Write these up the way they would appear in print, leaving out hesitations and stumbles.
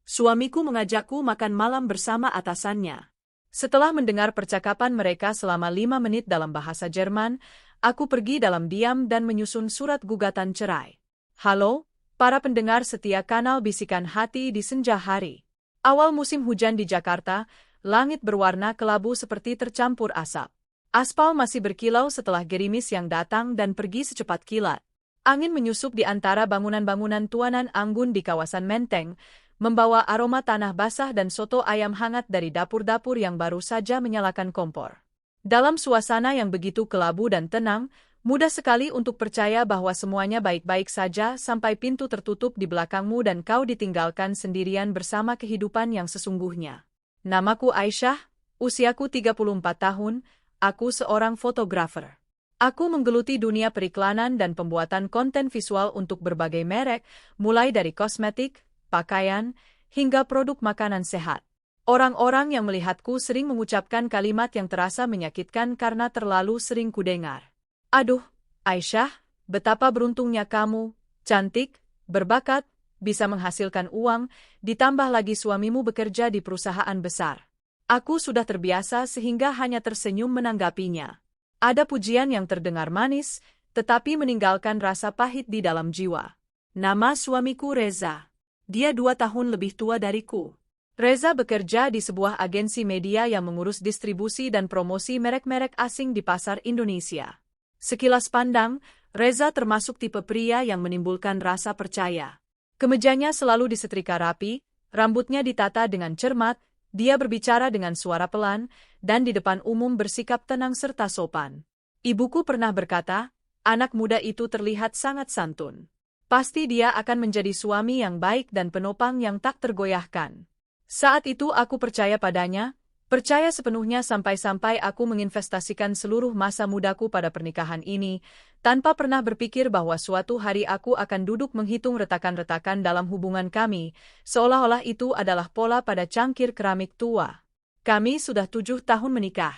Suamiku mengajakku makan malam bersama atasannya. Setelah mendengar percakapan mereka selama 5 menit dalam bahasa Jerman, aku pergi dalam diam dan menyusun surat gugatan cerai. Halo, para pendengar setia kanal Bisikan Hati di senja hari. Awal musim hujan di Jakarta, langit berwarna kelabu seperti tercampur asap. Aspal masih berkilau setelah gerimis yang datang dan pergi secepat kilat. Angin menyusup di antara bangunan-bangunan tuanan anggun di kawasan Menteng, membawa aroma tanah basah dan soto ayam hangat dari dapur-dapur yang baru saja menyalakan kompor. Dalam suasana yang begitu kelabu dan tenang, mudah sekali untuk percaya bahwa semuanya baik-baik saja sampai pintu tertutup di belakangmu dan kau ditinggalkan sendirian bersama kehidupan yang sesungguhnya. Namaku Aisyah, usiaku 34 tahun, aku seorang fotografer. Aku menggeluti dunia periklanan dan pembuatan konten visual untuk berbagai merek, mulai dari kosmetik, pakaian, hingga produk makanan sehat. Orang-orang yang melihatku sering mengucapkan kalimat yang terasa menyakitkan karena terlalu sering kudengar. Aduh, Aisyah, betapa beruntungnya kamu, cantik, berbakat, bisa menghasilkan uang, ditambah lagi suamimu bekerja di perusahaan besar. Aku sudah terbiasa sehingga hanya tersenyum menanggapinya. Ada pujian yang terdengar manis, tetapi meninggalkan rasa pahit di dalam jiwa. Nama suamiku Reza. Dia 2 tahun lebih tua dariku. Reza bekerja di sebuah agensi media yang mengurus distribusi dan promosi merek-merek asing di pasar Indonesia. Sekilas pandang, Reza termasuk tipe pria yang menimbulkan rasa percaya. Kemejanya selalu disetrika rapi, rambutnya ditata dengan cermat, dia berbicara dengan suara pelan, dan di depan umum bersikap tenang serta sopan. Ibuku pernah berkata, anak muda itu terlihat sangat santun. Pasti dia akan menjadi suami yang baik dan penopang yang tak tergoyahkan. Saat itu aku percaya padanya, percaya sepenuhnya sampai-sampai aku menginvestasikan seluruh masa mudaku pada pernikahan ini, tanpa pernah berpikir bahwa suatu hari aku akan duduk menghitung retakan-retakan dalam hubungan kami, seolah-olah itu adalah pola pada cangkir keramik tua. Kami sudah 7 tahun menikah.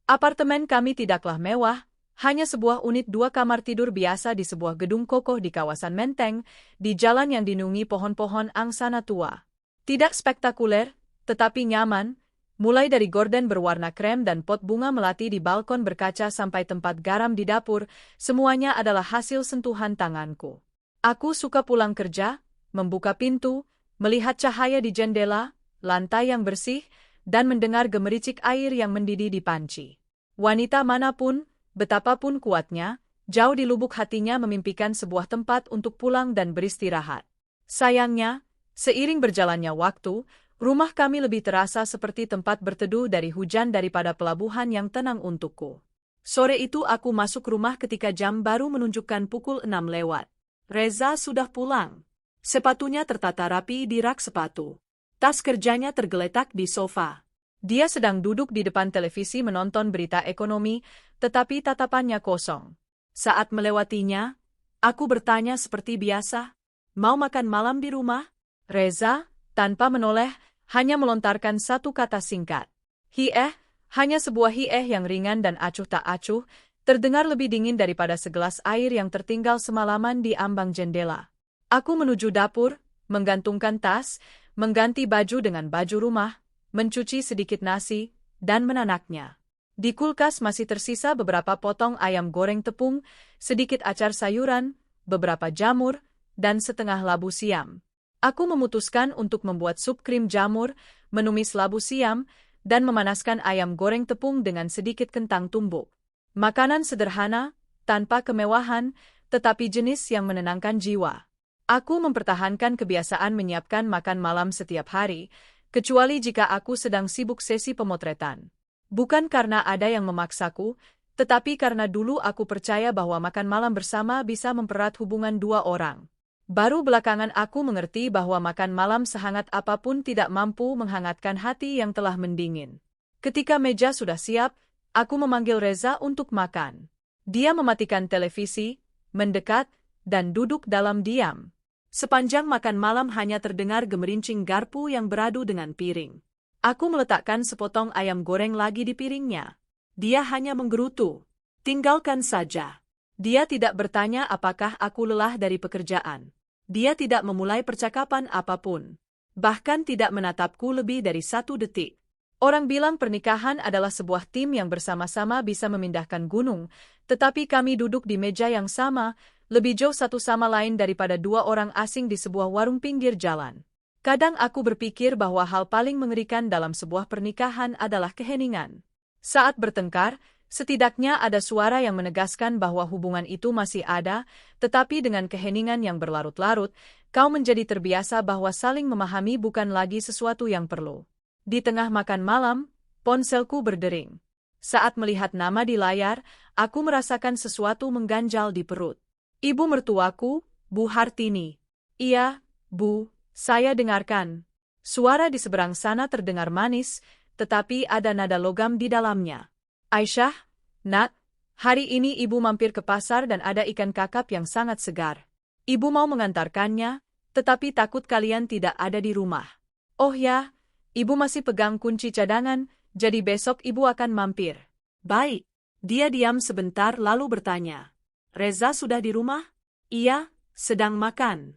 Apartemen kami tidaklah mewah, hanya sebuah unit 2 kamar tidur biasa di sebuah gedung kokoh di kawasan Menteng, di jalan yang dinungi pohon-pohon angsana tua. Tidak spektakuler, tetapi nyaman, mulai dari gorden berwarna krem dan pot bunga melati di balkon berkaca sampai tempat garam di dapur, semuanya adalah hasil sentuhan tanganku. Aku suka pulang kerja, membuka pintu, melihat cahaya di jendela, lantai yang bersih, dan mendengar gemericik air yang mendidih di panci. Wanita manapun, betapapun kuatnya, jauh di lubuk hatinya memimpikan sebuah tempat untuk pulang dan beristirahat. Sayangnya, seiring berjalannya waktu, rumah kami lebih terasa seperti tempat berteduh dari hujan daripada pelabuhan yang tenang untukku. Sore itu aku masuk rumah ketika jam baru menunjukkan pukul 6 lewat. Reza sudah pulang. Sepatunya tertata rapi di rak sepatu. Tas kerjanya tergeletak di sofa. Dia sedang duduk di depan televisi menonton berita ekonomi, tetapi tatapannya kosong. Saat melewatinya, aku bertanya seperti biasa, "Mau makan malam di rumah?" Reza, tanpa menoleh, hanya melontarkan satu kata singkat. Hieh, hanya sebuah hieh yang ringan dan acuh tak acuh, terdengar lebih dingin daripada segelas air yang tertinggal semalaman di ambang jendela. Aku menuju dapur, menggantungkan tas, mengganti baju dengan baju rumah, mencuci sedikit nasi, dan menanaknya. Di kulkas masih tersisa beberapa potong ayam goreng tepung, sedikit acar sayuran, beberapa jamur, dan setengah labu siam. Aku memutuskan untuk membuat sup krim jamur, menumis labu siam, dan memanaskan ayam goreng tepung dengan sedikit kentang tumbuk. Makanan sederhana, tanpa kemewahan, tetapi jenis yang menenangkan jiwa. Aku mempertahankan kebiasaan menyiapkan makan malam setiap hari, kecuali jika aku sedang sibuk sesi pemotretan. Bukan karena ada yang memaksaku, tetapi karena dulu aku percaya bahwa makan malam bersama bisa mempererat hubungan 2 orang. Baru belakangan aku mengerti bahwa makan malam sehangat apapun tidak mampu menghangatkan hati yang telah mendingin. Ketika meja sudah siap, aku memanggil Reza untuk makan. Dia mematikan televisi, mendekat, dan duduk dalam diam. Sepanjang makan malam hanya terdengar gemerincing garpu yang beradu dengan piring. Aku meletakkan sepotong ayam goreng lagi di piringnya. Dia hanya menggerutu. Tinggalkan saja. Dia tidak bertanya apakah aku lelah dari pekerjaan. Dia tidak memulai percakapan apapun. bahkan tidak menatapku lebih dari 1 detik. Orang bilang pernikahan adalah sebuah tim yang bersama-sama bisa memindahkan gunung, tetapi kami duduk di meja yang sama, lebih jauh satu sama lain daripada 2 orang asing di sebuah warung pinggir jalan. Kadang aku berpikir bahwa hal paling mengerikan dalam sebuah pernikahan adalah keheningan. Saat bertengkar, setidaknya ada suara yang menegaskan bahwa hubungan itu masih ada, tetapi dengan keheningan yang berlarut-larut, kau menjadi terbiasa bahwa saling memahami bukan lagi sesuatu yang perlu. Di tengah makan malam, ponselku berdering. Saat melihat nama di layar, aku merasakan sesuatu mengganjal di perut. Ibu mertuaku, Bu Hartini. Iya, Bu. Saya dengarkan. Suara di seberang sana terdengar manis, tetapi ada nada logam di dalamnya. Aisyah, Nak, hari ini ibu mampir ke pasar dan ada ikan kakap yang sangat segar. Ibu mau mengantarkannya, tetapi takut kalian tidak ada di rumah. Oh ya, ibu masih pegang kunci cadangan, jadi besok ibu akan mampir. Baik. Dia diam sebentar lalu bertanya. Reza sudah di rumah? Iya, sedang makan.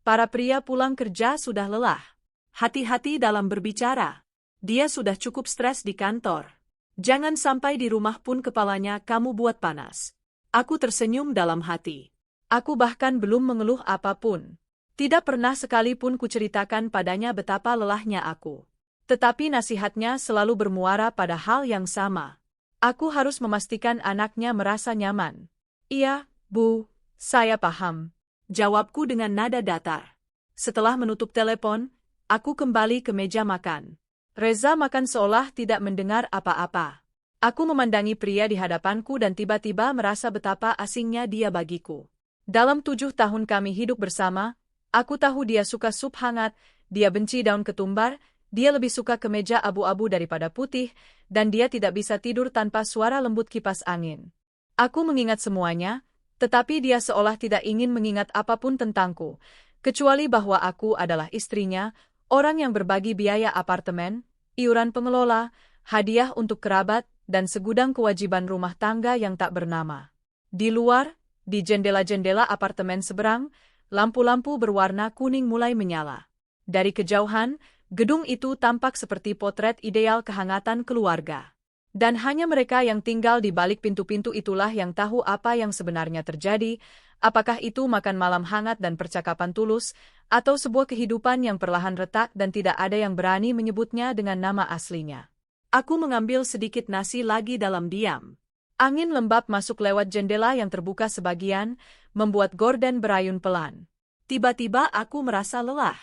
Para pria pulang kerja sudah lelah. Hati-hati dalam berbicara. Dia sudah cukup stres di kantor. Jangan sampai di rumah pun kepalanya kamu buat panas. Aku tersenyum dalam hati. Aku bahkan belum mengeluh apapun. Tidak pernah sekalipun kuceritakan padanya betapa lelahnya aku. Tetapi nasihatnya selalu bermuara pada hal yang sama. Aku harus memastikan anaknya merasa nyaman. Iya, Bu, saya paham. Jawabku dengan nada datar. Setelah menutup telepon, aku kembali ke meja makan. Reza makan seolah tidak mendengar apa-apa. Aku memandangi pria di hadapanku dan tiba-tiba merasa betapa asingnya dia bagiku. Dalam 7 tahun kami hidup bersama, aku tahu dia suka sup hangat, dia benci daun ketumbar, dia lebih suka kemeja abu-abu daripada putih, dan dia tidak bisa tidur tanpa suara lembut kipas angin. Aku mengingat semuanya, tetapi dia seolah tidak ingin mengingat apapun tentangku, kecuali bahwa aku adalah istrinya, orang yang berbagi biaya apartemen, iuran pengelola, hadiah untuk kerabat, dan segudang kewajiban rumah tangga yang tak bernama. Di luar, di jendela-jendela apartemen seberang, lampu-lampu berwarna kuning mulai menyala. Dari kejauhan, gedung itu tampak seperti potret ideal kehangatan keluarga. Dan hanya mereka yang tinggal di balik pintu-pintu itulah yang tahu apa yang sebenarnya terjadi, apakah itu makan malam hangat dan percakapan tulus, atau sebuah kehidupan yang perlahan retak dan tidak ada yang berani menyebutnya dengan nama aslinya. Aku mengambil sedikit nasi lagi dalam diam. Angin lembab masuk lewat jendela yang terbuka sebagian, membuat gorden berayun pelan. Tiba-tiba aku merasa lelah.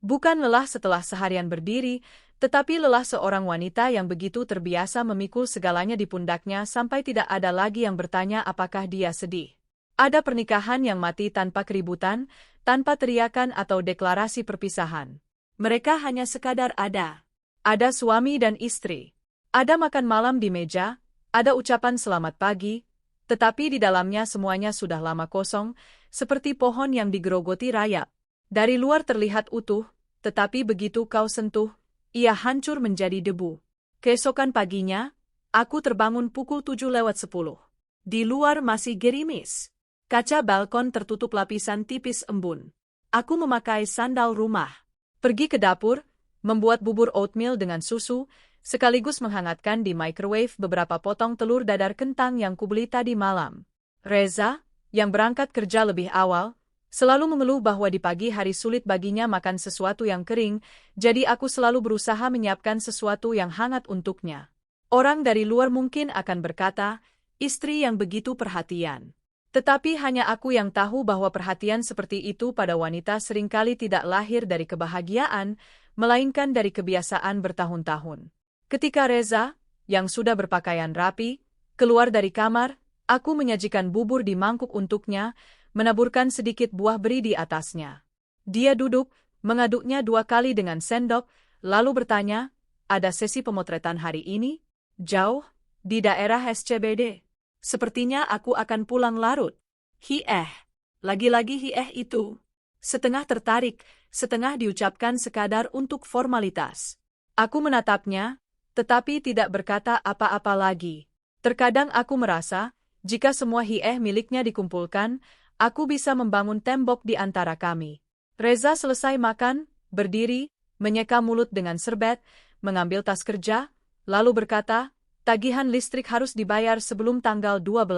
Bukan lelah setelah seharian berdiri, tetapi lelah seorang wanita yang begitu terbiasa memikul segalanya di pundaknya sampai tidak ada lagi yang bertanya apakah dia sedih. Ada pernikahan yang mati tanpa keributan, tanpa teriakan atau deklarasi perpisahan. Mereka hanya sekadar ada. Ada suami dan istri. Ada makan malam di meja, ada ucapan selamat pagi, tetapi di dalamnya semuanya sudah lama kosong, seperti pohon yang digerogoti rayap. Dari luar terlihat utuh, tetapi begitu kau sentuh, ia hancur menjadi debu. Keesokan paginya, aku terbangun pukul 7:10. Di luar masih gerimis. Kaca balkon tertutup lapisan tipis embun. Aku memakai sandal rumah. Pergi ke dapur, membuat bubur oatmeal dengan susu, sekaligus menghangatkan di microwave beberapa potong telur dadar kentang yang kubeli tadi malam. Reza, yang berangkat kerja lebih awal, selalu mengeluh bahwa di pagi hari sulit baginya makan sesuatu yang kering, jadi aku selalu berusaha menyiapkan sesuatu yang hangat untuknya. Orang dari luar mungkin akan berkata, istri yang begitu perhatian. Tetapi hanya aku yang tahu bahwa perhatian seperti itu pada wanita seringkali tidak lahir dari kebahagiaan, melainkan dari kebiasaan bertahun-tahun. Ketika Reza, yang sudah berpakaian rapi, keluar dari kamar, aku menyajikan bubur di mangkuk untuknya, menaburkan sedikit buah beri di atasnya. Dia duduk, mengaduknya 2 kali dengan sendok, lalu bertanya, ada sesi pemotretan hari ini? Jauh, di daerah SCBD. Sepertinya aku akan pulang larut. Lagi-lagi itu. Setengah tertarik, setengah diucapkan sekadar untuk formalitas. Aku menatapnya, tetapi tidak berkata apa-apa lagi. Terkadang aku merasa, jika semua miliknya dikumpulkan, aku bisa membangun tembok di antara kami. Reza selesai makan, berdiri, menyeka mulut dengan serbet, mengambil tas kerja, lalu berkata, tagihan listrik harus dibayar sebelum tanggal 12.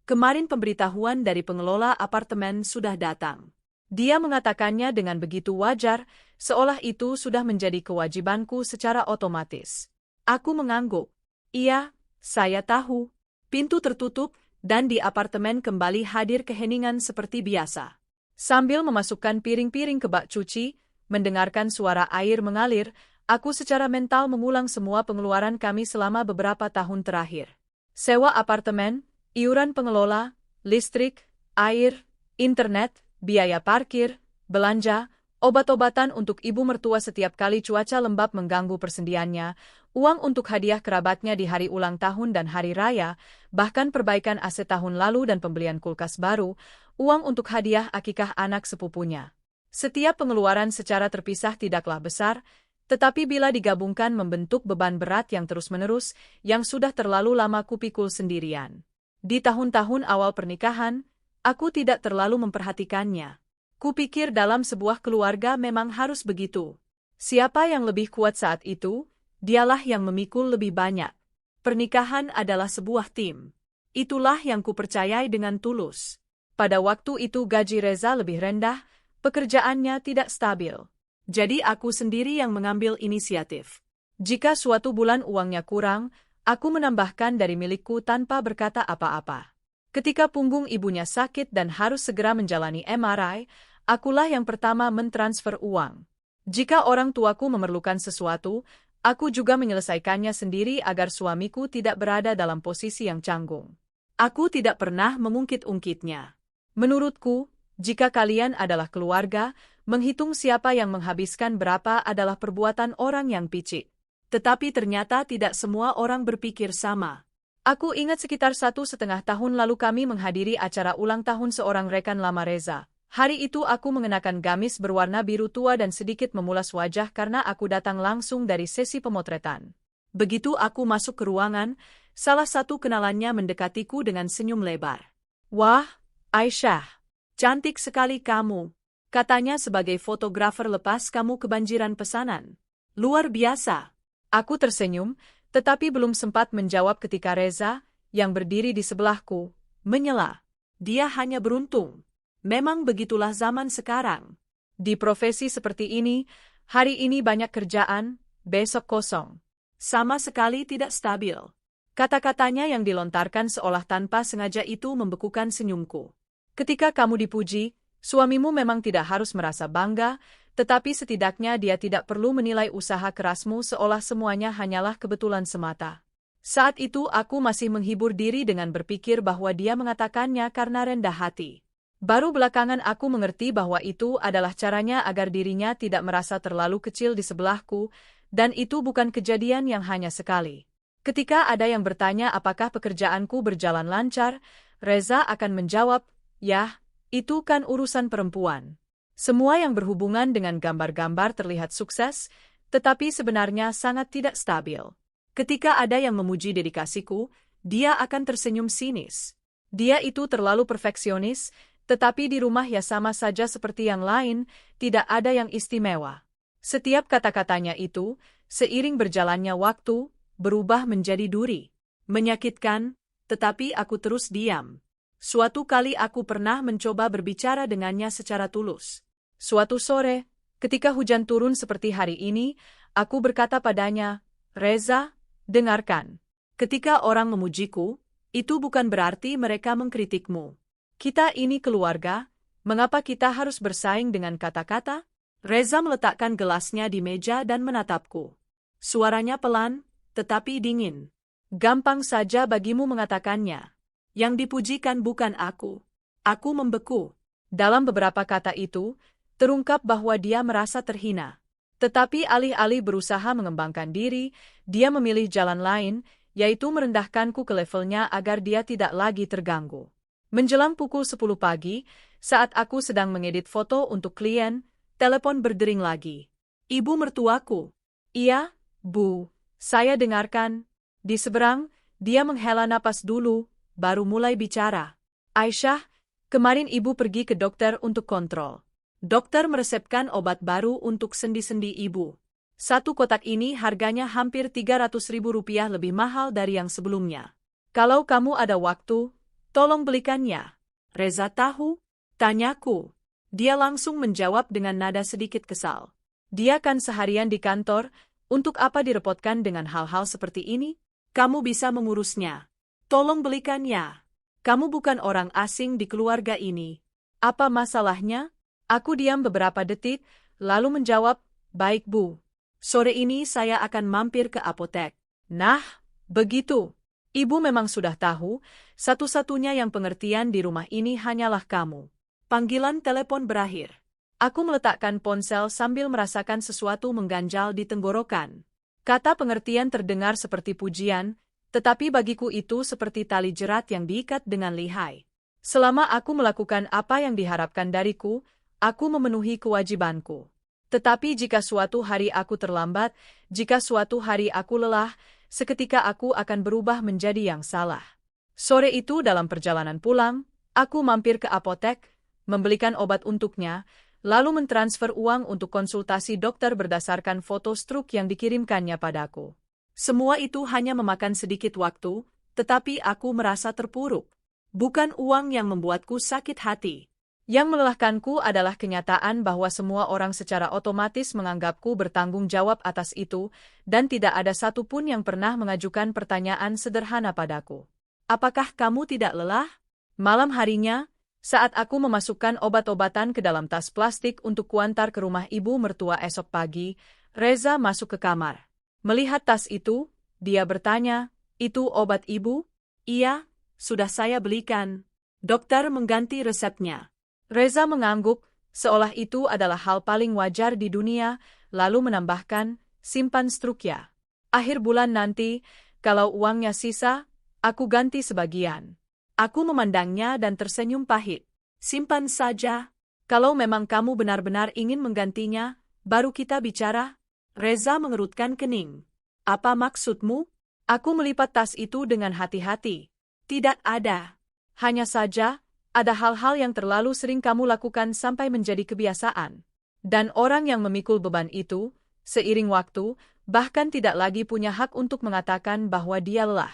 Kemarin pemberitahuan dari pengelola apartemen sudah datang. Dia mengatakannya dengan begitu wajar, seolah itu sudah menjadi kewajibanku secara otomatis. Aku mengangguk. Iya, saya tahu. Pintu tertutup, dan di apartemen kembali hadir keheningan seperti biasa. Sambil memasukkan piring-piring ke bak cuci, mendengarkan suara air mengalir, aku secara mental mengulang semua pengeluaran kami selama beberapa tahun terakhir. Sewa apartemen, iuran pengelola, listrik, air, internet, biaya parkir, belanja, obat-obatan untuk ibu mertua setiap kali cuaca lembab mengganggu persendiannya, uang untuk hadiah kerabatnya di hari ulang tahun dan hari raya, bahkan perbaikan AC tahun lalu dan pembelian kulkas baru, uang untuk hadiah akikah anak sepupunya. Setiap pengeluaran secara terpisah tidaklah besar, tetapi bila digabungkan membentuk beban berat yang terus-menerus, yang sudah terlalu lama kupikul sendirian. Di tahun-tahun awal pernikahan, aku tidak terlalu memperhatikannya. Kupikir dalam sebuah keluarga memang harus begitu. Siapa yang lebih kuat saat itu, dialah yang memikul lebih banyak. Pernikahan adalah sebuah tim. Itulah yang kupercayai dengan tulus. Pada waktu itu gaji Reza lebih rendah, pekerjaannya tidak stabil. Jadi aku sendiri yang mengambil inisiatif. Jika suatu bulan uangnya kurang, aku menambahkan dari milikku tanpa berkata apa-apa. Ketika punggung ibunya sakit dan harus segera menjalani MRI, akulah yang pertama mentransfer uang. Jika orang tuaku memerlukan sesuatu, aku juga menyelesaikannya sendiri agar suamiku tidak berada dalam posisi yang canggung. Aku tidak pernah mengungkit-ungkitnya. Menurutku, jika kalian adalah keluarga, menghitung siapa yang menghabiskan berapa adalah perbuatan orang yang picik. Tetapi ternyata tidak semua orang berpikir sama. Aku ingat sekitar 1,5 tahun lalu kami menghadiri acara ulang tahun seorang rekan lama Reza. Hari itu aku mengenakan gamis berwarna biru tua dan sedikit memulas wajah karena aku datang langsung dari sesi pemotretan. Begitu aku masuk ke ruangan, salah satu kenalannya mendekatiku dengan senyum lebar. Wah, Aisyah, cantik sekali kamu, katanya sebagai fotografer lepas kamu kebanjiran pesanan. Luar biasa. Aku tersenyum, tetapi belum sempat menjawab ketika Reza, yang berdiri di sebelahku, menyela. Dia hanya beruntung. Memang begitulah zaman sekarang. Di profesi seperti ini, hari ini banyak kerjaan, besok kosong. Sama sekali tidak stabil. Kata-katanya yang dilontarkan seolah tanpa sengaja itu membekukan senyumku. Ketika kamu dipuji, suamimu memang tidak harus merasa bangga, tetapi setidaknya dia tidak perlu menilai usaha kerasmu seolah semuanya hanyalah kebetulan semata. Saat itu aku masih menghibur diri dengan berpikir bahwa dia mengatakannya karena rendah hati. Baru belakangan aku mengerti bahwa itu adalah caranya agar dirinya tidak merasa terlalu kecil di sebelahku, dan itu bukan kejadian yang hanya sekali. Ketika ada yang bertanya apakah pekerjaanku berjalan lancar, Reza akan menjawab, "Yah, itu kan urusan perempuan." Semua yang berhubungan dengan gambar-gambar terlihat sukses, tetapi sebenarnya sangat tidak stabil. Ketika ada yang memuji dedikasiku, dia akan tersenyum sinis. Dia itu terlalu perfeksionis, tetapi di rumah ya sama saja seperti yang lain, tidak ada yang istimewa. Setiap kata-katanya itu, seiring berjalannya waktu, berubah menjadi duri. Menyakitkan, tetapi aku terus diam. Suatu kali aku pernah mencoba berbicara dengannya secara tulus. Suatu sore, ketika hujan turun seperti hari ini, aku berkata padanya, "Reza, dengarkan. Ketika orang memujiku, itu bukan berarti mereka mengkritikmu. Kita ini keluarga, mengapa kita harus bersaing dengan kata-kata?" Reza meletakkan gelasnya di meja dan menatapku. Suaranya pelan, tetapi dingin. "Gampang saja bagimu mengatakannya. Yang dipujikan bukan aku. Aku membeku." Dalam beberapa kata itu, terungkap bahwa dia merasa terhina. Tetapi alih-alih berusaha mengembangkan diri, dia memilih jalan lain, yaitu merendahkanku ke levelnya agar dia tidak lagi terganggu. Menjelang pukul 10 pagi, saat aku sedang mengedit foto untuk klien, telepon berdering lagi. "Ibu mertuaku." "Iya, Bu, saya dengarkan." Di seberang, dia menghela napas dulu, baru mulai bicara. "Aisyah, kemarin ibu pergi ke dokter untuk kontrol. Dokter meresepkan obat baru untuk sendi-sendi ibu. Satu kotak ini harganya hampir Rp300.000 lebih mahal dari yang sebelumnya. Kalau kamu ada waktu, tolong belikannya. Reza tahu? Tanyaku. Dia langsung menjawab dengan nada sedikit kesal. Dia kan seharian di kantor, untuk apa direpotkan dengan hal-hal seperti ini? Kamu bisa mengurusnya. Tolong belikannya. Kamu bukan orang asing di keluarga ini. Apa masalahnya? Aku diam beberapa detik, lalu menjawab, baik Bu. Sore ini saya akan mampir ke apotek. Nah, begitu. Ibu memang sudah tahu, satu-satunya yang pengertian di rumah ini hanyalah kamu. Panggilan telepon berakhir. Aku meletakkan ponsel sambil merasakan sesuatu mengganjal di tenggorokan. Kata pengertian terdengar seperti pujian, tetapi bagiku itu seperti tali jerat yang diikat dengan lihai. Selama aku melakukan apa yang diharapkan dariku, aku memenuhi kewajibanku. Tetapi jika suatu hari aku terlambat, jika suatu hari aku lelah, seketika aku akan berubah menjadi yang salah. Sore itu dalam perjalanan pulang, aku mampir ke apotek, membelikan obat untuknya, lalu mentransfer uang untuk konsultasi dokter berdasarkan foto struk yang dikirimkannya padaku. Semua itu hanya memakan sedikit waktu, tetapi aku merasa terpuruk. Bukan uang yang membuatku sakit hati. Yang melelahkanku adalah kenyataan bahwa semua orang secara otomatis menganggapku bertanggung jawab atas itu, dan tidak ada satupun yang pernah mengajukan pertanyaan sederhana padaku. Apakah kamu tidak lelah? Malam harinya, saat aku memasukkan obat-obatan ke dalam tas plastik untuk kuantar ke rumah ibu mertua esok pagi, Reza masuk ke kamar. Melihat tas itu, dia bertanya, "Itu obat ibu?" "Iya, sudah saya belikan. Dokter mengganti resepnya." Reza mengangguk, seolah itu adalah hal paling wajar di dunia, lalu menambahkan, "Simpan struk ya. Akhir bulan nanti, kalau uangnya sisa, aku ganti sebagian." Aku memandangnya dan tersenyum pahit. "Simpan saja. Kalau memang kamu benar-benar ingin menggantinya, baru kita bicara." Reza mengerutkan kening. "Apa maksudmu?" Aku melipat tas itu dengan hati-hati. "Tidak ada. Hanya saja, ada hal-hal yang terlalu sering kamu lakukan sampai menjadi kebiasaan. Dan orang yang memikul beban itu, seiring waktu, bahkan tidak lagi punya hak untuk mengatakan bahwa dia lelah."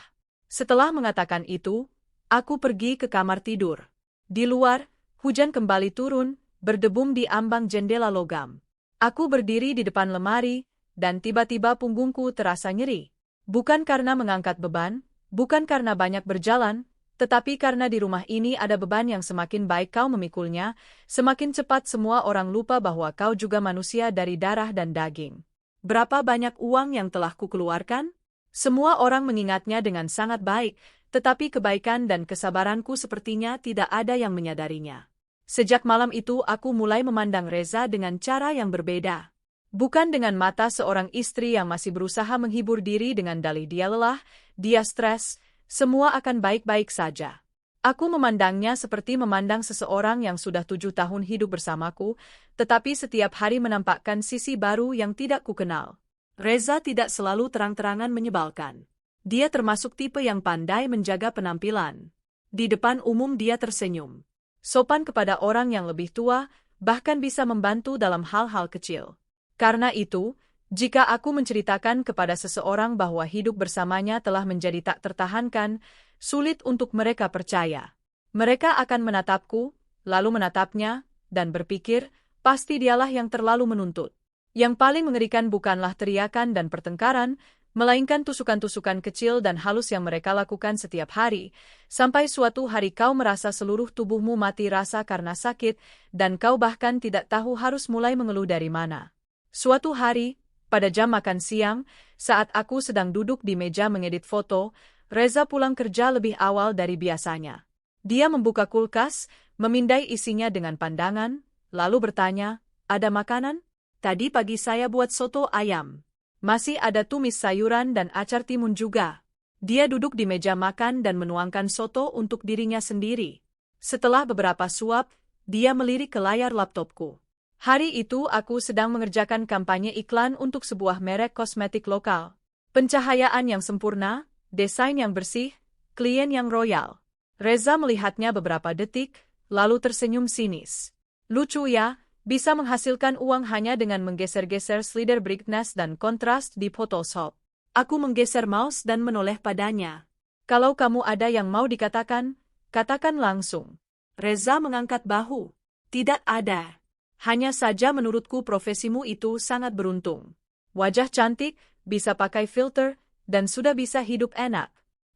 Setelah mengatakan itu, aku pergi ke kamar tidur. Di luar, hujan kembali turun, berdebum di ambang jendela logam. Aku berdiri di depan lemari, dan tiba-tiba punggungku terasa nyeri. Bukan karena mengangkat beban, bukan karena banyak berjalan, tetapi karena di rumah ini ada beban yang semakin baik kau memikulnya, semakin cepat semua orang lupa bahwa kau juga manusia dari darah dan daging. Berapa banyak uang yang telah kukeluarkan? Semua orang mengingatnya dengan sangat baik, tetapi kebaikan dan kesabaranku sepertinya tidak ada yang menyadarinya. Sejak malam itu aku mulai memandang Reza dengan cara yang berbeda. Bukan dengan mata seorang istri yang masih berusaha menghibur diri dengan dalih dia lelah, dia stres, semua akan baik-baik saja. Aku memandangnya seperti memandang seseorang yang sudah 7 tahun hidup bersamaku, tetapi setiap hari menampakkan sisi baru yang tidak kukenal. Reza tidak selalu terang-terangan menyebalkan. Dia termasuk tipe yang pandai menjaga penampilan. Di depan umum dia tersenyum. Sopan kepada orang yang lebih tua, bahkan bisa membantu dalam hal-hal kecil. Karena itu, jika aku menceritakan kepada seseorang bahwa hidup bersamanya telah menjadi tak tertahankan, sulit untuk mereka percaya. Mereka akan menatapku, lalu menatapnya, dan berpikir, pasti dialah yang terlalu menuntut. Yang paling mengerikan bukanlah teriakan dan pertengkaran, melainkan tusukan-tusukan kecil dan halus yang mereka lakukan setiap hari, sampai suatu hari kau merasa seluruh tubuhmu mati rasa karena sakit, dan kau bahkan tidak tahu harus mulai mengeluh dari mana. Suatu hari, pada jam makan siang, saat aku sedang duduk di meja mengedit foto, Reza pulang kerja lebih awal dari biasanya. Dia membuka kulkas, memindai isinya dengan pandangan, lalu bertanya, "Ada makanan? Tadi pagi saya buat soto ayam. Masih ada tumis sayuran dan acar timun juga." Dia duduk di meja makan dan menuangkan soto untuk dirinya sendiri. Setelah beberapa suap, dia melirik ke layar laptopku. Hari itu aku sedang mengerjakan kampanye iklan untuk sebuah merek kosmetik lokal. Pencahayaan yang sempurna, desain yang bersih, klien yang royal. Reza melihatnya beberapa detik, lalu tersenyum sinis. "Lucu ya, Bisa menghasilkan uang hanya dengan menggeser-geser slider brightness dan kontras di Photoshop. Aku menggeser mouse dan menoleh padanya. Kalau kamu ada yang mau dikatakan, katakan langsung. Reza mengangkat bahu. Tidak ada. Hanya saja menurutku profesimu itu sangat beruntung. Wajah cantik, bisa pakai filter, dan sudah bisa hidup enak.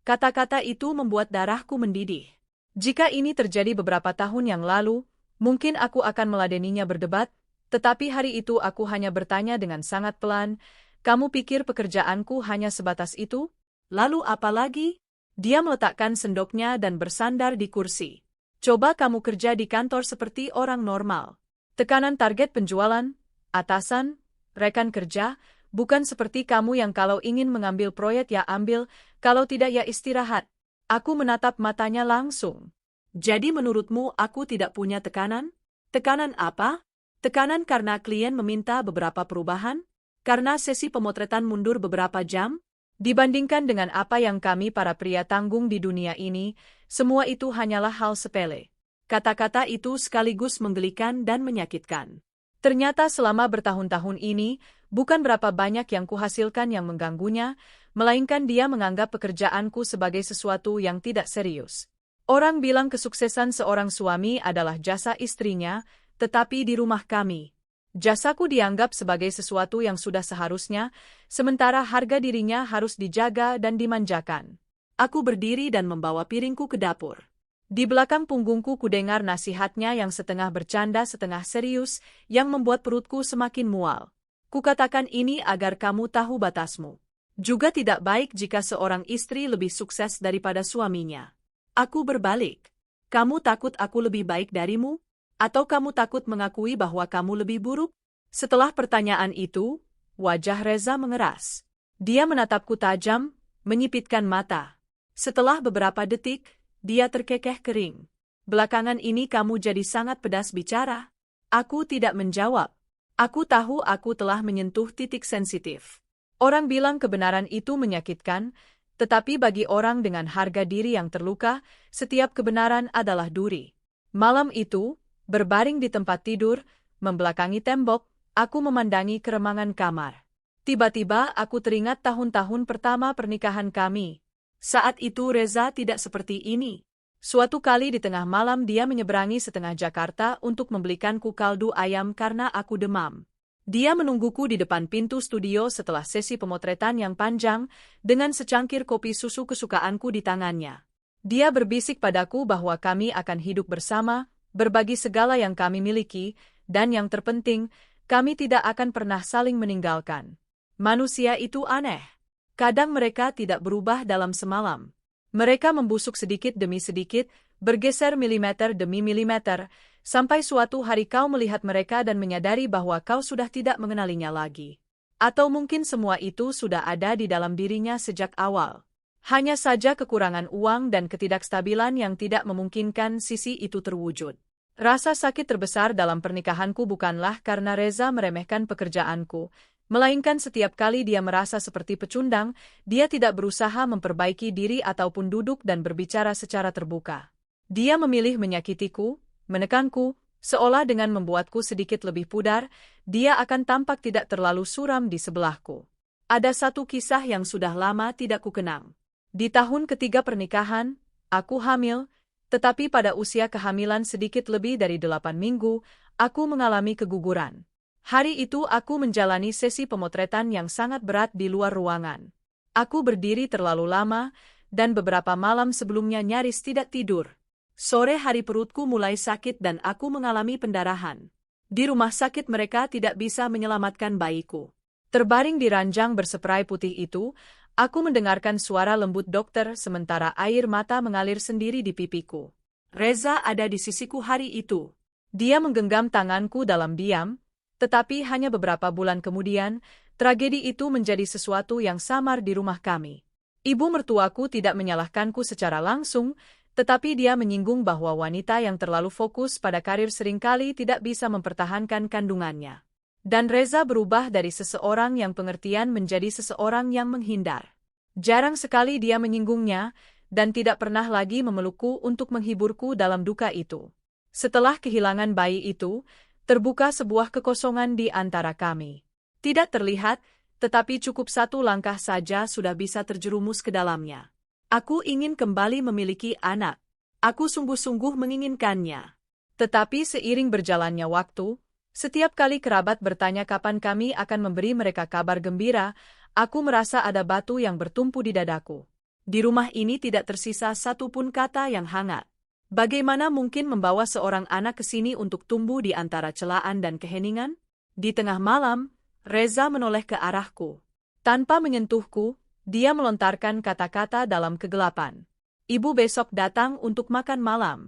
Kata-kata itu membuat darahku mendidih. Jika ini terjadi beberapa tahun yang lalu, mungkin aku akan meladeninya berdebat, tetapi hari itu aku hanya bertanya dengan sangat pelan, kamu pikir pekerjaanku hanya sebatas itu? Lalu apa lagi? Dia meletakkan sendoknya dan bersandar di kursi. Coba kamu kerja di kantor seperti orang normal. Tekanan target penjualan, atasan, rekan kerja, bukan seperti kamu yang kalau ingin mengambil proyek ya ambil, kalau tidak ya istirahat. Aku menatap matanya langsung. Jadi menurutmu aku tidak punya tekanan? Tekanan apa? Tekanan karena klien meminta beberapa perubahan? Karena sesi pemotretan mundur beberapa jam? Dibandingkan dengan apa yang kami para pria tanggung di dunia ini, semua itu hanyalah hal sepele. Kata-kata itu sekaligus menggelikan dan menyakitkan. Ternyata selama bertahun-tahun ini, bukan berapa banyak yang kuhasilkan yang mengganggunya, melainkan dia menganggap pekerjaanku sebagai sesuatu yang tidak serius. Orang bilang kesuksesan seorang suami adalah jasa istrinya, tetapi di rumah kami, jasaku dianggap sebagai sesuatu yang sudah seharusnya, sementara harga dirinya harus dijaga dan dimanjakan. Aku berdiri dan membawa piringku ke dapur. Di belakang punggungku kudengar nasihatnya yang setengah bercanda setengah serius, yang membuat perutku semakin mual. Kukatakan ini agar kamu tahu batasmu. Juga tidak baik jika seorang istri lebih sukses daripada suaminya. Aku berbalik. Kamu takut aku lebih baik darimu? Atau kamu takut mengakui bahwa kamu lebih buruk? Setelah pertanyaan itu, wajah Reza mengeras. Dia menatapku tajam, menyipitkan mata. Setelah beberapa detik, dia terkekeh kering. Belakangan ini kamu jadi sangat pedas bicara. Aku tidak menjawab. Aku tahu aku telah menyentuh titik sensitif. Orang bilang kebenaran itu menyakitkan, tetapi bagi orang dengan harga diri yang terluka, setiap kebenaran adalah duri. Malam itu, berbaring di tempat tidur, membelakangi tembok, aku memandangi keremangan kamar. Tiba-tiba aku teringat tahun-tahun pertama pernikahan kami. Saat itu Reza tidak seperti ini. Suatu kali di tengah malam dia menyeberangi setengah Jakarta untuk membelikanku kaldu ayam karena aku demam. Dia menungguku di depan pintu studio setelah sesi pemotretan yang panjang, dengan secangkir kopi susu kesukaanku di tangannya. Dia berbisik padaku bahwa kami akan hidup bersama, berbagi segala yang kami miliki, dan yang terpenting, kami tidak akan pernah saling meninggalkan. Manusia itu aneh. Kadang mereka tidak berubah dalam semalam. Mereka membusuk sedikit demi sedikit, bergeser milimeter demi milimeter, sampai suatu hari kau melihat mereka dan menyadari bahwa kau sudah tidak mengenalinya lagi. Atau mungkin semua itu sudah ada di dalam dirinya sejak awal. Hanya saja kekurangan uang dan ketidakstabilan yang tidak memungkinkan sisi itu terwujud. Rasa sakit terbesar dalam pernikahanku bukanlah karena Reza meremehkan pekerjaanku, melainkan setiap kali dia merasa seperti pecundang, dia tidak berusaha memperbaiki diri ataupun duduk dan berbicara secara terbuka. Dia memilih menyakitiku, menekanku, seolah dengan membuatku sedikit lebih pudar, dia akan tampak tidak terlalu suram di sebelahku. Ada satu kisah yang sudah lama tidak kukenang. Di tahun ketiga pernikahan, aku hamil, tetapi pada usia kehamilan sedikit lebih dari 8 minggu, aku mengalami keguguran. Hari itu aku menjalani sesi pemotretan yang sangat berat di luar ruangan. Aku berdiri terlalu lama, dan beberapa malam sebelumnya nyaris tidak tidur. Sore hari perutku mulai sakit dan aku mengalami pendarahan. Di rumah sakit mereka tidak bisa menyelamatkan bayiku. Terbaring di ranjang berseprai putih itu, aku mendengarkan suara lembut dokter sementara air mata mengalir sendiri di pipiku. Reza ada di sisiku hari itu. Dia menggenggam tanganku dalam diam, tetapi hanya beberapa bulan kemudian, tragedi itu menjadi sesuatu yang samar di rumah kami. Ibu mertuaku tidak menyalahkanku secara langsung, tetapi dia menyinggung bahwa wanita yang terlalu fokus pada karir seringkali tidak bisa mempertahankan kandungannya. Dan Reza berubah dari seseorang yang pengertian menjadi seseorang yang menghindar. Jarang sekali dia menyinggungnya, dan tidak pernah lagi memelukku untuk menghiburku dalam duka itu. Setelah kehilangan bayi itu, Terbuka sebuah kekosongan di antara kami. Tidak terlihat, tetapi cukup satu langkah saja sudah bisa terjerumus ke dalamnya. Aku ingin kembali memiliki anak. Aku sungguh-sungguh menginginkannya. Tetapi seiring berjalannya waktu, setiap kali kerabat bertanya kapan kami akan memberi mereka kabar gembira, aku merasa ada batu yang bertumpu di dadaku. Di rumah ini tidak tersisa satu pun kata yang hangat. Bagaimana mungkin membawa seorang anak ke sini untuk tumbuh di antara celaan dan keheningan? Di tengah malam, Reza menoleh ke arahku. Tanpa menyentuhku, dia melontarkan kata-kata dalam kegelapan. Ibu besok datang untuk makan malam.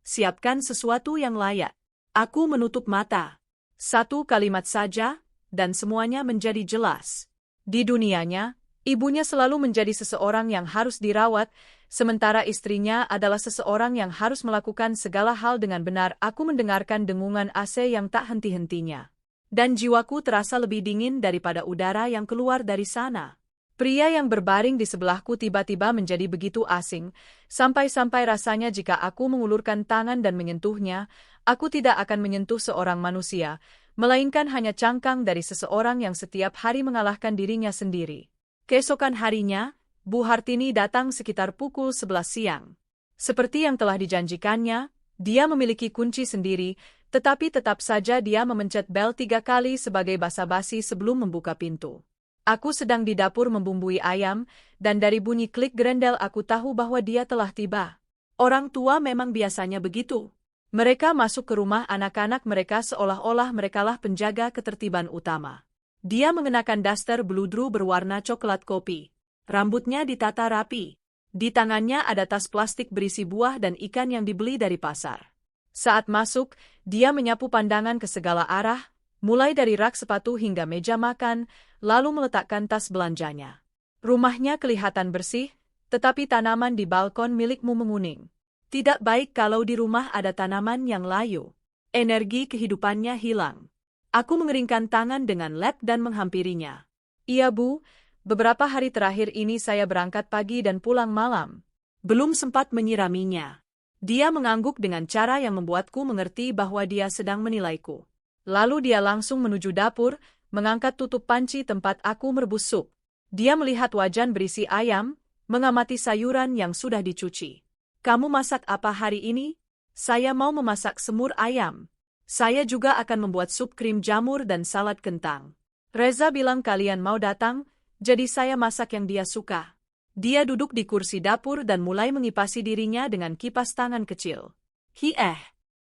Siapkan sesuatu yang layak. Aku menutup mata. Satu kalimat saja, dan semuanya menjadi jelas. Di dunianya, ibunya selalu menjadi seseorang yang harus dirawat, sementara istrinya adalah seseorang yang harus melakukan segala hal dengan benar. Aku mendengarkan dengungan AC yang tak henti-hentinya. Dan jiwaku terasa lebih dingin daripada udara yang keluar dari sana. Pria yang berbaring di sebelahku tiba-tiba menjadi begitu asing, sampai-sampai rasanya jika aku mengulurkan tangan dan menyentuhnya, aku tidak akan menyentuh seorang manusia, melainkan hanya cangkang dari seseorang yang setiap hari mengalahkan dirinya sendiri. Keesokan harinya, Bu Hartini datang sekitar pukul 11 siang. Seperti yang telah dijanjikannya, dia memiliki kunci sendiri, tetapi tetap saja dia memencet bel 3 kali sebagai basa-basi sebelum membuka pintu. Aku sedang di dapur membumbui ayam, dan dari bunyi klik gerendel aku tahu bahwa dia telah tiba. Orang tua memang biasanya begitu. Mereka masuk ke rumah anak-anak mereka seolah-olah merekalah penjaga ketertiban utama. Dia mengenakan daster bludru berwarna coklat kopi. Rambutnya ditata rapi. Di tangannya ada tas plastik berisi buah dan ikan yang dibeli dari pasar. Saat masuk, dia menyapu pandangan ke segala arah, mulai dari rak sepatu hingga meja makan, lalu meletakkan tas belanjanya. Rumahnya kelihatan bersih, tetapi tanaman di balkon milikmu menguning. Tidak baik kalau di rumah ada tanaman yang layu. Energi kehidupannya hilang. Aku mengeringkan tangan dengan lep dan menghampirinya. Iya Bu, beberapa hari terakhir ini saya berangkat pagi dan pulang malam. Belum sempat menyiraminya. Dia mengangguk dengan cara yang membuatku mengerti bahwa dia sedang menilaiku. Lalu dia langsung menuju dapur, mengangkat tutup panci tempat aku merebus sup. Dia melihat wajan berisi ayam, mengamati sayuran yang sudah dicuci. Kamu masak apa hari ini? Saya mau memasak semur ayam. Saya juga akan membuat sup krim jamur dan salad kentang. Reza bilang kalian mau datang, jadi saya masak yang dia suka. Dia duduk di kursi dapur dan mulai mengipasi dirinya dengan kipas tangan kecil.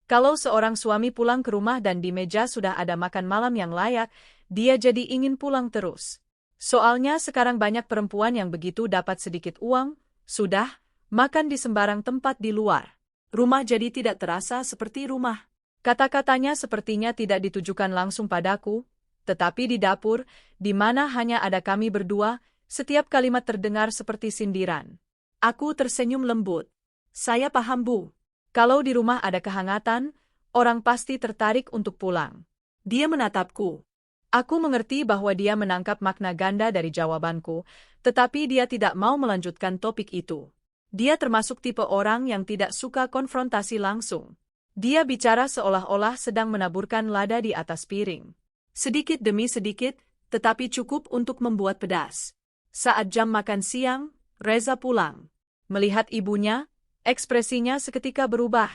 Kalau seorang suami pulang ke rumah dan di meja sudah ada makan malam yang layak, dia jadi ingin pulang terus. Soalnya sekarang banyak perempuan yang begitu dapat sedikit uang, sudah, makan di sembarang tempat di luar. Rumah jadi tidak terasa seperti rumah. Kata-katanya sepertinya tidak ditujukan langsung padaku, tetapi di dapur, di mana hanya ada kami berdua, setiap kalimat terdengar seperti sindiran. Aku tersenyum lembut. Saya paham Bu. Kalau di rumah ada kehangatan, orang pasti tertarik untuk pulang. Dia menatapku. Aku mengerti bahwa dia menangkap makna ganda dari jawabanku, tetapi dia tidak mau melanjutkan topik itu. Dia termasuk tipe orang yang tidak suka konfrontasi langsung. Dia bicara seolah-olah sedang menaburkan lada di atas piring. Sedikit demi sedikit, tetapi cukup untuk membuat pedas. Saat jam makan siang, Reza pulang. Melihat ibunya, ekspresinya seketika berubah.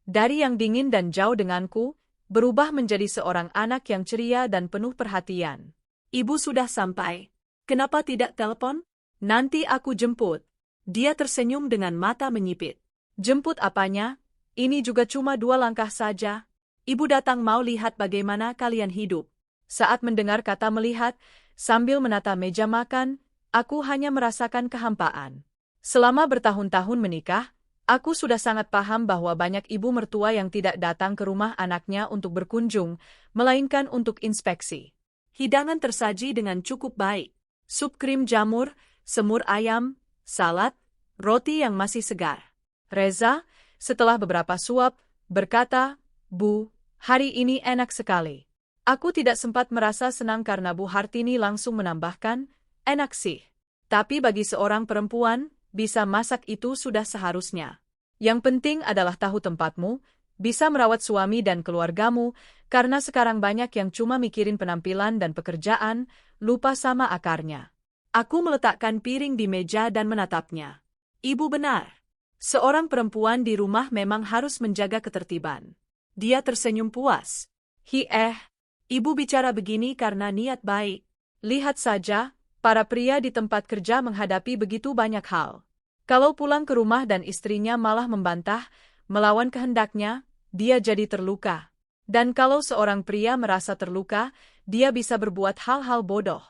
Dari yang dingin dan jauh denganku, berubah menjadi seorang anak yang ceria dan penuh perhatian. Ibu sudah sampai. Kenapa tidak telepon? Nanti aku jemput. Dia tersenyum dengan mata menyipit. Jemput apanya? Ini juga cuma 2 langkah saja. Ibu datang mau lihat bagaimana kalian hidup. Saat mendengar kata melihat, sambil menata meja makan, aku hanya merasakan kehampaan. Selama bertahun-tahun menikah, aku sudah sangat paham bahwa banyak ibu mertua yang tidak datang ke rumah anaknya untuk berkunjung, melainkan untuk inspeksi. Hidangan tersaji dengan cukup baik. Sup krim jamur, semur ayam, salad, roti yang masih segar. Reza, setelah beberapa suap, berkata, Bu, hari ini enak sekali. Aku tidak sempat merasa senang karena Bu Hartini langsung menambahkan, enak sih. Tapi bagi seorang perempuan, bisa masak itu sudah seharusnya. Yang penting adalah tahu tempatmu, bisa merawat suami dan keluargamu, karena sekarang banyak yang cuma mikirin penampilan dan pekerjaan, lupa sama akarnya. Aku meletakkan piring di meja dan menatapnya. Ibu benar. Seorang perempuan di rumah memang harus menjaga ketertiban. Dia tersenyum puas. Ibu bicara begini karena niat baik. Lihat saja, para pria di tempat kerja menghadapi begitu banyak hal. Kalau pulang ke rumah dan istrinya malah membantah, melawan kehendaknya, dia jadi terluka. Dan kalau seorang pria merasa terluka, dia bisa berbuat hal-hal bodoh.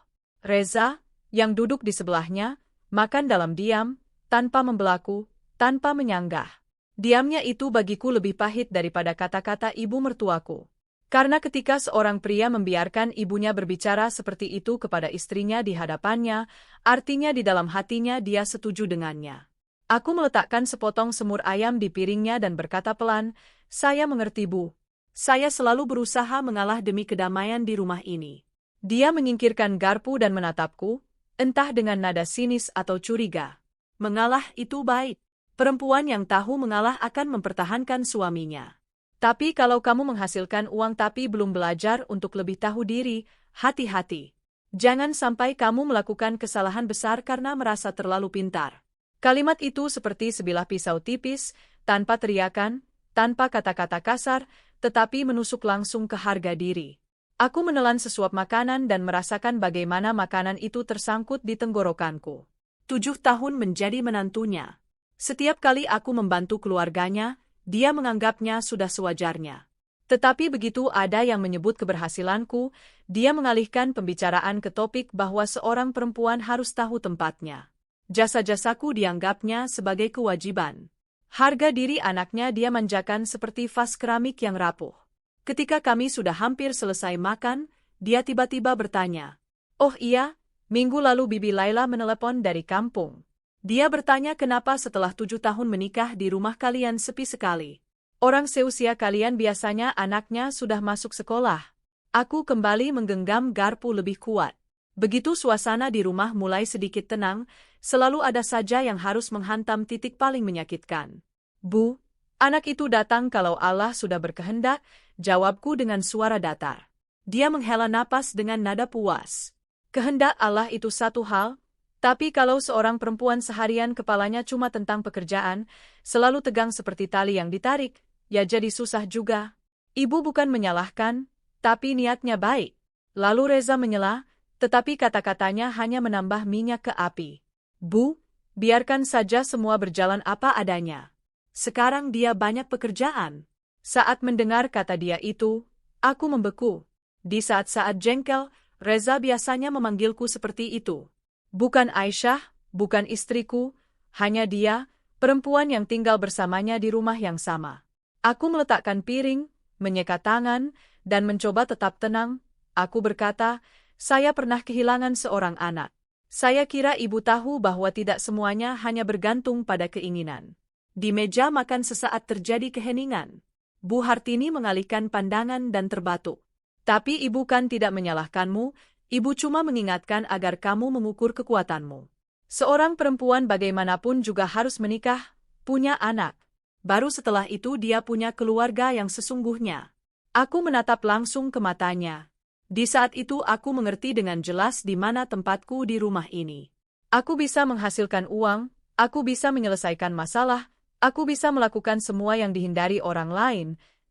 Reza, yang duduk di sebelahnya, makan dalam diam, tanpa membelaku, tanpa menyanggah. Diamnya itu bagiku lebih pahit daripada kata-kata ibu mertuaku. Karena ketika seorang pria membiarkan ibunya berbicara seperti itu kepada istrinya di hadapannya, artinya di dalam hatinya dia setuju dengannya. Aku meletakkan sepotong semur ayam di piringnya dan berkata pelan, "Saya mengerti, Bu. Saya selalu berusaha mengalah demi kedamaian di rumah ini." Dia menyingkirkan garpu dan menatapku, entah dengan nada sinis atau curiga. Mengalah itu baik. Perempuan yang tahu mengalah akan mempertahankan suaminya. Tapi kalau kamu menghasilkan uang tapi belum belajar untuk lebih tahu diri, hati-hati. Jangan sampai kamu melakukan kesalahan besar karena merasa terlalu pintar. Kalimat itu seperti sebilah pisau tipis, tanpa teriakan, tanpa kata-kata kasar, tetapi menusuk langsung ke harga diri. Aku menelan sesuap makanan dan merasakan bagaimana makanan itu tersangkut di tenggorokanku. 7 tahun menjadi menantunya. Setiap kali aku membantu keluarganya, dia menganggapnya sudah sewajarnya. Tetapi begitu ada yang menyebut keberhasilanku, dia mengalihkan pembicaraan ke topik bahwa seorang perempuan harus tahu tempatnya. Jasa-jasaku dianggapnya sebagai kewajiban. Harga diri anaknya dia manjakan seperti vas keramik yang rapuh. Ketika kami sudah hampir selesai makan, dia tiba-tiba bertanya, "Oh iya, minggu lalu Bibi Laila menelepon dari kampung. Dia bertanya kenapa setelah 7 tahun menikah di rumah kalian sepi sekali. Orang seusia kalian biasanya anaknya sudah masuk sekolah." Aku kembali menggenggam garpu lebih kuat. Begitu suasana di rumah mulai sedikit tenang, selalu ada saja yang harus menghantam titik paling menyakitkan. "Bu, anak itu datang kalau Allah sudah berkehendak," jawabku dengan suara datar. Dia menghela napas dengan nada puas. Kehendak Allah itu satu hal, tapi kalau seorang perempuan seharian kepalanya cuma tentang pekerjaan, selalu tegang seperti tali yang ditarik, ya jadi susah juga. Ibu bukan menyalahkan, tapi niatnya baik. Lalu Reza menyela, tetapi kata-katanya hanya menambah minyak ke api. "Bu, biarkan saja semua berjalan apa adanya. Sekarang dia banyak pekerjaan." Saat mendengar kata dia itu, aku membeku. Di saat-saat jengkel, Reza biasanya memanggilku seperti itu. Bukan Aisyah, bukan istriku, hanya dia, perempuan yang tinggal bersamanya di rumah yang sama. Aku meletakkan piring, menyeka tangan, dan mencoba tetap tenang. Aku berkata, "Saya pernah kehilangan seorang anak. Saya kira ibu tahu bahwa tidak semuanya hanya bergantung pada keinginan." Di meja makan sesaat terjadi keheningan. Bu Hartini mengalihkan pandangan dan terbatuk. "Tapi ibu kan tidak menyalahkanmu, ibu cuma mengingatkan agar kamu mengukur kekuatanmu. Seorang perempuan bagaimanapun juga harus menikah, punya anak. Baru setelah itu dia punya keluarga yang sesungguhnya." Aku menatap langsung ke matanya. Di saat itu aku mengerti dengan jelas di mana tempatku di rumah ini. Aku bisa menghasilkan uang, aku bisa menyelesaikan masalah, aku bisa melakukan semua yang dihindari orang lain,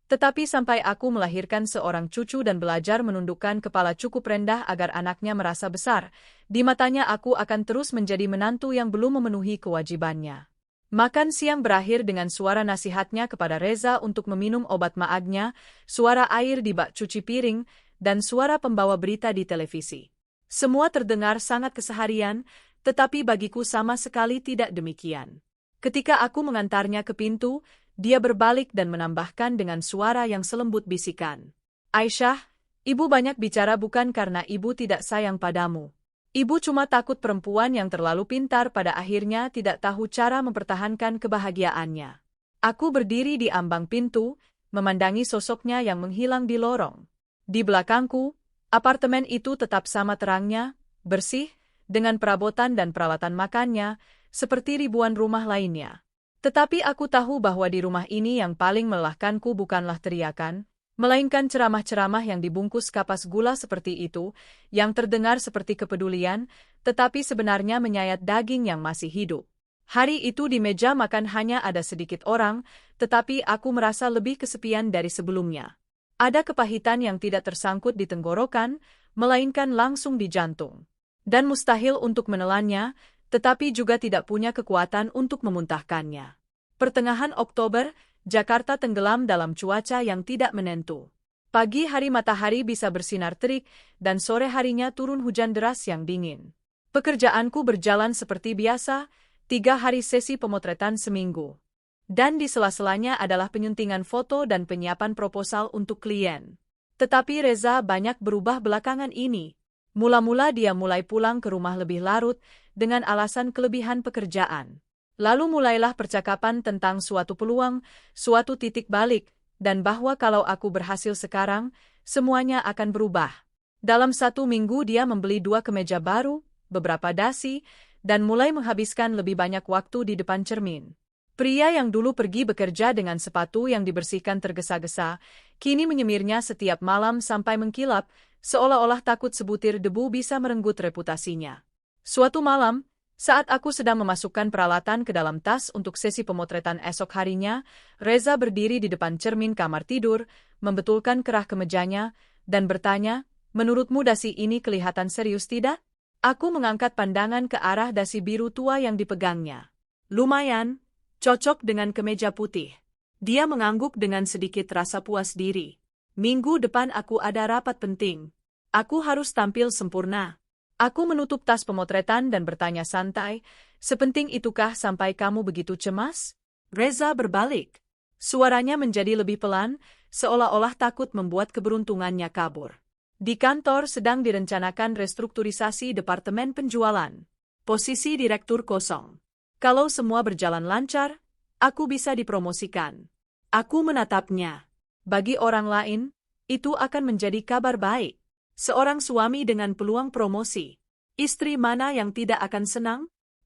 tetapi sampai aku melahirkan seorang cucu dan belajar menundukkan kepala cukup rendah agar anaknya merasa besar, di matanya aku akan terus menjadi menantu yang belum memenuhi kewajibannya. Makan siang berakhir dengan suara nasihatnya kepada Reza untuk meminum obat maagnya, suara air di bak cuci piring, dan suara pembawa berita di televisi. Semua terdengar sangat keseharian, tetapi bagiku sama sekali tidak demikian. Ketika aku mengantarnya ke pintu, dia berbalik dan menambahkan dengan suara yang selembut bisikan, "Aisyah, ibu banyak bicara bukan karena ibu tidak sayang padamu. Ibu cuma takut perempuan yang terlalu pintar pada akhirnya tidak tahu cara mempertahankan kebahagiaannya." Aku berdiri di ambang pintu, memandangi sosoknya yang menghilang di lorong. Di belakangku, apartemen itu tetap sama terangnya, bersih, dengan perabotan dan peralatan makannya, seperti ribuan rumah lainnya. Tetapi aku tahu bahwa di rumah ini yang paling melelahkanku bukanlah teriakan, melainkan ceramah-ceramah yang dibungkus kapas gula seperti itu, yang terdengar seperti kepedulian, tetapi sebenarnya menyayat daging yang masih hidup. Hari itu di meja makan hanya ada sedikit orang, tetapi aku merasa lebih kesepian dari sebelumnya. Ada kepahitan yang tidak tersangkut di tenggorokan, melainkan langsung di jantung. Dan mustahil untuk menelannya, tetapi juga tidak punya kekuatan untuk memuntahkannya. Pertengahan Oktober, Jakarta tenggelam dalam cuaca yang tidak menentu. Pagi hari matahari bisa bersinar terik, dan sore harinya turun hujan deras yang dingin. Pekerjaanku berjalan seperti biasa, 3 hari sesi pemotretan seminggu. Dan di sela-selanya adalah penyuntingan foto dan penyiapan proposal untuk klien. Tetapi Reza banyak berubah belakangan ini. Mula-mula dia mulai pulang ke rumah lebih larut, dengan alasan kelebihan pekerjaan. Lalu mulailah percakapan tentang suatu peluang, suatu titik balik, dan bahwa kalau aku berhasil sekarang, semuanya akan berubah. Dalam 1 minggu dia membeli 2 kemeja baru, beberapa dasi, dan mulai menghabiskan lebih banyak waktu di depan cermin. Pria yang dulu pergi bekerja dengan sepatu yang dibersihkan tergesa-gesa, kini menyemirnya setiap malam sampai mengkilap, seolah-olah takut sebutir debu bisa merenggut reputasinya. Suatu malam, saat aku sedang memasukkan peralatan ke dalam tas untuk sesi pemotretan esok harinya, Reza berdiri di depan cermin kamar tidur, membetulkan kerah kemejanya, dan bertanya, "Menurutmu dasi ini kelihatan serius tidak?" Aku mengangkat pandangan ke arah dasi biru tua yang dipegangnya. "Lumayan, cocok dengan kemeja putih." Dia mengangguk dengan sedikit rasa puas diri. "Minggu depan aku ada rapat penting. Aku harus tampil sempurna." Aku menutup tas pemotretan dan bertanya santai, "Sepenting itukah sampai kamu begitu cemas?" Reza berbalik. Suaranya menjadi lebih pelan, seolah-olah takut membuat keberuntungannya kabur. Di kantor sedang direncanakan restrukturisasi departemen penjualan. Posisi direktur kosong. Kalau semua berjalan lancar, aku bisa dipromosikan. Aku menatapnya. Bagi orang lain, itu akan menjadi kabar baik. Seorang suami dengan peluang promosi. Istri mana yang tidak akan senang?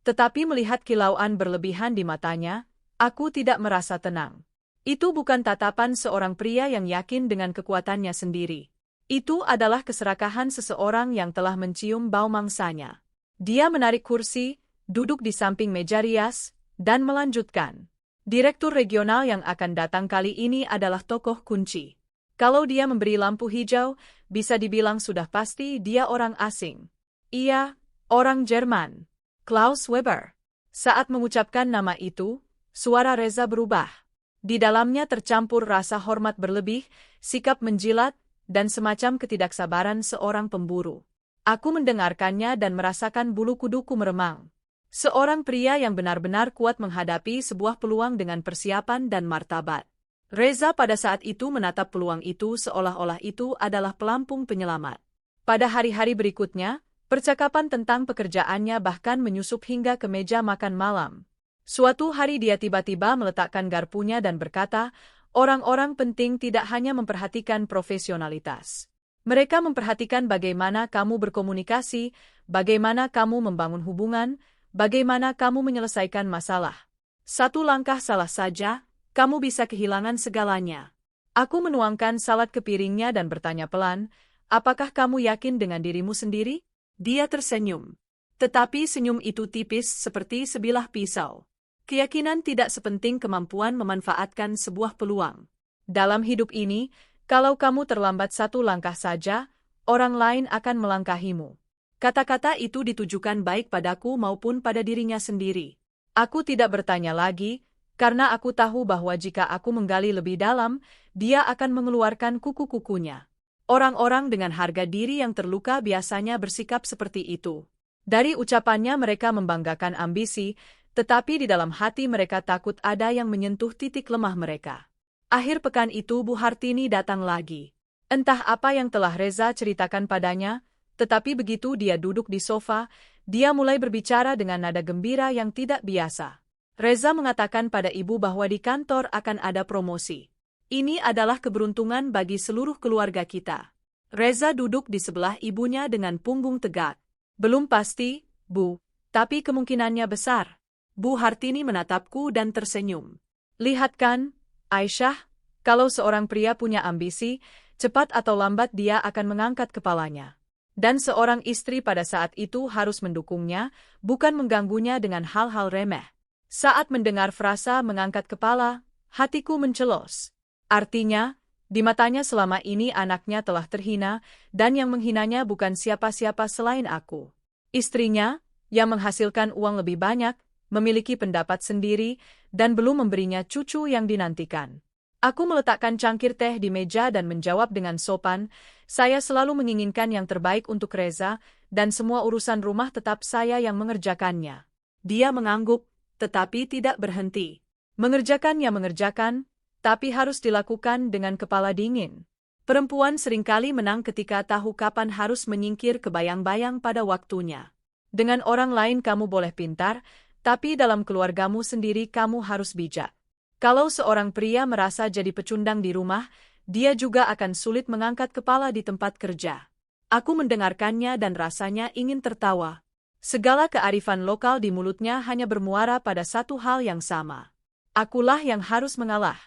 Tetapi melihat kilauan berlebihan di matanya, aku tidak merasa tenang. Itu bukan tatapan seorang pria yang yakin dengan kekuatannya sendiri. Itu adalah keserakahan seseorang yang telah mencium bau mangsanya. Dia menarik kursi, duduk di samping meja rias, dan melanjutkan. Direktur regional yang akan datang kali ini adalah tokoh kunci. Kalau dia memberi lampu hijau, bisa dibilang sudah pasti dia orang asing. Iya, orang Jerman. Klaus Weber. Saat mengucapkan nama itu, suara Reza berubah. Di dalamnya tercampur rasa hormat berlebih, sikap menjilat, dan semacam ketidaksabaran seorang pemburu. Aku mendengarkannya dan merasakan bulu kuduku meremang. Seorang pria yang benar-benar kuat menghadapi sebuah peluang dengan persiapan dan martabat. Reza pada saat itu menatap peluang itu seolah-olah itu adalah pelampung penyelamat. Pada hari-hari berikutnya, percakapan tentang pekerjaannya bahkan menyusup hingga ke meja makan malam. Suatu hari dia tiba-tiba meletakkan garpunya dan berkata, "Orang-orang penting tidak hanya memperhatikan profesionalitas. Mereka memperhatikan bagaimana kamu berkomunikasi, bagaimana kamu membangun hubungan, bagaimana kamu menyelesaikan masalah. 1 langkah salah saja, kamu bisa kehilangan segalanya." Aku menuangkan salad ke piringnya dan bertanya pelan, "Apakah kamu yakin dengan dirimu sendiri?" Dia tersenyum. Tetapi senyum itu tipis seperti sebilah pisau. Keyakinan tidak sepenting kemampuan memanfaatkan sebuah peluang. Dalam hidup ini, kalau kamu terlambat 1 langkah saja, orang lain akan melangkahimu. Kata-kata itu ditujukan baik padaku maupun pada dirinya sendiri. Aku tidak bertanya lagi, karena aku tahu bahwa jika aku menggali lebih dalam, dia akan mengeluarkan kuku-kukunya. Orang-orang dengan harga diri yang terluka biasanya bersikap seperti itu. Dari ucapannya mereka membanggakan ambisi, tetapi di dalam hati mereka takut ada yang menyentuh titik lemah mereka. Akhir pekan itu Bu Hartini datang lagi. Entah apa yang telah Reza ceritakan padanya, tetapi begitu dia duduk di sofa, dia mulai berbicara dengan nada gembira yang tidak biasa. Reza mengatakan pada ibu bahwa di kantor akan ada promosi. Ini adalah keberuntungan bagi seluruh keluarga kita. Reza duduk di sebelah ibunya dengan punggung tegak. "Belum pasti, Bu, tapi kemungkinannya besar." Bu Hartini menatapku dan tersenyum. Lihat kan, Aisyah, kalau seorang pria punya ambisi, cepat atau lambat dia akan mengangkat kepalanya. Dan seorang istri pada saat itu harus mendukungnya, bukan mengganggunya dengan hal-hal remeh. Saat mendengar frasa mengangkat kepala, hatiku mencelos. Artinya, di matanya selama ini anaknya telah terhina, dan yang menghinanya bukan siapa-siapa selain aku. Istrinya, yang menghasilkan uang lebih banyak, memiliki pendapat sendiri, dan belum memberinya cucu yang dinantikan. Aku meletakkan cangkir teh di meja dan menjawab dengan sopan, saya selalu menginginkan yang terbaik untuk Reza, dan semua urusan rumah tetap saya yang mengerjakannya. Dia mengangguk, tetapi tidak berhenti. Mengerjakan, tapi harus dilakukan dengan kepala dingin. Perempuan seringkali menang ketika tahu kapan harus menyingkir kebayang-bayang pada waktunya. Dengan orang lain kamu boleh pintar, tapi dalam keluargamu sendiri kamu harus bijak. Kalau seorang pria merasa jadi pecundang di rumah, dia juga akan sulit mengangkat kepala di tempat kerja. Aku mendengarkannya dan rasanya ingin tertawa. Segala kearifan lokal di mulutnya hanya bermuara pada satu hal yang sama. Akulah yang harus mengalah.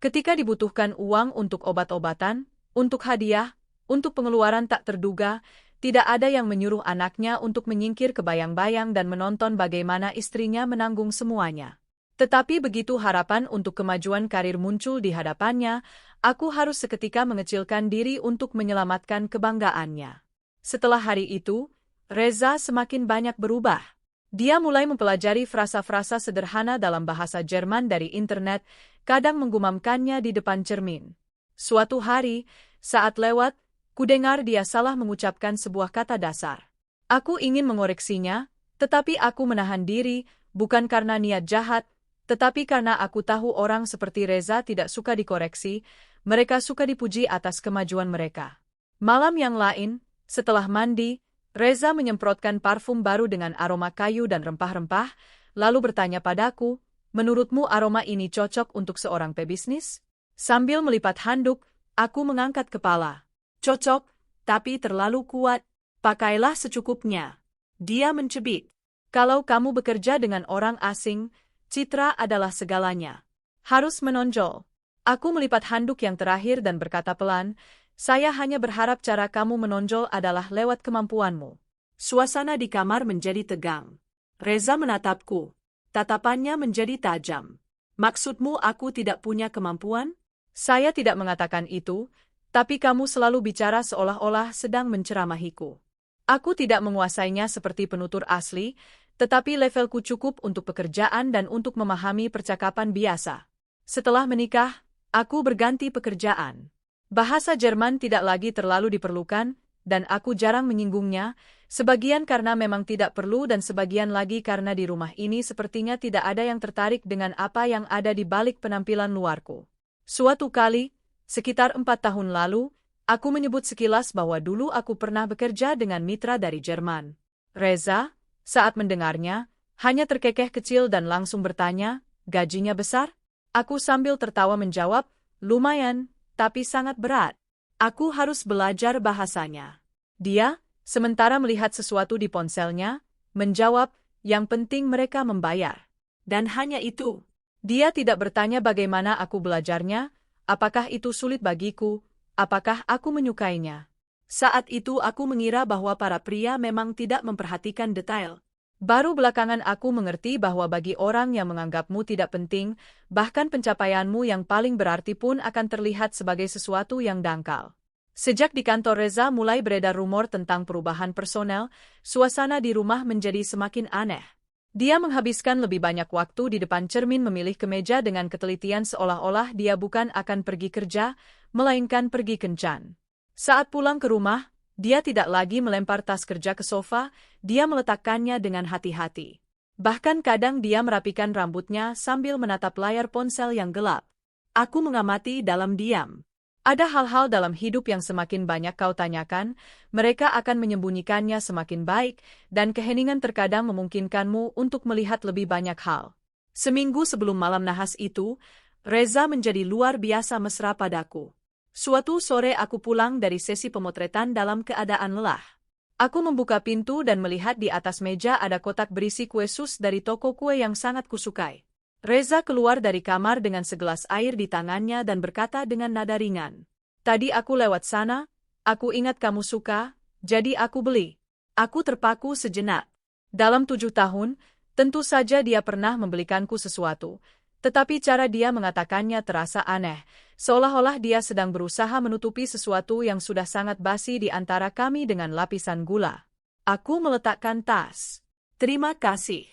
Ketika dibutuhkan uang untuk obat-obatan, untuk hadiah, untuk pengeluaran tak terduga, tidak ada yang menyuruh anaknya untuk menyingkir kebayang-bayang dan menonton bagaimana istrinya menanggung semuanya. Tetapi begitu harapan untuk kemajuan karir muncul di hadapannya, aku harus seketika mengecilkan diri untuk menyelamatkan kebanggaannya. Setelah hari itu, Reza semakin banyak berubah. Dia mulai mempelajari frasa-frasa sederhana dalam bahasa Jerman dari internet, kadang menggumamkannya di depan cermin. Suatu hari, saat lewat, kudengar dia salah mengucapkan sebuah kata dasar. Aku ingin mengoreksinya, tetapi aku menahan diri, bukan karena niat jahat, tetapi karena aku tahu orang seperti Reza tidak suka dikoreksi, mereka suka dipuji atas kemajuan mereka. Malam yang lain, setelah mandi, Reza menyemprotkan parfum baru dengan aroma kayu dan rempah-rempah, lalu bertanya padaku, menurutmu aroma ini cocok untuk seorang pebisnis? Sambil melipat handuk, aku mengangkat kepala. Cocok, tapi terlalu kuat. Pakailah secukupnya. Dia mencibir. Kalau kamu bekerja dengan orang asing, citra adalah segalanya. Harus menonjol. Aku melipat handuk yang terakhir dan berkata pelan, saya hanya berharap cara kamu menonjol adalah lewat kemampuanmu. Suasana di kamar menjadi tegang. Reza menatapku. Tatapannya menjadi tajam. Maksudmu aku tidak punya kemampuan? Saya tidak mengatakan itu, tapi kamu selalu bicara seolah-olah sedang menceramahiku. Aku tidak menguasainya seperti penutur asli, tetapi levelku cukup untuk pekerjaan dan untuk memahami percakapan biasa. Setelah menikah, aku berganti pekerjaan. Bahasa Jerman tidak lagi terlalu diperlukan, dan aku jarang menyinggungnya, sebagian karena memang tidak perlu dan sebagian lagi karena di rumah ini sepertinya tidak ada yang tertarik dengan apa yang ada di balik penampilan luarku. Suatu kali, sekitar 4 tahun lalu, aku menyebut sekilas bahwa dulu aku pernah bekerja dengan mitra dari Jerman. Reza, saat mendengarnya, hanya terkekeh kecil dan langsung bertanya, gajinya besar? Aku sambil tertawa menjawab, lumayan, tapi sangat berat. Aku harus belajar bahasanya. Dia, sementara melihat sesuatu di ponselnya, menjawab, yang penting mereka membayar. Dan hanya itu. Dia tidak bertanya bagaimana aku belajarnya, apakah itu sulit bagiku, apakah aku menyukainya. Saat itu aku mengira bahwa para pria memang tidak memperhatikan detail. Baru belakangan aku mengerti bahwa bagi orang yang menganggapmu tidak penting, bahkan pencapaianmu yang paling berarti pun akan terlihat sebagai sesuatu yang dangkal. Sejak di kantor Reza mulai beredar rumor tentang perubahan personel, suasana di rumah menjadi semakin aneh. Dia menghabiskan lebih banyak waktu di depan cermin memilih kemeja dengan ketelitian seolah-olah dia bukan akan pergi kerja, melainkan pergi kencan. Saat pulang ke rumah, dia tidak lagi melempar tas kerja ke sofa, dia meletakkannya dengan hati-hati. Bahkan kadang dia merapikan rambutnya sambil menatap layar ponsel yang gelap. Aku mengamati dalam diam. Ada hal-hal dalam hidup yang semakin banyak kau tanyakan, mereka akan menyembunyikannya semakin baik, dan keheningan terkadang memungkinkanmu untuk melihat lebih banyak hal. Seminggu sebelum malam nahas itu, Reza menjadi luar biasa mesra padaku. Suatu sore aku pulang dari sesi pemotretan dalam keadaan lelah. Aku membuka pintu dan melihat di atas meja ada kotak berisi kue sus dari toko kue yang sangat kusukai. Reza keluar dari kamar dengan segelas air di tangannya dan berkata dengan nada ringan. Tadi aku lewat sana, aku ingat kamu suka, jadi aku beli. Aku terpaku sejenak. Dalam 7 tahun, tentu saja dia pernah membelikanku sesuatu. Tetapi cara dia mengatakannya terasa aneh, seolah-olah dia sedang berusaha menutupi sesuatu yang sudah sangat basi di antara kami dengan lapisan gula. Aku meletakkan tas. Terima kasih.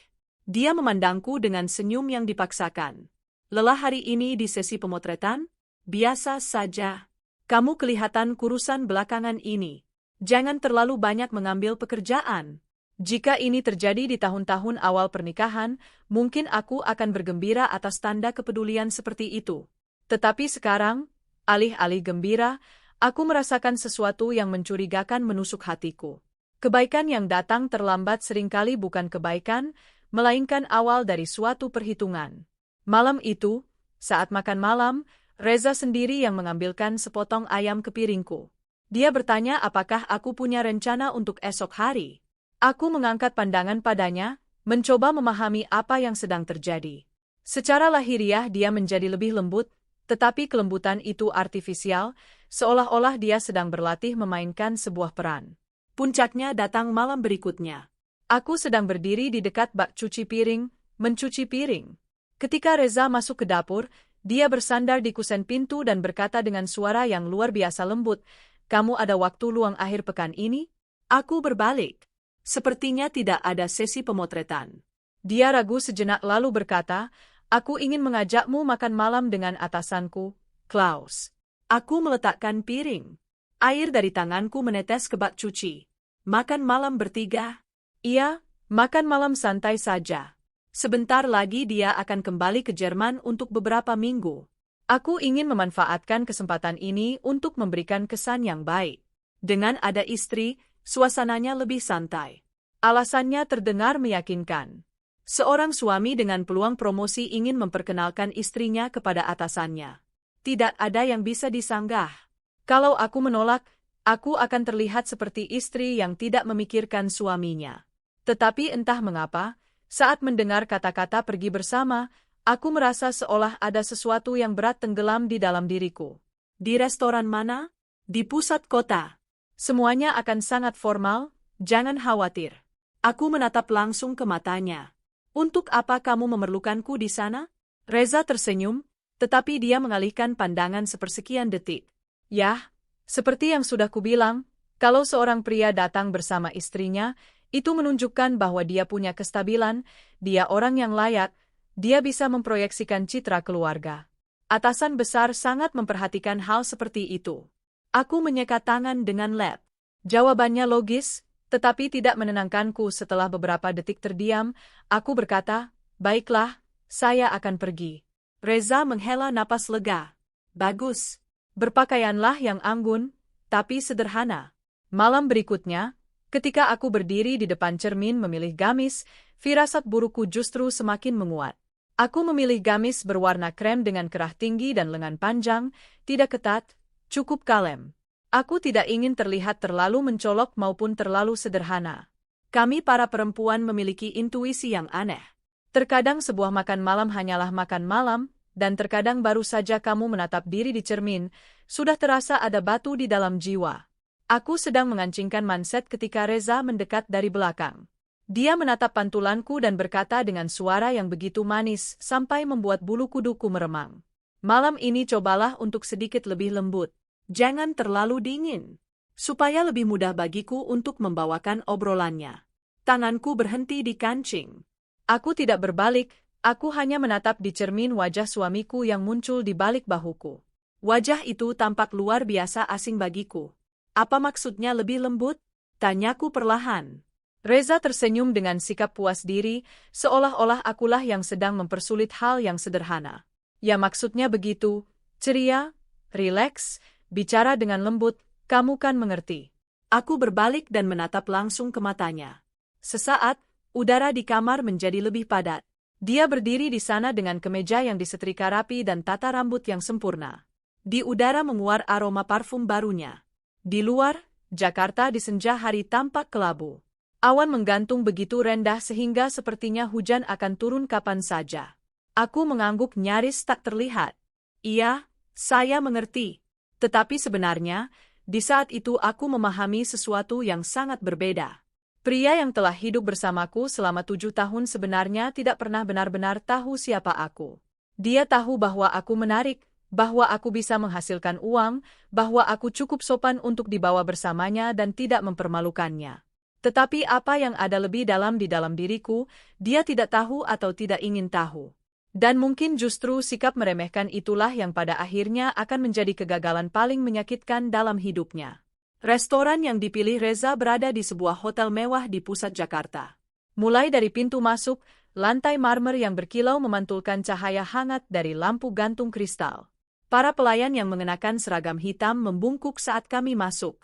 Dia memandangku dengan senyum yang dipaksakan. Lelah hari ini di sesi pemotretan? Biasa saja. Kamu kelihatan kurusan belakangan ini. Jangan terlalu banyak mengambil pekerjaan. Jika ini terjadi di tahun-tahun awal pernikahan, mungkin aku akan bergembira atas tanda kepedulian seperti itu. Tetapi sekarang, alih-alih gembira, aku merasakan sesuatu yang mencurigakan menusuk hatiku. Kebaikan yang datang terlambat seringkali bukan kebaikan, melainkan awal dari suatu perhitungan. Malam itu, saat makan malam, Reza sendiri yang mengambilkan sepotong ayam ke piringku. Dia bertanya apakah aku punya rencana untuk esok hari. Aku mengangkat pandangan padanya, mencoba memahami apa yang sedang terjadi. Secara lahiriah dia menjadi lebih lembut, tetapi kelembutan itu artifisial, seolah-olah dia sedang berlatih memainkan sebuah peran. Puncaknya datang malam berikutnya. Aku sedang berdiri di dekat bak cuci piring, mencuci piring. Ketika Reza masuk ke dapur, dia bersandar di kusen pintu dan berkata dengan suara yang luar biasa lembut, "Kamu ada waktu luang akhir pekan ini?" Aku berbalik. Sepertinya tidak ada sesi pemotretan. Dia ragu sejenak lalu berkata, "Aku ingin mengajakmu makan malam dengan atasanku, Klaus." Aku meletakkan piring. Air dari tanganku menetes ke bak cuci. Makan malam bertiga? Iya, makan malam santai saja. Sebentar lagi dia akan kembali ke Jerman untuk beberapa minggu. Aku ingin memanfaatkan kesempatan ini untuk memberikan kesan yang baik. Dengan ada istri, suasananya lebih santai. Alasannya terdengar meyakinkan. Seorang suami dengan peluang promosi ingin memperkenalkan istrinya kepada atasannya. Tidak ada yang bisa disanggah. Kalau aku menolak, aku akan terlihat seperti istri yang tidak memikirkan suaminya. Tetapi entah mengapa, saat mendengar kata-kata pergi bersama, aku merasa seolah ada sesuatu yang berat tenggelam di dalam diriku. Di restoran mana? Di pusat kota. Semuanya akan sangat formal, jangan khawatir. Aku menatap langsung ke matanya. Untuk apa kamu memerlukanku di sana? Reza tersenyum, tetapi dia mengalihkan pandangan sepersekian detik. Yah, seperti yang sudah kubilang, kalau seorang pria datang bersama istrinya, itu menunjukkan bahwa dia punya kestabilan, dia orang yang layak, dia bisa memproyeksikan citra keluarga. Atasan besar sangat memperhatikan hal seperti itu. Aku menyekat tangan dengan lep. Jawabannya logis, tetapi tidak menenangkanku. Setelah beberapa detik terdiam, aku berkata, "Baiklah, saya akan pergi." Reza menghela napas lega. Bagus. Berpakaianlah yang anggun, tapi sederhana. Malam berikutnya, ketika aku berdiri di depan cermin memilih gamis, firasat burukku justru semakin menguat. Aku memilih gamis berwarna krem dengan kerah tinggi dan lengan panjang, tidak ketat, cukup kalem. Aku tidak ingin terlihat terlalu mencolok maupun terlalu sederhana. Kami para perempuan memiliki intuisi yang aneh. Terkadang sebuah makan malam hanyalah makan malam, dan terkadang baru saja kamu menatap diri di cermin, sudah terasa ada batu di dalam jiwa. Aku sedang mengancingkan manset ketika Reza mendekat dari belakang. Dia menatap pantulanku dan berkata dengan suara yang begitu manis sampai membuat bulu kuduku meremang. Malam ini cobalah untuk sedikit lebih lembut. Jangan terlalu dingin. Supaya lebih mudah bagiku untuk membawakan obrolannya. Tanganku berhenti di kancing. Aku tidak berbalik, aku hanya menatap di cermin wajah suamiku yang muncul di balik bahuku. Wajah itu tampak luar biasa asing bagiku. Apa maksudnya lebih lembut? Tanyaku perlahan. Reza tersenyum dengan sikap puas diri, seolah-olah akulah yang sedang mempersulit hal yang sederhana. Ya maksudnya begitu, ceria, rileks, bicara dengan lembut, kamu kan mengerti. Aku berbalik dan menatap langsung ke matanya. Sesaat, udara di kamar menjadi lebih padat. Dia berdiri di sana dengan kemeja yang disetrika rapi dan tata rambut yang sempurna. Di udara menguar aroma parfum barunya. Di luar, Jakarta di senja hari tampak kelabu. Awan menggantung begitu rendah sehingga sepertinya hujan akan turun kapan saja. Aku mengangguk nyaris tak terlihat. Iya, saya mengerti. Tetapi sebenarnya, di saat itu aku memahami sesuatu yang sangat berbeda. Pria yang telah hidup bersamaku selama 7 tahun sebenarnya tidak pernah benar-benar tahu siapa aku. Dia tahu bahwa aku menarik, bahwa aku bisa menghasilkan uang, bahwa aku cukup sopan untuk dibawa bersamanya dan tidak mempermalukannya. Tetapi apa yang ada lebih dalam di dalam diriku, dia tidak tahu atau tidak ingin tahu. Dan mungkin justru sikap meremehkan itulah yang pada akhirnya akan menjadi kegagalan paling menyakitkan dalam hidupnya. Restoran yang dipilih Reza berada di sebuah hotel mewah di pusat Jakarta. Mulai dari pintu masuk, lantai marmer yang berkilau memantulkan cahaya hangat dari lampu gantung kristal. Para pelayan yang mengenakan seragam hitam membungkuk saat kami masuk.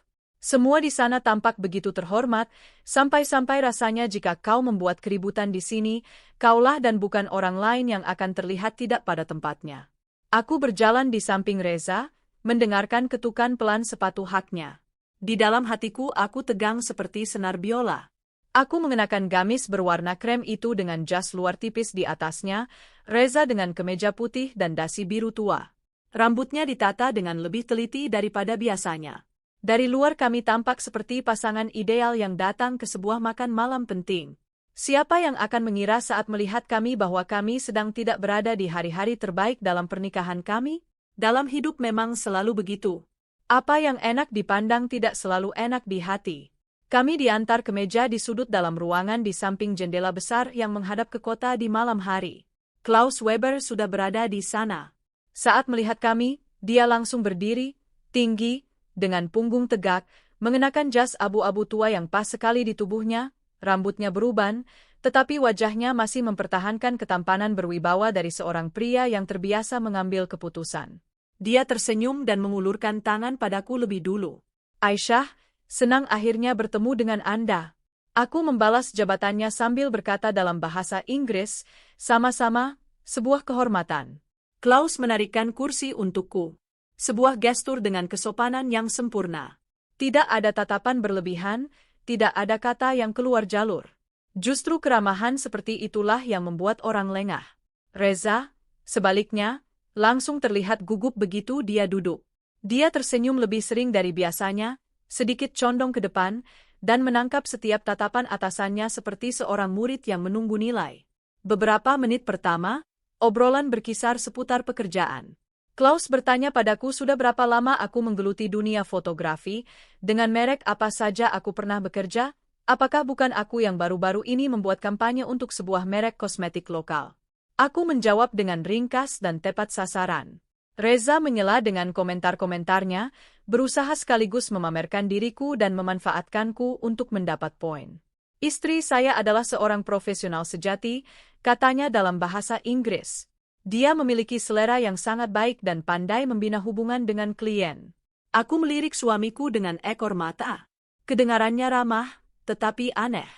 Semua di sana tampak begitu terhormat, sampai-sampai rasanya jika kau membuat keributan di sini, kaulah dan bukan orang lain yang akan terlihat tidak pada tempatnya. Aku berjalan di samping Reza, mendengarkan ketukan pelan sepatu haknya. Di dalam hatiku aku tegang seperti senar biola. Aku mengenakan gamis berwarna krem itu dengan jas luar tipis di atasnya, Reza dengan kemeja putih dan dasi biru tua. Rambutnya ditata dengan lebih teliti daripada biasanya. Dari luar kami tampak seperti pasangan ideal yang datang ke sebuah makan malam penting. Siapa yang akan mengira saat melihat kami bahwa kami sedang tidak berada di hari-hari terbaik dalam pernikahan kami? Dalam hidup memang selalu begitu. Apa yang enak dipandang tidak selalu enak di hati. Kami diantar ke meja di sudut dalam ruangan di samping jendela besar yang menghadap ke kota di malam hari. Klaus Weber sudah berada di sana. Saat melihat kami, dia langsung berdiri, tinggi, dengan punggung tegak, mengenakan jas abu-abu tua yang pas sekali di tubuhnya, rambutnya beruban, tetapi wajahnya masih mempertahankan ketampanan berwibawa dari seorang pria yang terbiasa mengambil keputusan. Dia tersenyum dan mengulurkan tangan padaku lebih dulu. Aisyah, senang akhirnya bertemu dengan Anda. Aku membalas jabatannya sambil berkata dalam bahasa Inggris, sama-sama, sebuah kehormatan. Klaus menarikkan kursi untukku. Sebuah gestur dengan kesopanan yang sempurna. Tidak ada tatapan berlebihan, tidak ada kata yang keluar jalur. Justru keramahan seperti itulah yang membuat orang lengah. Reza, sebaliknya, langsung terlihat gugup begitu dia duduk. Dia tersenyum lebih sering dari biasanya, sedikit condong ke depan, dan menangkap setiap tatapan atasannya seperti seorang murid yang menunggu nilai. Beberapa menit pertama, obrolan berkisar seputar pekerjaan. Klaus bertanya padaku sudah berapa lama aku menggeluti dunia fotografi, dengan merek apa saja aku pernah bekerja, apakah bukan aku yang baru-baru ini membuat kampanye untuk sebuah merek kosmetik lokal. Aku menjawab dengan ringkas dan tepat sasaran. Reza menyela dengan komentar-komentarnya, berusaha sekaligus memamerkan diriku dan memanfaatkanku untuk mendapat poin. Istri saya adalah seorang profesional sejati, katanya dalam bahasa Inggris. Dia memiliki selera yang sangat baik dan pandai membina hubungan dengan klien. Aku melirik suamiku dengan ekor mata. Kedengarannya ramah, tetapi aneh.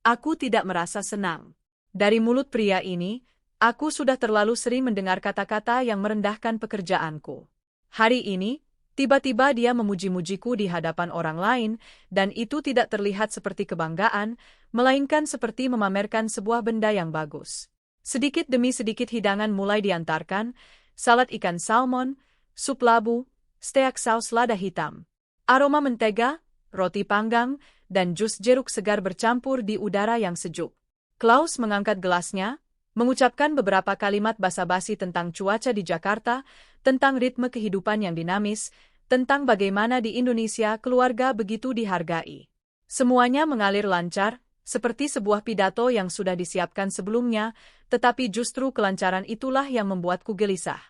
Aku tidak merasa senang. Dari mulut pria ini, aku sudah terlalu sering mendengar kata-kata yang merendahkan pekerjaanku. Hari ini, tiba-tiba dia memuji-mujiku di hadapan orang lain, dan itu tidak terlihat seperti kebanggaan, melainkan seperti memamerkan sebuah benda yang bagus. Sedikit demi sedikit hidangan mulai diantarkan, salad ikan salmon, sup labu, steak saus lada hitam. Aroma mentega, roti panggang, dan jus jeruk segar bercampur di udara yang sejuk. Klaus mengangkat gelasnya, mengucapkan beberapa kalimat basa-basi tentang cuaca di Jakarta, tentang ritme kehidupan yang dinamis, tentang bagaimana di Indonesia keluarga begitu dihargai. Semuanya mengalir lancar, seperti sebuah pidato yang sudah disiapkan sebelumnya, tetapi justru kelancaran itulah yang membuatku gelisah.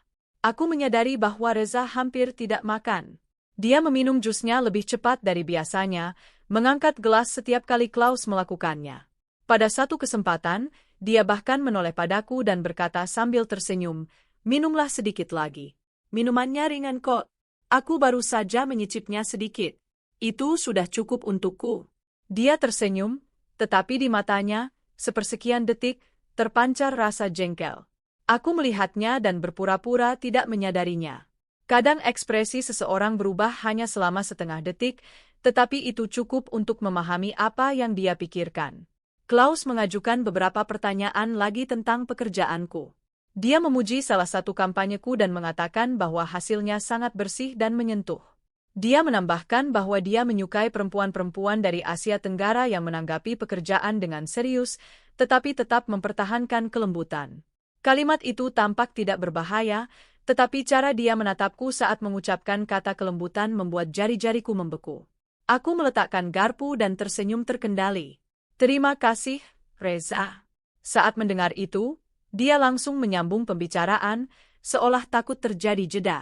Aku menyadari bahwa Reza hampir tidak makan. Dia meminum jusnya lebih cepat dari biasanya, mengangkat gelas setiap kali Klaus melakukannya. Pada satu kesempatan, dia bahkan menoleh padaku dan berkata sambil tersenyum, "Minumlah sedikit lagi. Minumannya ringan kok. Aku baru saja menyicipnya sedikit. Itu sudah cukup untukku." Dia tersenyum, tetapi di matanya, sepersekian detik, terpancar rasa jengkel. Aku melihatnya dan berpura-pura tidak menyadarinya. Kadang ekspresi seseorang berubah hanya selama setengah detik, Tetapi itu cukup untuk memahami apa yang dia pikirkan. Klaus mengajukan beberapa pertanyaan lagi tentang pekerjaanku. Dia memuji salah satu kampanyeku dan mengatakan bahwa hasilnya sangat bersih dan menyentuh. Dia menambahkan bahwa dia menyukai perempuan-perempuan dari Asia Tenggara yang menanggapi pekerjaan dengan serius, tetapi tetap mempertahankan kelembutan. Kalimat itu tampak tidak berbahaya, tetapi cara dia menatapku saat mengucapkan kata kelembutan membuat jari-jariku membeku. Aku meletakkan garpu dan tersenyum terkendali. Terima kasih, Reza. Saat mendengar itu, dia langsung menyambung pembicaraan, seolah takut terjadi jeda.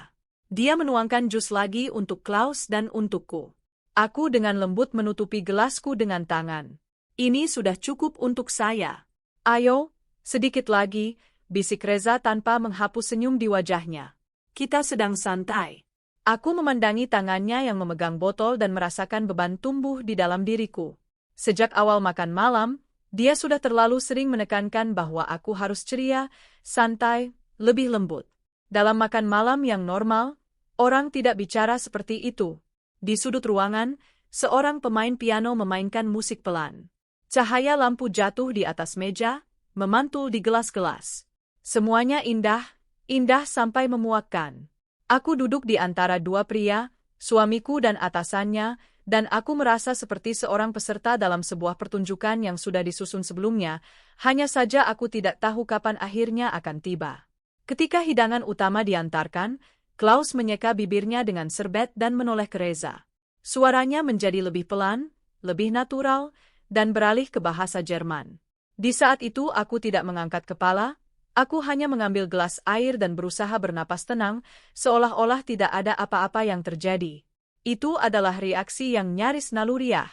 Dia menuangkan jus lagi untuk Klaus dan untukku. Aku dengan lembut menutupi gelasku dengan tangan. Ini sudah cukup untuk saya. Ayo, sedikit lagi, bisik Reza tanpa menghapus senyum di wajahnya. Kita sedang santai. Aku memandangi tangannya yang memegang botol dan merasakan beban tumbuh di dalam diriku. Sejak awal makan malam, dia sudah terlalu sering menekankan bahwa aku harus ceria, santai, lebih lembut. Dalam makan malam yang normal, orang tidak bicara seperti itu. Di sudut ruangan, seorang pemain piano memainkan musik pelan. Cahaya lampu jatuh di atas meja, memantul di gelas-gelas. Semuanya indah, indah sampai memuakkan. Aku duduk di antara dua pria, suamiku dan atasannya, dan aku merasa seperti seorang peserta dalam sebuah pertunjukan yang sudah disusun sebelumnya, hanya saja aku tidak tahu kapan akhirnya akan tiba. Ketika hidangan utama diantarkan, Klaus menyeka bibirnya dengan serbet dan menoleh ke Reza. Suaranya menjadi lebih pelan, lebih natural, dan beralih ke bahasa Jerman. Di saat itu aku tidak mengangkat kepala, aku hanya mengambil gelas air dan berusaha bernapas tenang, seolah-olah tidak ada apa-apa yang terjadi. Itu adalah reaksi yang nyaris naluriah.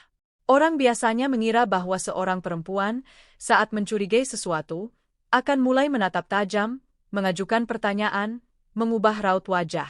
Orang biasanya mengira bahwa seorang perempuan, saat mencurigai sesuatu, akan mulai menatap tajam, mengajukan pertanyaan, mengubah raut wajah.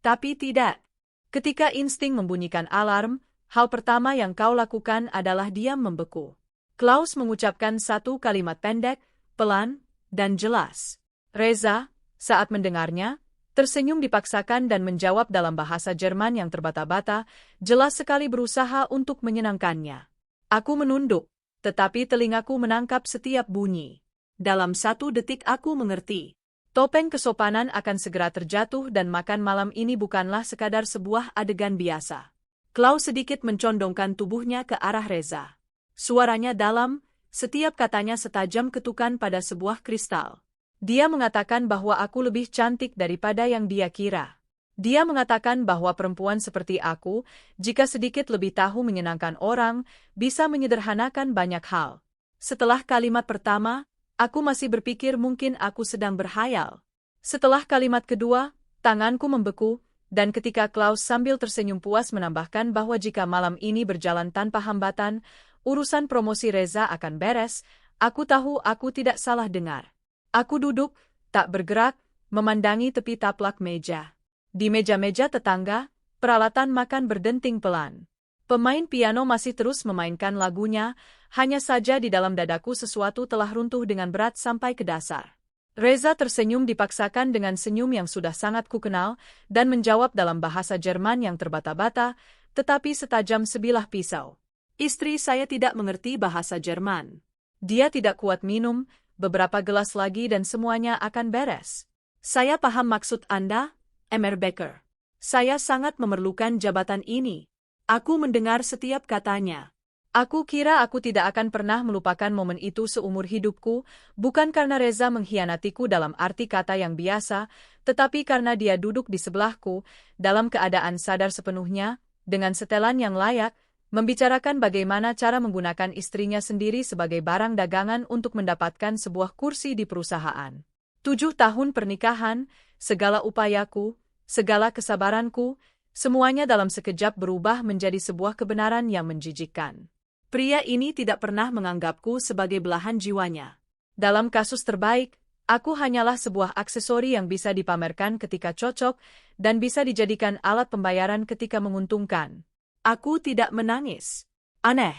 Tapi tidak. Ketika insting membunyikan alarm, hal pertama yang kau lakukan adalah diam membeku. Klaus mengucapkan satu kalimat pendek, pelan, dan jelas. Reza, saat mendengarnya, tersenyum dipaksakan dan menjawab dalam bahasa Jerman yang terbata-bata, jelas sekali berusaha untuk menyenangkannya. Aku menunduk, tetapi telingaku menangkap setiap bunyi. Dalam 1 detik aku mengerti. Topeng kesopanan akan segera terjatuh dan makan malam ini bukanlah sekadar sebuah adegan biasa. Klaus sedikit mencondongkan tubuhnya ke arah Reza. Suaranya dalam, setiap katanya setajam ketukan pada sebuah kristal. Dia mengatakan bahwa aku lebih cantik daripada yang dia kira. Dia mengatakan bahwa perempuan seperti aku, jika sedikit lebih tahu menyenangkan orang, bisa menyederhanakan banyak hal. Setelah kalimat pertama, aku masih berpikir mungkin aku sedang berhayal. Setelah kalimat kedua, tanganku membeku, dan ketika Klaus sambil tersenyum puas menambahkan bahwa jika malam ini berjalan tanpa hambatan, urusan promosi Reza akan beres, aku tahu aku tidak salah dengar. Aku duduk, tak bergerak, memandangi tepi taplak meja. Di meja-meja tetangga, peralatan makan berdenting pelan. Pemain piano masih terus memainkan lagunya, hanya saja di dalam dadaku sesuatu telah runtuh dengan berat sampai ke dasar. Reza tersenyum dipaksakan dengan senyum yang sudah sangat kukenal, dan menjawab dalam bahasa Jerman yang terbata-bata, tetapi setajam sebilah pisau. Istri saya tidak mengerti bahasa Jerman. Dia tidak kuat minum, beberapa gelas lagi dan semuanya akan beres. Saya paham maksud Anda, Mr. Becker. Saya sangat memerlukan jabatan ini. Aku mendengar setiap katanya. Aku kira aku tidak akan pernah melupakan momen itu seumur hidupku, bukan karena Reza mengkhianatiku dalam arti kata yang biasa, tetapi karena dia duduk di sebelahku, dalam keadaan sadar sepenuhnya, dengan setelan yang layak, membicarakan bagaimana cara menggunakan istrinya sendiri sebagai barang dagangan untuk mendapatkan sebuah kursi di perusahaan. 7 tahun pernikahan, segala upayaku, segala kesabaranku, semuanya dalam sekejap berubah menjadi sebuah kebenaran yang menjijikkan. Pria ini tidak pernah menganggapku sebagai belahan jiwanya. Dalam kasus terbaik, aku hanyalah sebuah aksesori yang bisa dipamerkan ketika cocok dan bisa dijadikan alat pembayaran ketika menguntungkan. Aku tidak menangis. Aneh.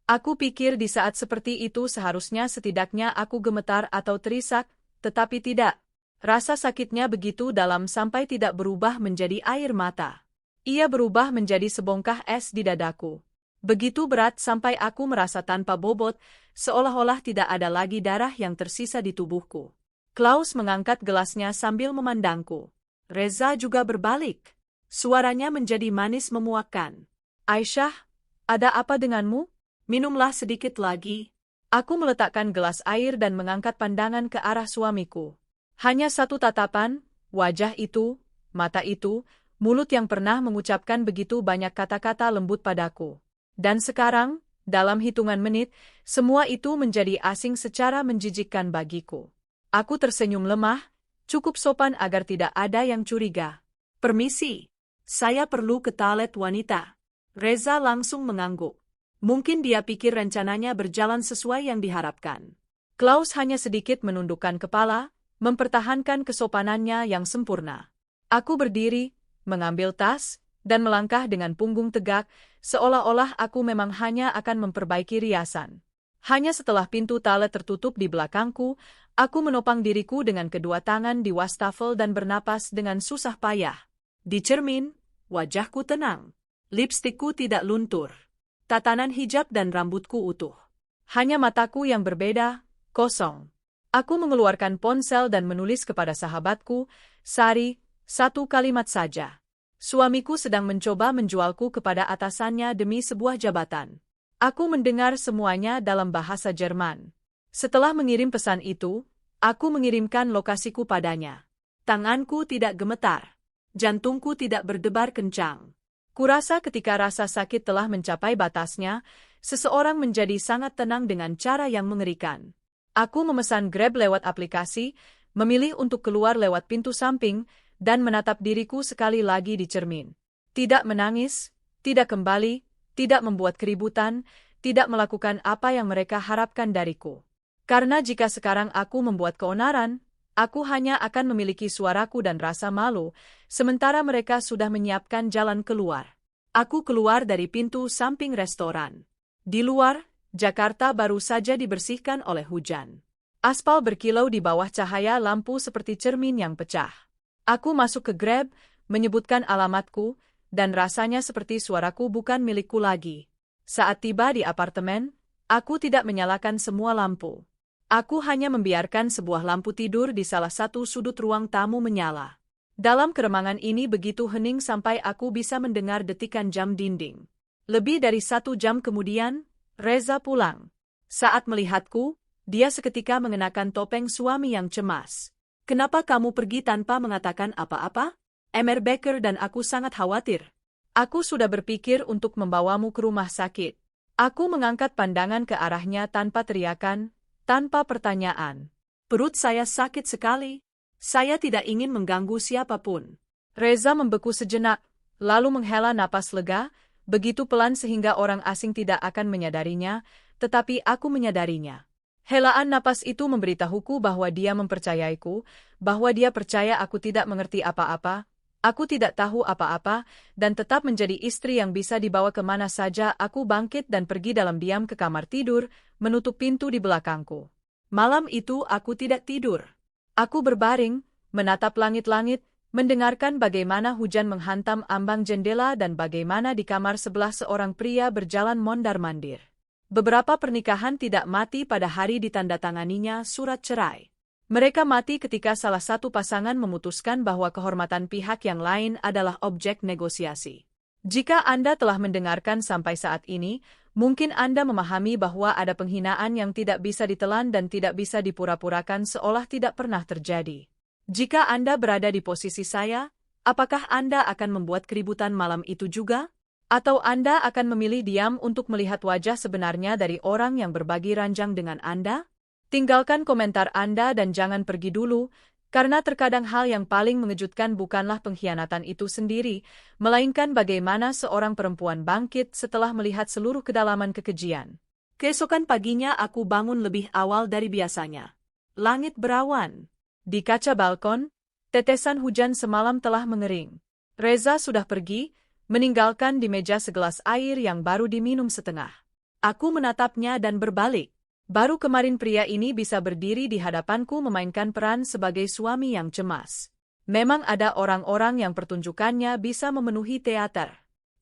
Aku pikir di saat seperti itu seharusnya setidaknya aku gemetar atau terisak, tetapi tidak. Rasa sakitnya begitu dalam sampai tidak berubah menjadi air mata. Ia berubah menjadi sebongkah es di dadaku. Begitu berat sampai aku merasa tanpa bobot, seolah-olah tidak ada lagi darah yang tersisa di tubuhku. Klaus mengangkat gelasnya sambil memandangku. Reza juga berbalik. Suaranya menjadi manis memuakkan. Aisyah, ada apa denganmu? Minumlah sedikit lagi. Aku meletakkan gelas air dan mengangkat pandangan ke arah suamiku. Hanya satu tatapan, wajah itu, mata itu, mulut yang pernah mengucapkan begitu banyak kata-kata lembut padaku. Dan sekarang, dalam hitungan menit, semua itu menjadi asing secara menjijikkan bagiku. Aku tersenyum lemah, cukup sopan agar tidak ada yang curiga. Permisi, saya perlu ke toilet wanita. Reza langsung mengangguk. Mungkin dia pikir rencananya berjalan sesuai yang diharapkan. Klaus hanya sedikit menundukkan kepala, mempertahankan kesopanannya yang sempurna. Aku berdiri, mengambil tas, dan melangkah dengan punggung tegak, seolah-olah aku memang hanya akan memperbaiki riasan. Hanya setelah pintu toilet tertutup di belakangku, aku menopang diriku dengan kedua tangan di wastafel dan bernapas dengan susah payah. Di cermin, wajahku tenang. Lipstikku tidak luntur. Tatanan hijab dan rambutku utuh. Hanya mataku yang berbeda, kosong. Aku mengeluarkan ponsel dan menulis kepada sahabatku, Sari, satu kalimat saja. Suamiku sedang mencoba menjualku kepada atasannya demi sebuah jabatan. Aku mendengar semuanya dalam bahasa Jerman. Setelah mengirim pesan itu, aku mengirimkan lokasiku padanya. Tanganku tidak gemetar. Jantungku tidak berdebar kencang. Kurasa ketika rasa sakit telah mencapai batasnya, seseorang menjadi sangat tenang dengan cara yang mengerikan. Aku memesan Grab lewat aplikasi, memilih untuk keluar lewat pintu samping, dan menatap diriku sekali lagi di cermin. Tidak menangis, tidak kembali, tidak membuat keributan, tidak melakukan apa yang mereka harapkan dariku. Karena jika sekarang aku membuat keonaran, aku hanya akan memiliki suaraku dan rasa malu, sementara mereka sudah menyiapkan jalan keluar. Aku keluar dari pintu samping restoran. Di luar, Jakarta baru saja dibersihkan oleh hujan. Aspal berkilau di bawah cahaya lampu seperti cermin yang pecah. Aku masuk ke Grab, menyebutkan alamatku, dan rasanya seperti suaraku bukan milikku lagi. Saat tiba di apartemen, aku tidak menyalakan semua lampu. Aku hanya membiarkan sebuah lampu tidur di salah satu sudut ruang tamu menyala. Dalam keremangan ini begitu hening sampai aku bisa mendengar detikan jam dinding. Lebih dari 1 jam kemudian, Reza pulang. Saat melihatku, dia seketika mengenakan topeng suami yang cemas. Kenapa kamu pergi tanpa mengatakan apa-apa? Emir Becker dan aku sangat khawatir. Aku sudah berpikir untuk membawamu ke rumah sakit. Aku mengangkat pandangan ke arahnya tanpa teriakan, tanpa pertanyaan. Perut saya sakit sekali. Saya tidak ingin mengganggu siapapun. Reza membeku sejenak, lalu menghela napas lega, begitu pelan sehingga orang asing tidak akan menyadarinya, tetapi aku menyadarinya. Helaan napas itu memberitahuku bahwa dia mempercayaiku, bahwa dia percaya aku tidak mengerti apa-apa, aku tidak tahu apa-apa, dan tetap menjadi istri yang bisa dibawa kemana saja. Aku bangkit dan pergi dalam diam ke kamar tidur, menutup pintu di belakangku. Malam itu aku tidak tidur. Aku berbaring, menatap langit-langit, mendengarkan bagaimana hujan menghantam ambang jendela dan bagaimana di kamar sebelah seorang pria berjalan mondar-mandir. Beberapa pernikahan tidak mati pada hari ditandatanganinya surat cerai. Mereka mati ketika salah satu pasangan memutuskan bahwa kehormatan pihak yang lain adalah objek negosiasi. Jika Anda telah mendengarkan sampai saat ini, mungkin Anda memahami bahwa ada penghinaan yang tidak bisa ditelan dan tidak bisa dipura-purakan seolah tidak pernah terjadi. Jika Anda berada di posisi saya, apakah Anda akan membuat keributan malam itu juga? Atau Anda akan memilih diam untuk melihat wajah sebenarnya dari orang yang berbagi ranjang dengan Anda? Tinggalkan komentar Anda dan jangan pergi dulu, karena terkadang hal yang paling mengejutkan bukanlah pengkhianatan itu sendiri, melainkan bagaimana seorang perempuan bangkit setelah melihat seluruh kedalaman kekejian. Keesokan paginya aku bangun lebih awal dari biasanya. Langit berawan. Di kaca balkon, tetesan hujan semalam telah mengering. Reza sudah pergi, meninggalkan di meja segelas air yang baru diminum setengah. Aku menatapnya dan berbalik. Baru kemarin pria ini bisa berdiri di hadapanku memainkan peran sebagai suami yang cemas. Memang ada orang-orang yang pertunjukannya bisa memenuhi teater.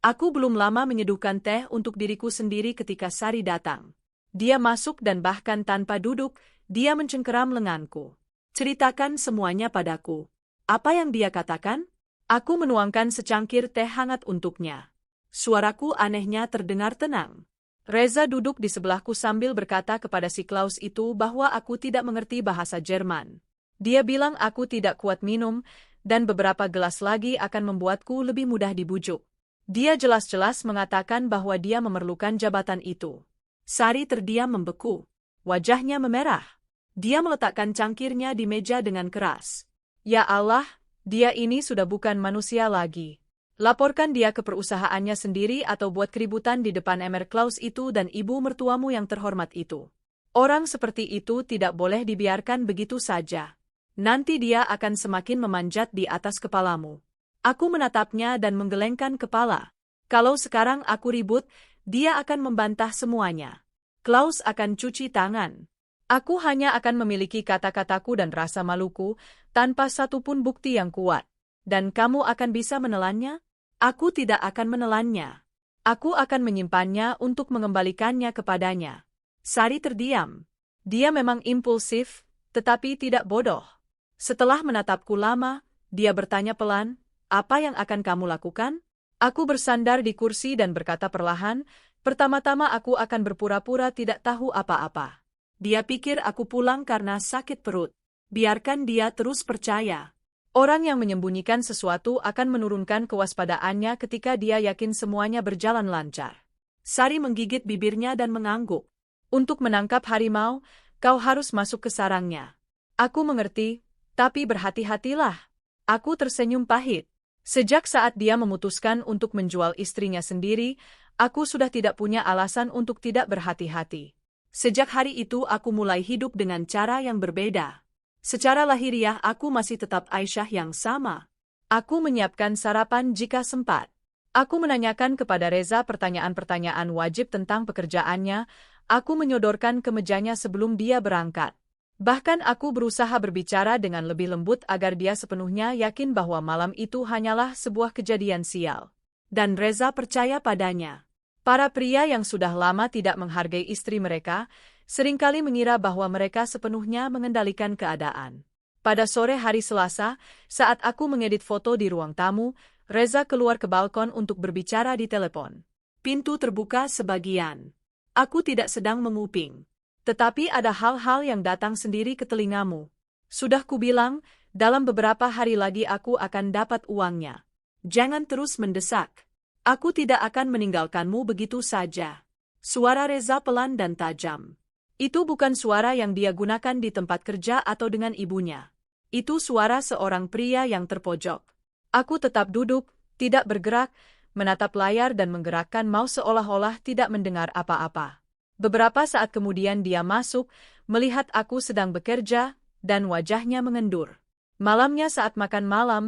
Aku belum lama menyeduhkan teh untuk diriku sendiri ketika Sari datang. Dia masuk dan bahkan tanpa duduk, dia mencengkeram lenganku. Ceritakan semuanya padaku. Apa yang dia katakan? Aku menuangkan secangkir teh hangat untuknya. Suaraku anehnya terdengar tenang. Reza duduk di sebelahku sambil berkata kepada si Klaus itu bahwa aku tidak mengerti bahasa Jerman. Dia bilang aku tidak kuat minum, dan beberapa gelas lagi akan membuatku lebih mudah dibujuk. Dia jelas-jelas mengatakan bahwa dia memerlukan jabatan itu. Sari terdiam membeku. Wajahnya memerah. Dia meletakkan cangkirnya di meja dengan keras. Ya Allah, dia ini sudah bukan manusia lagi. Laporkan dia ke perusahaannya sendiri atau buat keributan di depan Emer Klaus itu dan ibu mertuamu yang terhormat itu. Orang seperti itu tidak boleh dibiarkan begitu saja. Nanti dia akan semakin memanjat di atas kepalamu. Aku menatapnya dan menggelengkan kepala. Kalau sekarang aku ribut, dia akan membantah semuanya. Klaus akan cuci tangan. Aku hanya akan memiliki kata-kataku dan rasa maluku, tanpa satupun bukti yang kuat. Dan kamu akan bisa menelannya? Aku tidak akan menelannya. Aku akan menyimpannya untuk mengembalikannya kepadanya. Sari terdiam. Dia memang impulsif, tetapi tidak bodoh. Setelah menatapku lama, dia bertanya pelan, apa yang akan kamu lakukan? Aku bersandar di kursi dan berkata perlahan, pertama-tama aku akan berpura-pura tidak tahu apa-apa. Dia pikir aku pulang karena sakit perut. Biarkan dia terus percaya. Orang yang menyembunyikan sesuatu akan menurunkan kewaspadaannya ketika dia yakin semuanya berjalan lancar. Sari menggigit bibirnya dan mengangguk. Untuk menangkap harimau, kau harus masuk ke sarangnya. Aku mengerti, tapi berhati-hatilah. Aku tersenyum pahit. Sejak saat dia memutuskan untuk menjual istrinya sendiri, aku sudah tidak punya alasan untuk tidak berhati-hati. Sejak hari itu aku mulai hidup dengan cara yang berbeda. Secara lahiriah aku masih tetap Aisyah yang sama. Aku menyiapkan sarapan jika sempat. Aku menanyakan kepada Reza pertanyaan-pertanyaan wajib tentang pekerjaannya, aku menyodorkan ke mejanya sebelum dia berangkat. Bahkan aku berusaha berbicara dengan lebih lembut agar dia sepenuhnya yakin bahwa malam itu hanyalah sebuah kejadian sial. Dan Reza percaya padanya. Para pria yang sudah lama tidak menghargai istri mereka, seringkali mengira bahwa mereka sepenuhnya mengendalikan keadaan. Pada sore hari Selasa, saat aku mengedit foto di ruang tamu, Reza keluar ke balkon untuk berbicara di telepon. Pintu terbuka sebagian. Aku tidak sedang menguping. Tetapi ada hal-hal yang datang sendiri ke telingamu. Sudah kubilang, dalam beberapa hari lagi aku akan dapat uangnya. Jangan terus mendesak. Aku tidak akan meninggalkanmu begitu saja. Suara Reza pelan dan tajam. Itu bukan suara yang dia gunakan di tempat kerja atau dengan ibunya. Itu suara seorang pria yang terpojok. Aku tetap duduk, tidak bergerak, menatap layar dan menggerakkan mouse seolah-olah tidak mendengar apa-apa. Beberapa saat kemudian dia masuk, melihat aku sedang bekerja, dan wajahnya mengendur. Malamnya saat makan malam,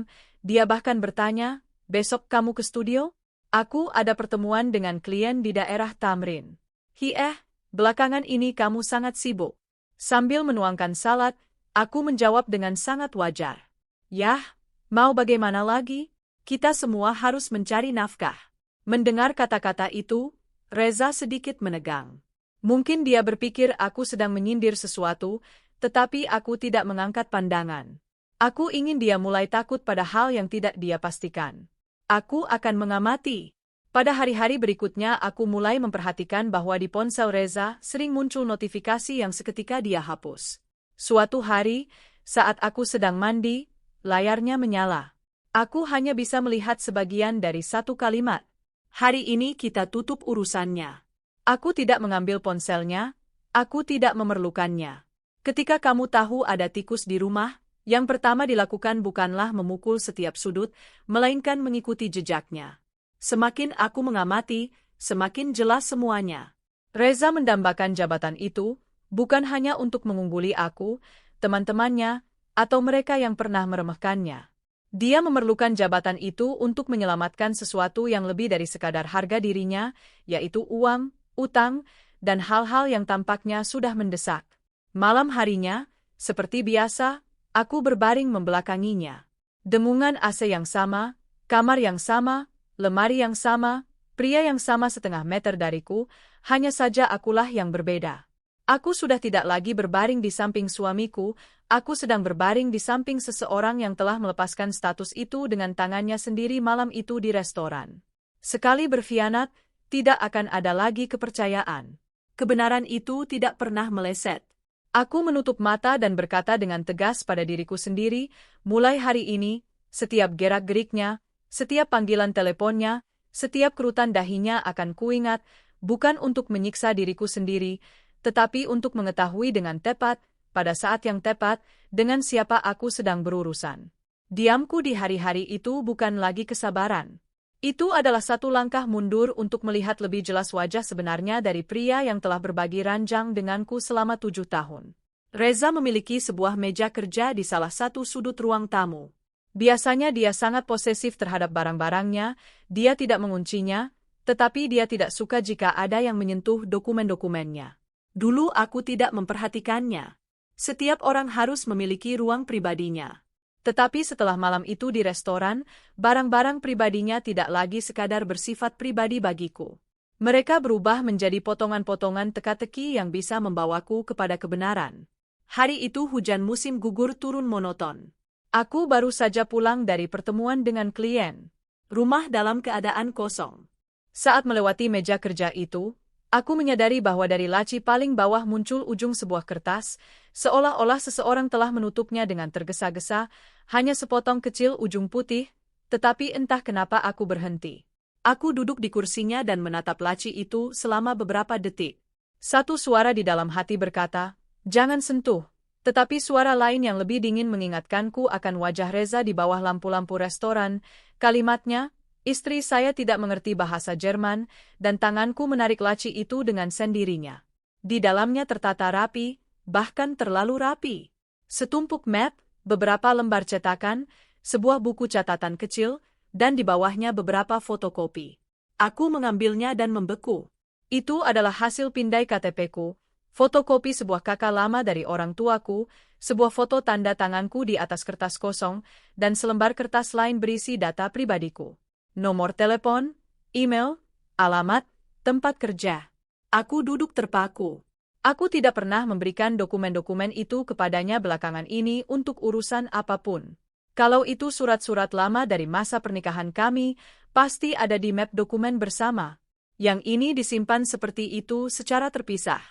dia bahkan bertanya, besok kamu ke studio? Aku ada pertemuan dengan klien di daerah Tamrin. Belakangan ini kamu sangat sibuk. Sambil menuangkan salad, aku menjawab dengan sangat wajar. Yah, mau bagaimana lagi? Kita semua harus mencari nafkah. Mendengar kata-kata itu, Reza sedikit menegang. Mungkin dia berpikir aku sedang menyindir sesuatu, tetapi aku tidak mengangkat pandangan. Aku ingin dia mulai takut pada hal yang tidak dia pastikan. Aku akan mengamati. Pada hari-hari berikutnya aku mulai memperhatikan bahwa di ponsel Reza sering muncul notifikasi yang seketika dia hapus. Suatu hari, saat aku sedang mandi, layarnya menyala. Aku hanya bisa melihat sebagian dari satu kalimat. Hari ini kita tutup urusannya. Aku tidak mengambil ponselnya, aku tidak memerlukannya. Ketika kamu tahu ada tikus di rumah, yang pertama dilakukan bukanlah memukul setiap sudut, melainkan mengikuti jejaknya. Semakin aku mengamati, semakin jelas semuanya. Reza mendambakan jabatan itu, bukan hanya untuk mengungguli aku, teman-temannya, atau mereka yang pernah meremehkannya. Dia memerlukan jabatan itu untuk menyelamatkan sesuatu yang lebih dari sekadar harga dirinya, yaitu uang, utang, dan hal-hal yang tampaknya sudah mendesak. Malam harinya, seperti biasa, aku berbaring membelakanginya. Dengungan AC yang sama, kamar yang sama, lemari yang sama, pria yang sama setengah meter dariku, hanya saja akulah yang berbeda. Aku sudah tidak lagi berbaring di samping suamiku, aku sedang berbaring di samping seseorang yang telah melepaskan status itu dengan tangannya sendiri malam itu di restoran. Sekali berkhianat, tidak akan ada lagi kepercayaan. Kebenaran itu tidak pernah meleset. Aku menutup mata dan berkata dengan tegas pada diriku sendiri, mulai hari ini, setiap gerak-geriknya, setiap panggilan teleponnya, setiap kerutan dahinya akan kuingat, bukan untuk menyiksa diriku sendiri, tetapi untuk mengetahui dengan tepat, pada saat yang tepat, dengan siapa aku sedang berurusan. Diamku di hari-hari itu bukan lagi kesabaran. Itu adalah satu langkah mundur untuk melihat lebih jelas wajah sebenarnya dari pria yang telah berbagi ranjang denganku selama 7 tahun. Reza memiliki sebuah meja kerja di salah satu sudut ruang tamu. Biasanya dia sangat posesif terhadap barang-barangnya, dia tidak menguncinya, tetapi dia tidak suka jika ada yang menyentuh dokumen-dokumennya. Dulu aku tidak memperhatikannya. Setiap orang harus memiliki ruang pribadinya. Tetapi setelah malam itu di restoran, barang-barang pribadinya tidak lagi sekadar bersifat pribadi bagiku. Mereka berubah menjadi potongan-potongan teka-teki yang bisa membawaku kepada kebenaran. Hari itu hujan musim gugur turun monoton. Aku baru saja pulang dari pertemuan dengan klien. Rumah dalam keadaan kosong. Saat melewati meja kerja itu, aku menyadari bahwa dari laci paling bawah muncul ujung sebuah kertas, seolah-olah seseorang telah menutupnya dengan tergesa-gesa, hanya sepotong kecil ujung putih, tetapi entah kenapa aku berhenti. Aku duduk di kursinya dan menatap laci itu selama beberapa detik. Satu suara di dalam hati berkata, "Jangan sentuh." Tetapi suara lain yang lebih dingin mengingatkanku akan wajah Reza di bawah lampu-lampu restoran. Kalimatnya, "Istri saya tidak mengerti bahasa Jerman," dan tanganku menarik laci itu dengan sendirinya. Di dalamnya tertata rapi, bahkan terlalu rapi. Setumpuk map, beberapa lembar cetakan, sebuah buku catatan kecil, dan di bawahnya beberapa fotokopi. Aku mengambilnya dan membeku. Itu adalah hasil pindai KTP-ku, fotokopi sebuah kakak lama dari orang tuaku, sebuah foto tanda tanganku di atas kertas kosong, dan selembar kertas lain berisi data pribadiku. Nomor telepon, email, alamat, tempat kerja. Aku duduk terpaku. Aku tidak pernah memberikan dokumen-dokumen itu kepadanya belakangan ini untuk urusan apapun. Kalau itu surat-surat lama dari masa pernikahan kami, pasti ada di map dokumen bersama. Yang ini disimpan seperti itu secara terpisah.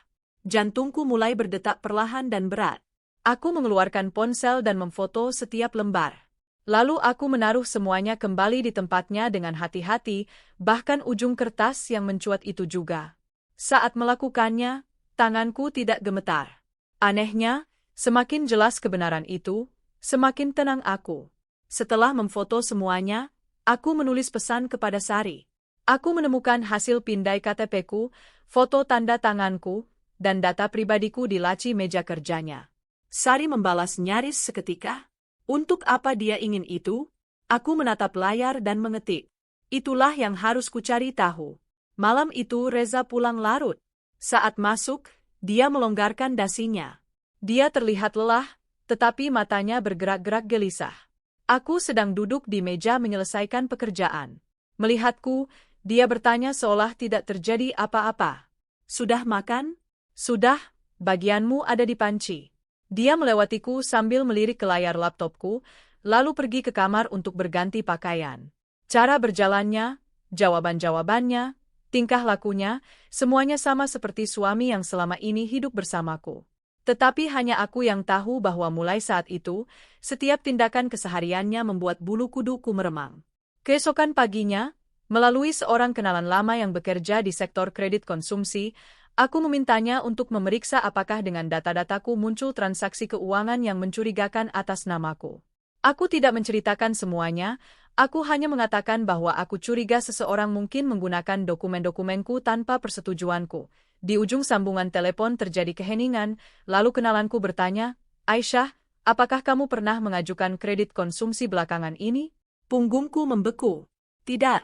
Jantungku mulai berdetak perlahan dan berat. Aku mengeluarkan ponsel dan memfoto setiap lembar. Lalu aku menaruh semuanya kembali di tempatnya dengan hati-hati, bahkan ujung kertas yang mencuat itu juga. Saat melakukannya, tanganku tidak gemetar. Anehnya, semakin jelas kebenaran itu, semakin tenang aku. Setelah memfoto semuanya, aku menulis pesan kepada Sari. Aku menemukan hasil pindai KTP-ku, foto tanda tanganku, dan data pribadiku di laci meja kerjanya. Sari membalas nyaris seketika. Untuk apa dia ingin itu? Aku menatap layar dan mengetik. Itulah yang harus kucari tahu. Malam itu Reza pulang larut. Saat masuk, dia melonggarkan dasinya. Dia terlihat lelah, tetapi matanya bergerak-gerak gelisah. Aku sedang duduk di meja menyelesaikan pekerjaan. Melihatku, dia bertanya seolah tidak terjadi apa-apa. "Sudah makan?" "Sudah, bagianmu ada di panci." Dia melewatiku sambil melirik ke layar laptopku, lalu pergi ke kamar untuk berganti pakaian. Cara berjalannya, jawaban-jawabannya, tingkah lakunya, semuanya sama seperti suami yang selama ini hidup bersamaku. Tetapi hanya aku yang tahu bahwa mulai saat itu, setiap tindakan kesehariannya membuat bulu kuduku meremang. Keesokan paginya, melalui seorang kenalan lama yang bekerja di sektor kredit konsumsi, aku memintanya untuk memeriksa apakah dengan data-dataku muncul transaksi keuangan yang mencurigakan atas namaku. Aku tidak menceritakan semuanya, aku hanya mengatakan bahwa aku curiga seseorang mungkin menggunakan dokumen-dokumenku tanpa persetujuanku. Di ujung sambungan telepon terjadi keheningan, lalu kenalanku bertanya, "Aisyah, apakah kamu pernah mengajukan kredit konsumsi belakangan ini?" Punggungku membeku. "Tidak."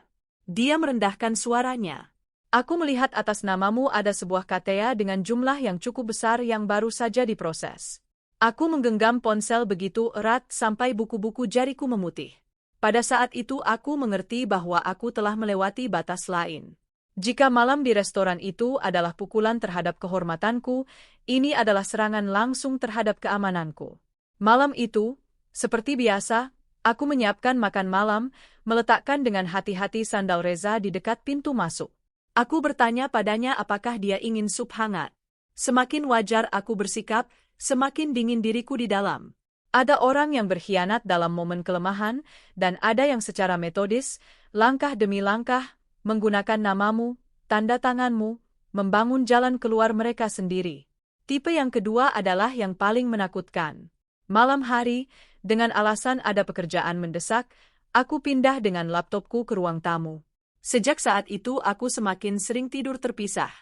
Dia merendahkan suaranya. "Aku melihat atas namamu ada sebuah KTA dengan jumlah yang cukup besar yang baru saja diproses." Aku menggenggam ponsel begitu erat sampai buku-buku jariku memutih. Pada saat itu aku mengerti bahwa aku telah melewati batas lain. Jika malam di restoran itu adalah pukulan terhadap kehormatanku, ini adalah serangan langsung terhadap keamananku. Malam itu, seperti biasa, aku menyiapkan makan malam, meletakkan dengan hati-hati sandal Reza di dekat pintu masuk. Aku bertanya padanya apakah dia ingin sup hangat. Semakin wajar aku bersikap, semakin dingin diriku di dalam. Ada orang yang berkhianat dalam momen kelemahan, dan ada yang secara metodis, langkah demi langkah, menggunakan namamu, tanda tanganmu, membangun jalan keluar mereka sendiri. Tipe yang kedua adalah yang paling menakutkan. Malam hari, dengan alasan ada pekerjaan mendesak, aku pindah dengan laptopku ke ruang tamu. Sejak saat itu aku semakin sering tidur terpisah.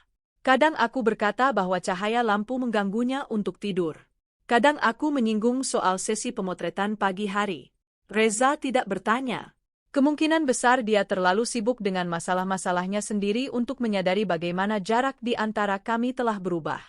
Kadang aku berkata bahwa cahaya lampu mengganggunya untuk tidur. Kadang aku menyinggung soal sesi pemotretan pagi hari. Reza tidak bertanya. Kemungkinan besar dia terlalu sibuk dengan masalah-masalahnya sendiri untuk menyadari bagaimana jarak di antara kami telah berubah.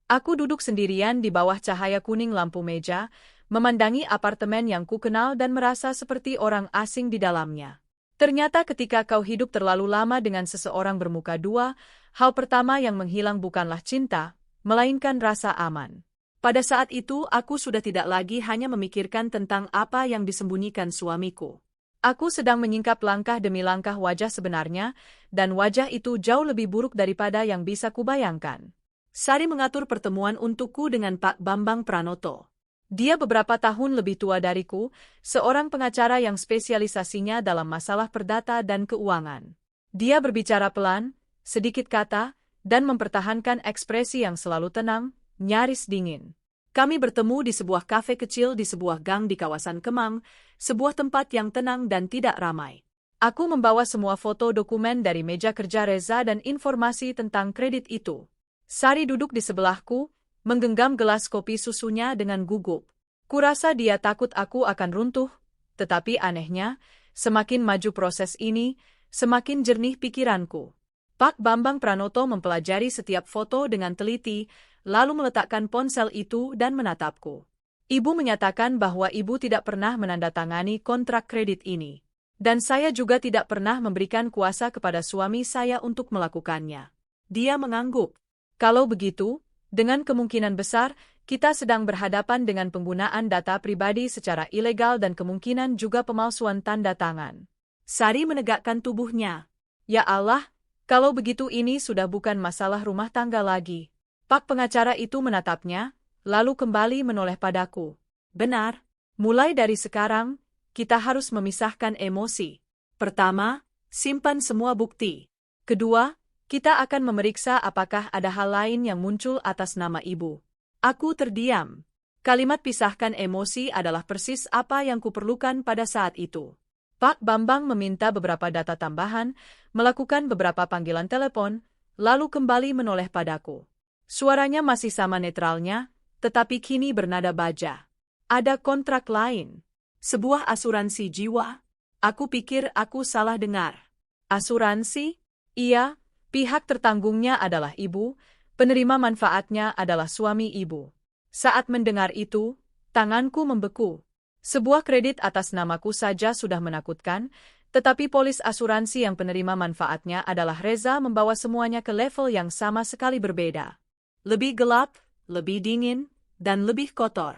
Aku duduk sendirian di bawah cahaya kuning lampu meja, memandangi apartemen yang kukenal dan merasa seperti orang asing di dalamnya. Ternyata ketika kau hidup terlalu lama dengan seseorang bermuka dua, hal pertama yang menghilang bukanlah cinta, melainkan rasa aman. Pada saat itu aku sudah tidak lagi hanya memikirkan tentang apa yang disembunyikan suamiku. Aku sedang menyingkap langkah demi langkah wajah sebenarnya, dan wajah itu jauh lebih buruk daripada yang bisa kubayangkan. Sari mengatur pertemuan untukku dengan Pak Bambang Pranoto. Dia beberapa tahun lebih tua dariku, seorang pengacara yang spesialisasinya dalam masalah perdata dan keuangan. Dia berbicara pelan, sedikit kata, dan mempertahankan ekspresi yang selalu tenang, nyaris dingin. Kami bertemu di sebuah kafe kecil di sebuah gang di kawasan Kemang, sebuah tempat yang tenang dan tidak ramai. Aku membawa semua foto dokumen dari meja kerja Reza dan informasi tentang kredit itu. Sari duduk di sebelahku, menggenggam gelas kopi susunya dengan gugup. Kurasa dia takut aku akan runtuh, tetapi anehnya, semakin maju proses ini, semakin jernih pikiranku. Pak Bambang Pranoto mempelajari setiap foto dengan teliti, lalu meletakkan ponsel itu dan menatapku. Ibu menyatakan bahwa ibu tidak pernah menandatangani kontrak kredit ini. Dan saya juga tidak pernah memberikan kuasa kepada suami saya untuk melakukannya. Dia mengangguk. Kalau begitu, dengan kemungkinan besar, kita sedang berhadapan dengan penggunaan data pribadi secara ilegal dan kemungkinan juga pemalsuan tanda tangan. Sari menegakkan tubuhnya. Ya Allah, kalau begitu ini sudah bukan masalah rumah tangga lagi. Pak pengacara itu menatapnya, lalu kembali menoleh padaku. Benar, mulai dari sekarang, kita harus memisahkan emosi. Pertama, simpan semua bukti. Kedua, kita akan memeriksa apakah ada hal lain yang muncul atas nama ibu. Aku terdiam. Kalimat pisahkan emosi adalah persis apa yang kuperlukan pada saat itu. Pak Bambang meminta beberapa data tambahan, melakukan beberapa panggilan telepon, lalu kembali menoleh padaku. Suaranya masih sama netralnya, tetapi kini bernada baja. Ada kontrak lain. Sebuah asuransi jiwa. Aku pikir aku salah dengar. Asuransi? Iya, pihak tertanggungnya adalah ibu, penerima manfaatnya adalah suami ibu. Saat mendengar itu, tanganku membeku. Sebuah kredit atas namaku saja sudah menakutkan, tetapi polis asuransi yang penerima manfaatnya adalah Reza membawa semuanya ke level yang sama sekali berbeda. Lebih gelap, lebih dingin, dan lebih kotor.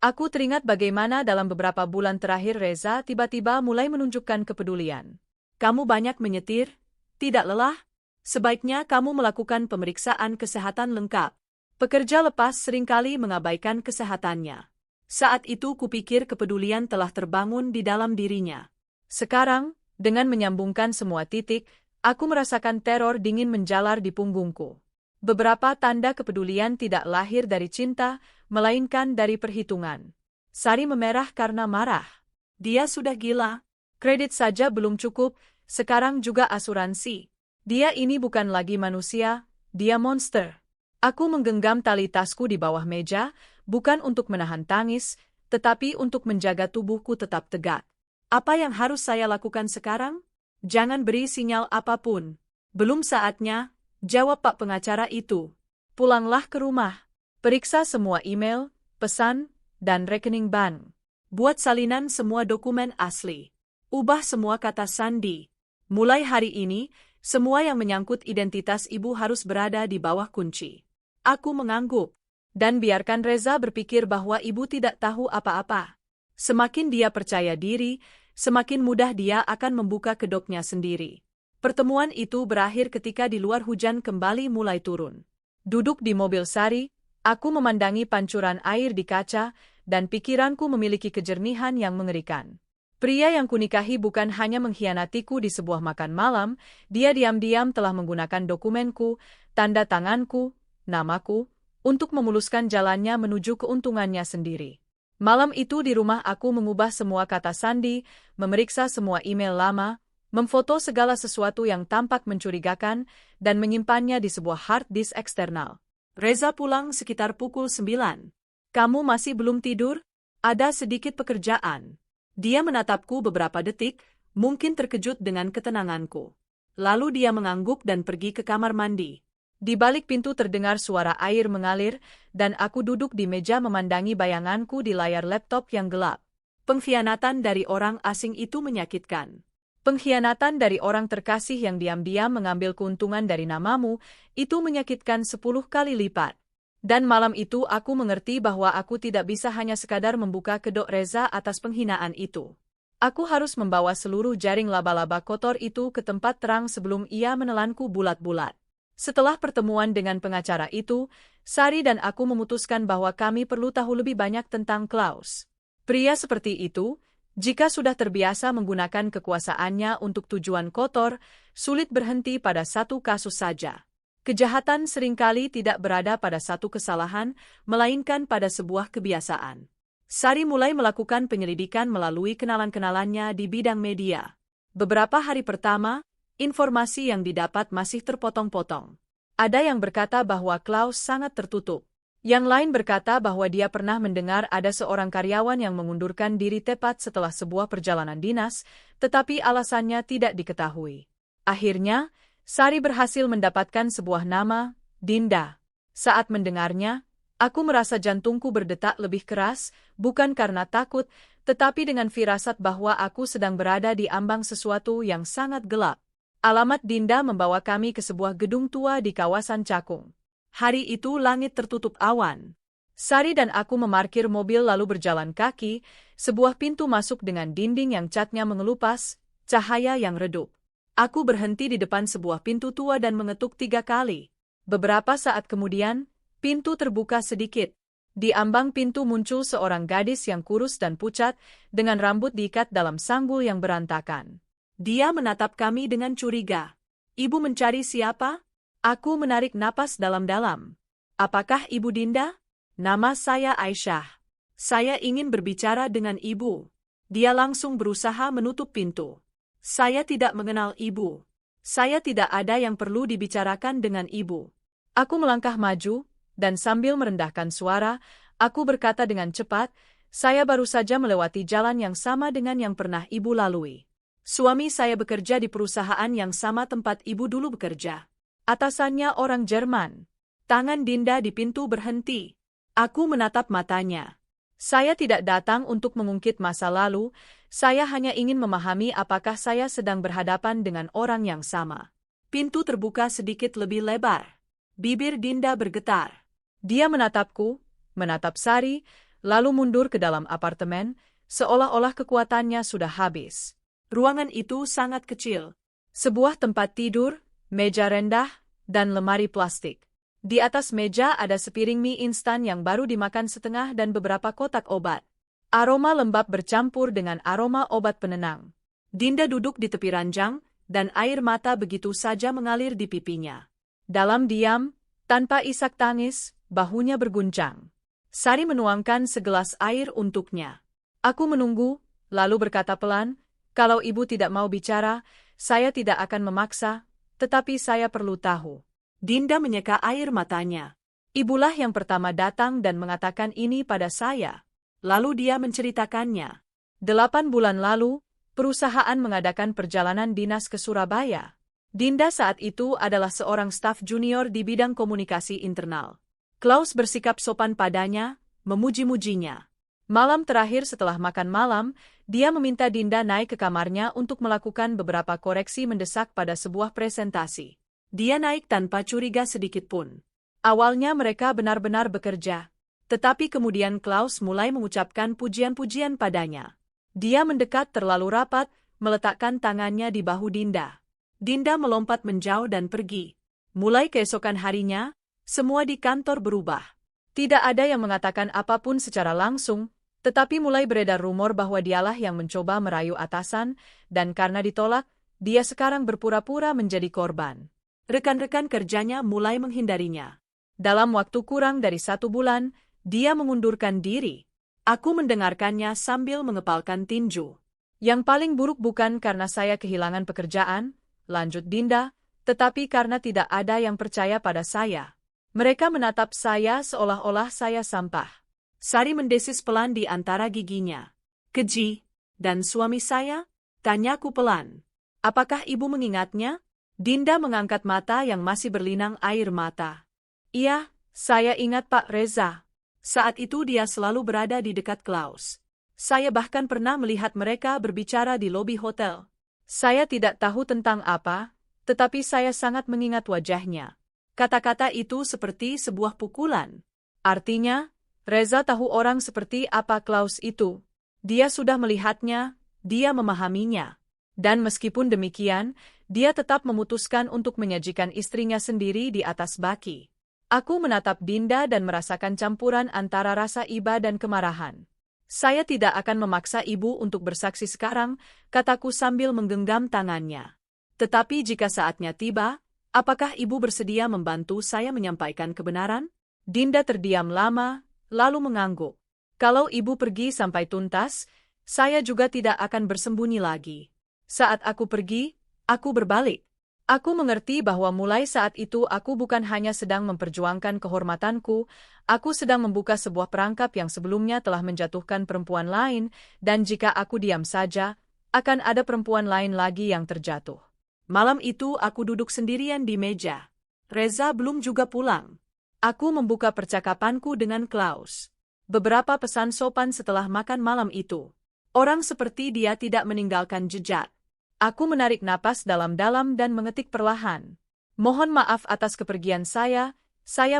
Aku teringat bagaimana dalam beberapa bulan terakhir Reza tiba-tiba mulai menunjukkan kepedulian. Kamu banyak menyetir, tidak lelah? Sebaiknya kamu melakukan pemeriksaan kesehatan lengkap. Pekerja lepas seringkali mengabaikan kesehatannya. Saat itu kupikir kepedulian telah terbangun di dalam dirinya. Sekarang, dengan menyambungkan semua titik, aku merasakan teror dingin menjalar di punggungku. Beberapa tanda kepedulian tidak lahir dari cinta, melainkan dari perhitungan. Sari memerah karena marah. Dia sudah gila. Kredit saja belum cukup, sekarang juga asuransi. Dia ini bukan lagi manusia, dia monster. Aku menggenggam tali tasku di bawah meja, bukan untuk menahan tangis, tetapi untuk menjaga tubuhku tetap tegak. Apa yang harus saya lakukan sekarang? Jangan beri sinyal apapun. Belum saatnya. Jawab Pak pengacara itu. Pulanglah ke rumah. Periksa semua email, pesan, dan rekening bank. Buat salinan semua dokumen asli. Ubah semua kata sandi. Mulai hari ini, semua yang menyangkut identitas ibu harus berada di bawah kunci. Aku mengangguk. Dan biarkan Reza berpikir bahwa ibu tidak tahu apa-apa. Semakin dia percaya diri, semakin mudah dia akan membuka kedoknya sendiri. Pertemuan itu berakhir ketika di luar hujan kembali mulai turun. Duduk di mobil Sari, aku memandangi pancuran air di kaca, dan pikiranku memiliki kejernihan yang mengerikan. Pria yang kunikahi bukan hanya mengkhianatiku di sebuah makan malam, dia diam-diam telah menggunakan dokumenku, tanda tanganku, namaku, untuk memuluskan jalannya menuju keuntungannya sendiri. Malam itu di rumah aku mengubah semua kata sandi, memeriksa semua email lama, memfoto segala sesuatu yang tampak mencurigakan, dan menyimpannya di sebuah hard disk eksternal. Reza pulang sekitar pukul 9. Kamu masih belum tidur? Ada sedikit pekerjaan. Dia menatapku beberapa detik, mungkin terkejut dengan ketenanganku. Lalu dia mengangguk dan pergi ke kamar mandi. Di balik pintu terdengar suara air mengalir, dan aku duduk di meja memandangi bayanganku di layar laptop yang gelap. Pengkhianatan dari orang asing itu menyakitkan. Pengkhianatan dari orang terkasih yang diam-diam mengambil keuntungan dari namamu, itu menyakitkan 10 kali lipat. Dan malam itu aku mengerti bahwa aku tidak bisa hanya sekadar membuka kedok Reza atas penghinaan itu. Aku harus membawa seluruh jaring laba-laba kotor itu ke tempat terang sebelum ia menelanku bulat-bulat. Setelah pertemuan dengan pengacara itu, Sari dan aku memutuskan bahwa kami perlu tahu lebih banyak tentang Klaus. Pria seperti itu, jika sudah terbiasa menggunakan kekuasaannya untuk tujuan kotor, sulit berhenti pada satu kasus saja. Kejahatan seringkali tidak berada pada satu kesalahan, melainkan pada sebuah kebiasaan. Sari mulai melakukan penyelidikan melalui kenalan-kenalannya di bidang media. Beberapa hari pertama, informasi yang didapat masih terpotong-potong. Ada yang berkata bahwa Klaus sangat tertutup. Yang lain berkata bahwa dia pernah mendengar ada seorang karyawan yang mengundurkan diri tepat setelah sebuah perjalanan dinas, tetapi alasannya tidak diketahui. Akhirnya, Sari berhasil mendapatkan sebuah nama, Dinda. Saat mendengarnya, aku merasa jantungku berdetak lebih keras, bukan karena takut, tetapi dengan firasat bahwa aku sedang berada di ambang sesuatu yang sangat gelap. Alamat Dinda membawa kami ke sebuah gedung tua di kawasan Cakung. Hari itu langit tertutup awan. Sari dan aku memarkir mobil lalu berjalan kaki, sebuah pintu masuk dengan dinding yang catnya mengelupas, cahaya yang redup. Aku berhenti di depan sebuah pintu tua dan mengetuk 3 kali. Beberapa saat kemudian, pintu terbuka sedikit. Di ambang pintu muncul seorang gadis yang kurus dan pucat, dengan rambut diikat dalam sanggul yang berantakan. Dia menatap kami dengan curiga. Ibu mencari siapa? Aku menarik napas dalam-dalam. Apakah Ibu Dinda? Nama saya Aisyah. Saya ingin berbicara dengan ibu. Dia langsung berusaha menutup pintu. Saya tidak mengenal ibu. Saya tidak ada yang perlu dibicarakan dengan ibu. Aku melangkah maju, dan sambil merendahkan suara, aku berkata dengan cepat, saya baru saja melewati jalan yang sama dengan yang pernah ibu lalui. Suami saya bekerja di perusahaan yang sama tempat ibu dulu bekerja. Atasannya orang Jerman. Tangan Dinda di pintu berhenti. Aku menatap matanya. Saya tidak datang untuk mengungkit masa lalu, saya hanya ingin memahami apakah saya sedang berhadapan dengan orang yang sama. Pintu terbuka sedikit lebih lebar. Bibir Dinda bergetar. Dia menatapku, menatap Sari, lalu mundur ke dalam apartemen, seolah-olah kekuatannya sudah habis. Ruangan itu sangat kecil. Sebuah tempat tidur, meja rendah, dan lemari plastik. Di atas meja ada sepiring mie instan yang baru dimakan setengah dan beberapa kotak obat. Aroma lembab bercampur dengan aroma obat penenang. Dinda duduk di tepi ranjang, dan air mata begitu saja mengalir di pipinya. Dalam diam, tanpa isak tangis, bahunya berguncang. Sari menuangkan segelas air untuknya. Aku menunggu, lalu berkata pelan, kalau ibu tidak mau bicara, saya tidak akan memaksa, tetapi saya perlu tahu. Dinda menyeka air matanya. Ibulah yang pertama datang dan mengatakan ini pada saya. Lalu dia menceritakannya. 8 bulan lalu, perusahaan mengadakan perjalanan dinas ke Surabaya. Dinda saat itu adalah seorang staf junior di bidang komunikasi internal. Klaus bersikap sopan padanya, memuji-mujinya. Malam terakhir setelah makan malam, dia meminta Dinda naik ke kamarnya untuk melakukan beberapa koreksi mendesak pada sebuah presentasi. Dia naik tanpa curiga sedikitpun. Awalnya mereka benar-benar bekerja, tetapi kemudian Klaus mulai mengucapkan pujian-pujian padanya. Dia mendekat terlalu rapat, meletakkan tangannya di bahu Dinda. Dinda melompat menjauh dan pergi. Mulai keesokan harinya, semua di kantor berubah. Tidak ada yang mengatakan apapun secara langsung, tetapi mulai beredar rumor bahwa dialah yang mencoba merayu atasan, dan karena ditolak, dia sekarang berpura-pura menjadi korban. Rekan-rekan kerjanya mulai menghindarinya. Dalam waktu kurang dari 1 bulan, dia mengundurkan diri. Aku mendengarkannya sambil mengepalkan tinju. Yang paling buruk bukan karena saya kehilangan pekerjaan, lanjut Dinda, tetapi karena tidak ada yang percaya pada saya. Mereka menatap saya seolah-olah saya sampah. Sari mendesis pelan di antara giginya. Keji, dan suami saya? Tanyaku pelan. Apakah ibu mengingatnya? Dinda mengangkat mata yang masih berlinang air mata. Iya, saya ingat Pak Reza. Saat itu dia selalu berada di dekat Klaus. Saya bahkan pernah melihat mereka berbicara di lobi hotel. Saya tidak tahu tentang apa, tetapi saya sangat mengingat wajahnya. Kata-kata itu seperti sebuah pukulan. Artinya, Reza tahu orang seperti apa Klaus itu. Dia sudah melihatnya, dia memahaminya. Dan meskipun demikian, dia tetap memutuskan untuk menyajikan istrinya sendiri di atas baki. Aku menatap Dinda dan merasakan campuran antara rasa iba dan kemarahan. Saya tidak akan memaksa ibu untuk bersaksi sekarang, kataku sambil menggenggam tangannya. Tetapi jika saatnya tiba, apakah ibu bersedia membantu saya menyampaikan kebenaran? Dinda terdiam lama, lalu mengangguk. Kalau ibu pergi sampai tuntas, saya juga tidak akan bersembunyi lagi. Saat aku pergi, aku berbalik. Aku mengerti bahwa mulai saat itu aku bukan hanya sedang memperjuangkan kehormatanku, aku sedang membuka sebuah perangkap yang sebelumnya telah menjatuhkan perempuan lain, dan jika aku diam saja, akan ada perempuan lain lagi yang terjatuh. Malam itu aku duduk sendirian di meja. Reza belum juga pulang. Aku membuka percakapanku dengan Klaus. Beberapa pesan sopan setelah makan malam itu. Orang seperti dia tidak meninggalkan jejak. Aku menarik napas dalam-dalam dan mengetik perlahan. Mohon maaf atas kepergian saya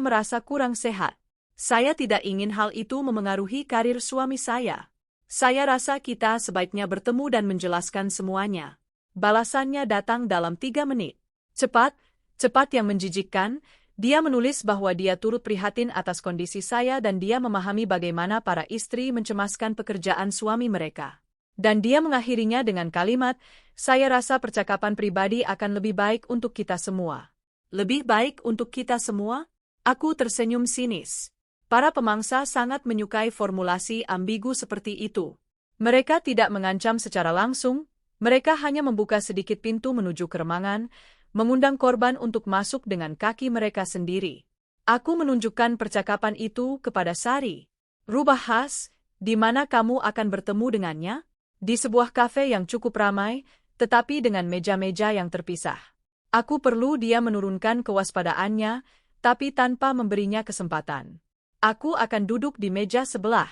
merasa kurang sehat. Saya tidak ingin hal itu memengaruhi karir suami saya. Saya rasa kita sebaiknya bertemu dan menjelaskan semuanya. Balasannya datang dalam 3 menit. Cepat yang menjijikkan, dia menulis bahwa dia turut prihatin atas kondisi saya dan dia memahami bagaimana para istri mencemaskan pekerjaan suami mereka. Dan dia mengakhirinya dengan kalimat, saya rasa percakapan pribadi akan lebih baik untuk kita semua. Lebih baik untuk kita semua? Aku tersenyum sinis. Para pemangsa sangat menyukai formulasi ambigu seperti itu. Mereka tidak mengancam secara langsung, mereka hanya membuka sedikit pintu menuju keremangan, mengundang korban untuk masuk dengan kaki mereka sendiri. Aku menunjukkan percakapan itu kepada Sari. Rubah khas, di mana kamu akan bertemu dengannya? Di sebuah kafe yang cukup ramai, tetapi dengan meja-meja yang terpisah. Aku perlu dia menurunkan kewaspadaannya, tapi tanpa memberinya kesempatan. Aku akan duduk di meja sebelah.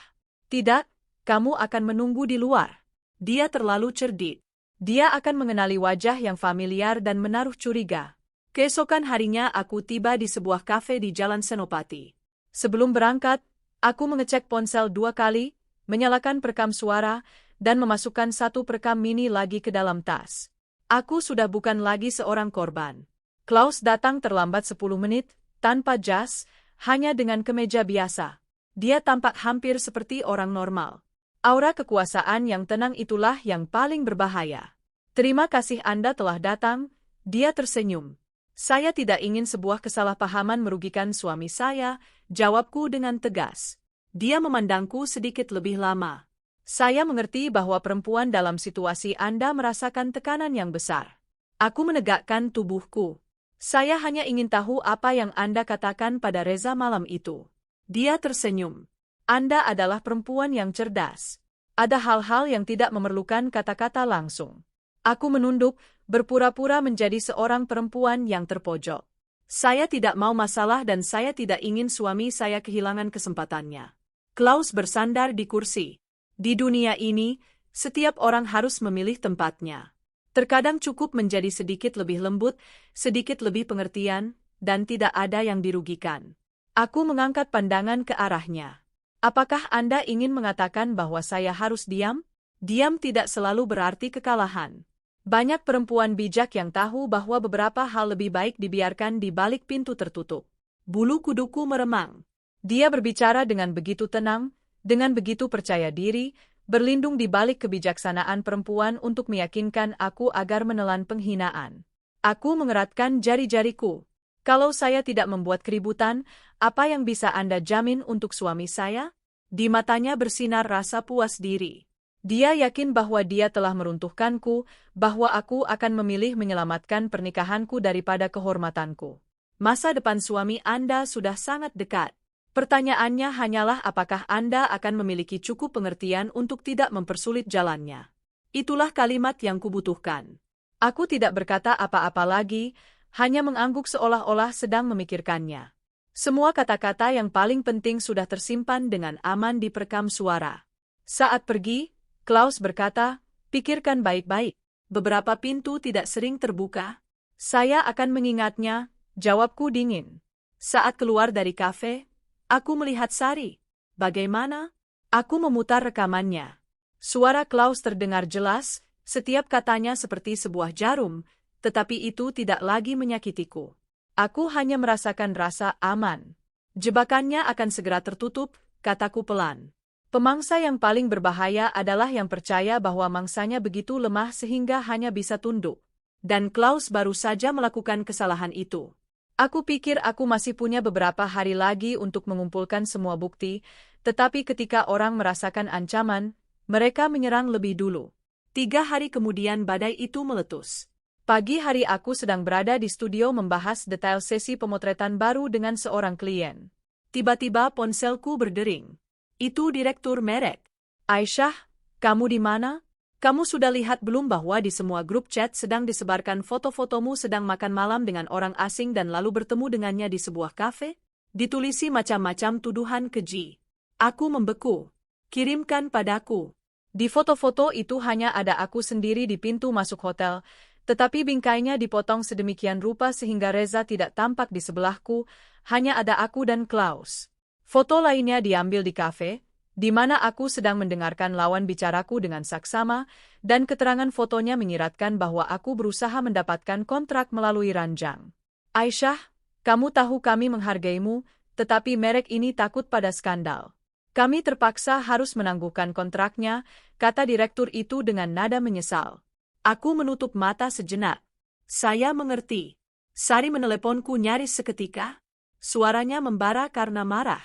Tidak, kamu akan menunggu di luar. Dia terlalu cerdik. Dia akan mengenali wajah yang familiar dan menaruh curiga. Keesokan harinya aku tiba di sebuah kafe di Jalan Senopati. Sebelum berangkat, aku mengecek ponsel 2 kali, menyalakan perekam suara, dan memasukkan 1 perekam mini lagi ke dalam tas. Aku sudah bukan lagi seorang korban. Klaus datang terlambat 10 menit, tanpa jas, hanya dengan kemeja biasa. Dia tampak hampir seperti orang normal. Aura kekuasaan yang tenang itulah yang paling berbahaya. Terima kasih Anda telah datang, dia tersenyum. Saya tidak ingin sebuah kesalahpahaman merugikan suami saya, jawabku dengan tegas. Dia memandangku sedikit lebih lama. Saya mengerti bahwa perempuan dalam situasi Anda merasakan tekanan yang besar. Aku menegakkan tubuhku. Saya hanya ingin tahu apa yang Anda katakan pada Reza malam itu. Dia tersenyum. Anda adalah perempuan yang cerdas. Ada hal-hal yang tidak memerlukan kata-kata langsung. Aku menunduk, berpura-pura menjadi seorang perempuan yang terpojok. Saya tidak mau masalah dan saya tidak ingin suami saya kehilangan kesempatannya. Klaus bersandar di kursi. Di dunia ini, setiap orang harus memilih tempatnya. Terkadang cukup menjadi sedikit lebih lembut, sedikit lebih pengertian, dan tidak ada yang dirugikan. Aku mengangkat pandangan ke arahnya. Apakah Anda ingin mengatakan bahwa saya harus diam? Diam tidak selalu berarti kekalahan. Banyak perempuan bijak yang tahu bahwa beberapa hal lebih baik dibiarkan di balik pintu tertutup. Bulu kuduku meremang. Dia berbicara dengan begitu tenang, dengan begitu percaya diri, berlindung di balik kebijaksanaan perempuan untuk meyakinkan aku agar menelan penghinaan. Aku mengeratkan jari-jariku. Kalau saya tidak membuat keributan, apa yang bisa Anda jamin untuk suami saya? Di matanya bersinar rasa puas diri. Dia yakin bahwa dia telah meruntuhkanku, bahwa aku akan memilih menyelamatkan pernikahanku daripada kehormatanku. Masa depan suami Anda sudah sangat dekat. Pertanyaannya hanyalah apakah Anda akan memiliki cukup pengertian untuk tidak mempersulit jalannya. Itulah kalimat yang kubutuhkan. Aku tidak berkata apa-apa lagi, hanya mengangguk seolah-olah sedang memikirkannya. Semua kata-kata yang paling penting sudah tersimpan dengan aman di perekam suara. Saat pergi, Klaus berkata, pikirkan baik-baik. Beberapa pintu tidak sering terbuka. Saya akan mengingatnya, jawabku dingin. Saat keluar dari kafe, aku melihat Sari. Bagaimana? Aku memutar rekamannya. Suara Klaus terdengar jelas, setiap katanya seperti sebuah jarum, tetapi itu tidak lagi menyakitiku. Aku hanya merasakan rasa aman. Jebakannya akan segera tertutup, kataku pelan. Pemangsa yang paling berbahaya adalah yang percaya bahwa mangsanya begitu lemah sehingga hanya bisa tunduk. Dan Klaus baru saja melakukan kesalahan itu. Aku pikir aku masih punya beberapa hari lagi untuk mengumpulkan semua bukti, tetapi ketika orang merasakan ancaman, mereka menyerang lebih dulu. 3 hari kemudian badai itu meletus. Pagi hari aku sedang berada di studio membahas detail sesi pemotretan baru dengan seorang klien. Tiba-tiba ponselku berdering. Itu direktur merek. Aisyah, kamu di mana? Kamu sudah lihat belum bahwa di semua grup chat sedang disebarkan foto-fotomu sedang makan malam dengan orang asing dan lalu bertemu dengannya di sebuah kafe? Ditulisi macam-macam tuduhan keji. Aku membeku. Kirimkan padaku. Di foto-foto itu hanya ada aku sendiri di pintu masuk hotel, tetapi bingkainya dipotong sedemikian rupa sehingga Reza tidak tampak di sebelahku, hanya ada aku dan Klaus. Foto lainnya diambil di kafe, di mana aku sedang mendengarkan lawan bicaraku dengan saksama, dan keterangan fotonya menyiratkan bahwa aku berusaha mendapatkan kontrak melalui ranjang. Aisyah, kamu tahu kami menghargaimu, tetapi merek ini takut pada skandal. Kami terpaksa harus menangguhkan kontraknya, kata direktur itu dengan nada menyesal. Aku menutup mata sejenak. Saya mengerti. Sari meneleponku nyaris seketika. Suaranya membara karena marah.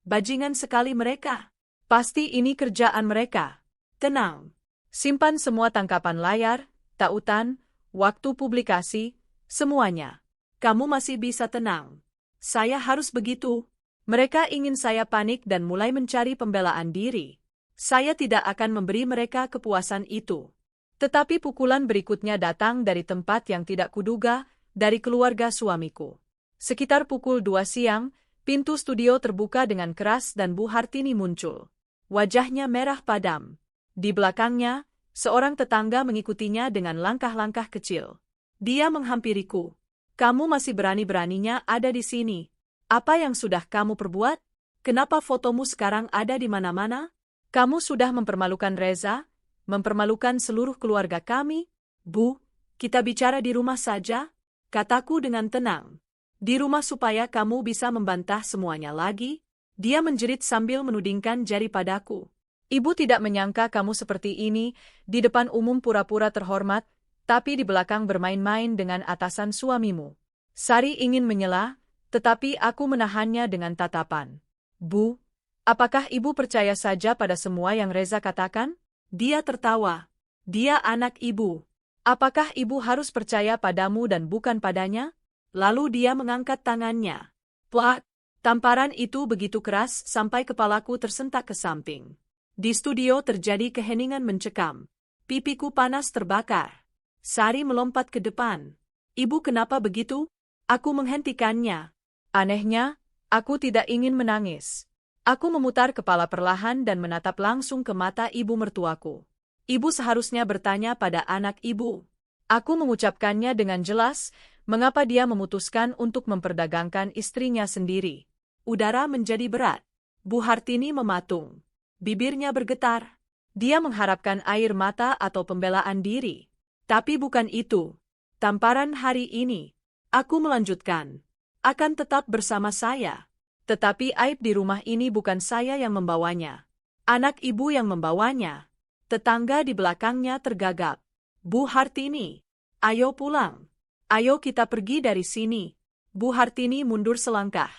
Bajingan sekali mereka. Pasti ini kerjaan mereka. Tenang. Simpan semua tangkapan layar, tautan, waktu publikasi, semuanya. Kamu masih bisa tenang. Saya harus begitu. Mereka ingin saya panik dan mulai mencari pembelaan diri. Saya tidak akan memberi mereka kepuasan itu. Tetapi pukulan berikutnya datang dari tempat yang tidak kuduga, dari keluarga suamiku. Sekitar pukul 2 siang, pintu studio terbuka dengan keras dan Bu Hartini muncul. Wajahnya merah padam. Di belakangnya, seorang tetangga mengikutinya dengan langkah-langkah kecil. Dia menghampiriku. Kamu masih berani-beraninya ada di sini. Apa yang sudah kamu perbuat? Kenapa fotomu sekarang ada di mana-mana? Kamu sudah mempermalukan Reza, mempermalukan seluruh keluarga kami. Bu, kita bicara di rumah saja, kataku dengan tenang. Di rumah supaya kamu bisa membantah semuanya lagi. Dia menjerit sambil menudingkan jari padaku. Ibu tidak menyangka kamu seperti ini, di depan umum pura-pura terhormat, tapi di belakang bermain-main dengan atasan suamimu. Sari ingin menyela, tetapi aku menahannya dengan tatapan. Bu, apakah ibu percaya saja pada semua yang Reza katakan? Dia tertawa. Dia anak ibu. Apakah ibu harus percaya padamu dan bukan padanya? Lalu dia mengangkat tangannya. Plak! Tamparan itu begitu keras sampai kepalaku tersentak ke samping. Di studio terjadi keheningan mencekam. Pipiku panas terbakar. Sari melompat ke depan. Ibu kenapa begitu? Aku menghentikannya. Anehnya, aku tidak ingin menangis. Aku memutar kepala perlahan dan menatap langsung ke mata ibu mertuaku. Ibu seharusnya bertanya pada anak ibu. Aku mengucapkannya dengan jelas, mengapa dia memutuskan untuk memperdagangkan istrinya sendiri. Udara menjadi berat. Bu Hartini mematung. Bibirnya bergetar. Dia mengharapkan air mata atau pembelaan diri. Tapi bukan itu. Tamparan hari ini. Aku melanjutkan. Akan tetap bersama saya. Tetapi aib di rumah ini bukan saya yang membawanya. Anak ibu yang membawanya. Tetangga di belakangnya tergagap. Bu Hartini, ayo pulang. Ayo kita pergi dari sini. Bu Hartini mundur selangkah.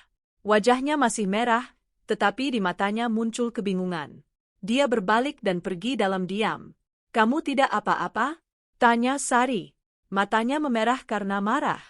Wajahnya masih merah, tetapi di matanya muncul kebingungan. Dia berbalik dan pergi dalam diam. Kamu tidak apa-apa? Tanya Sari. Matanya memerah karena marah.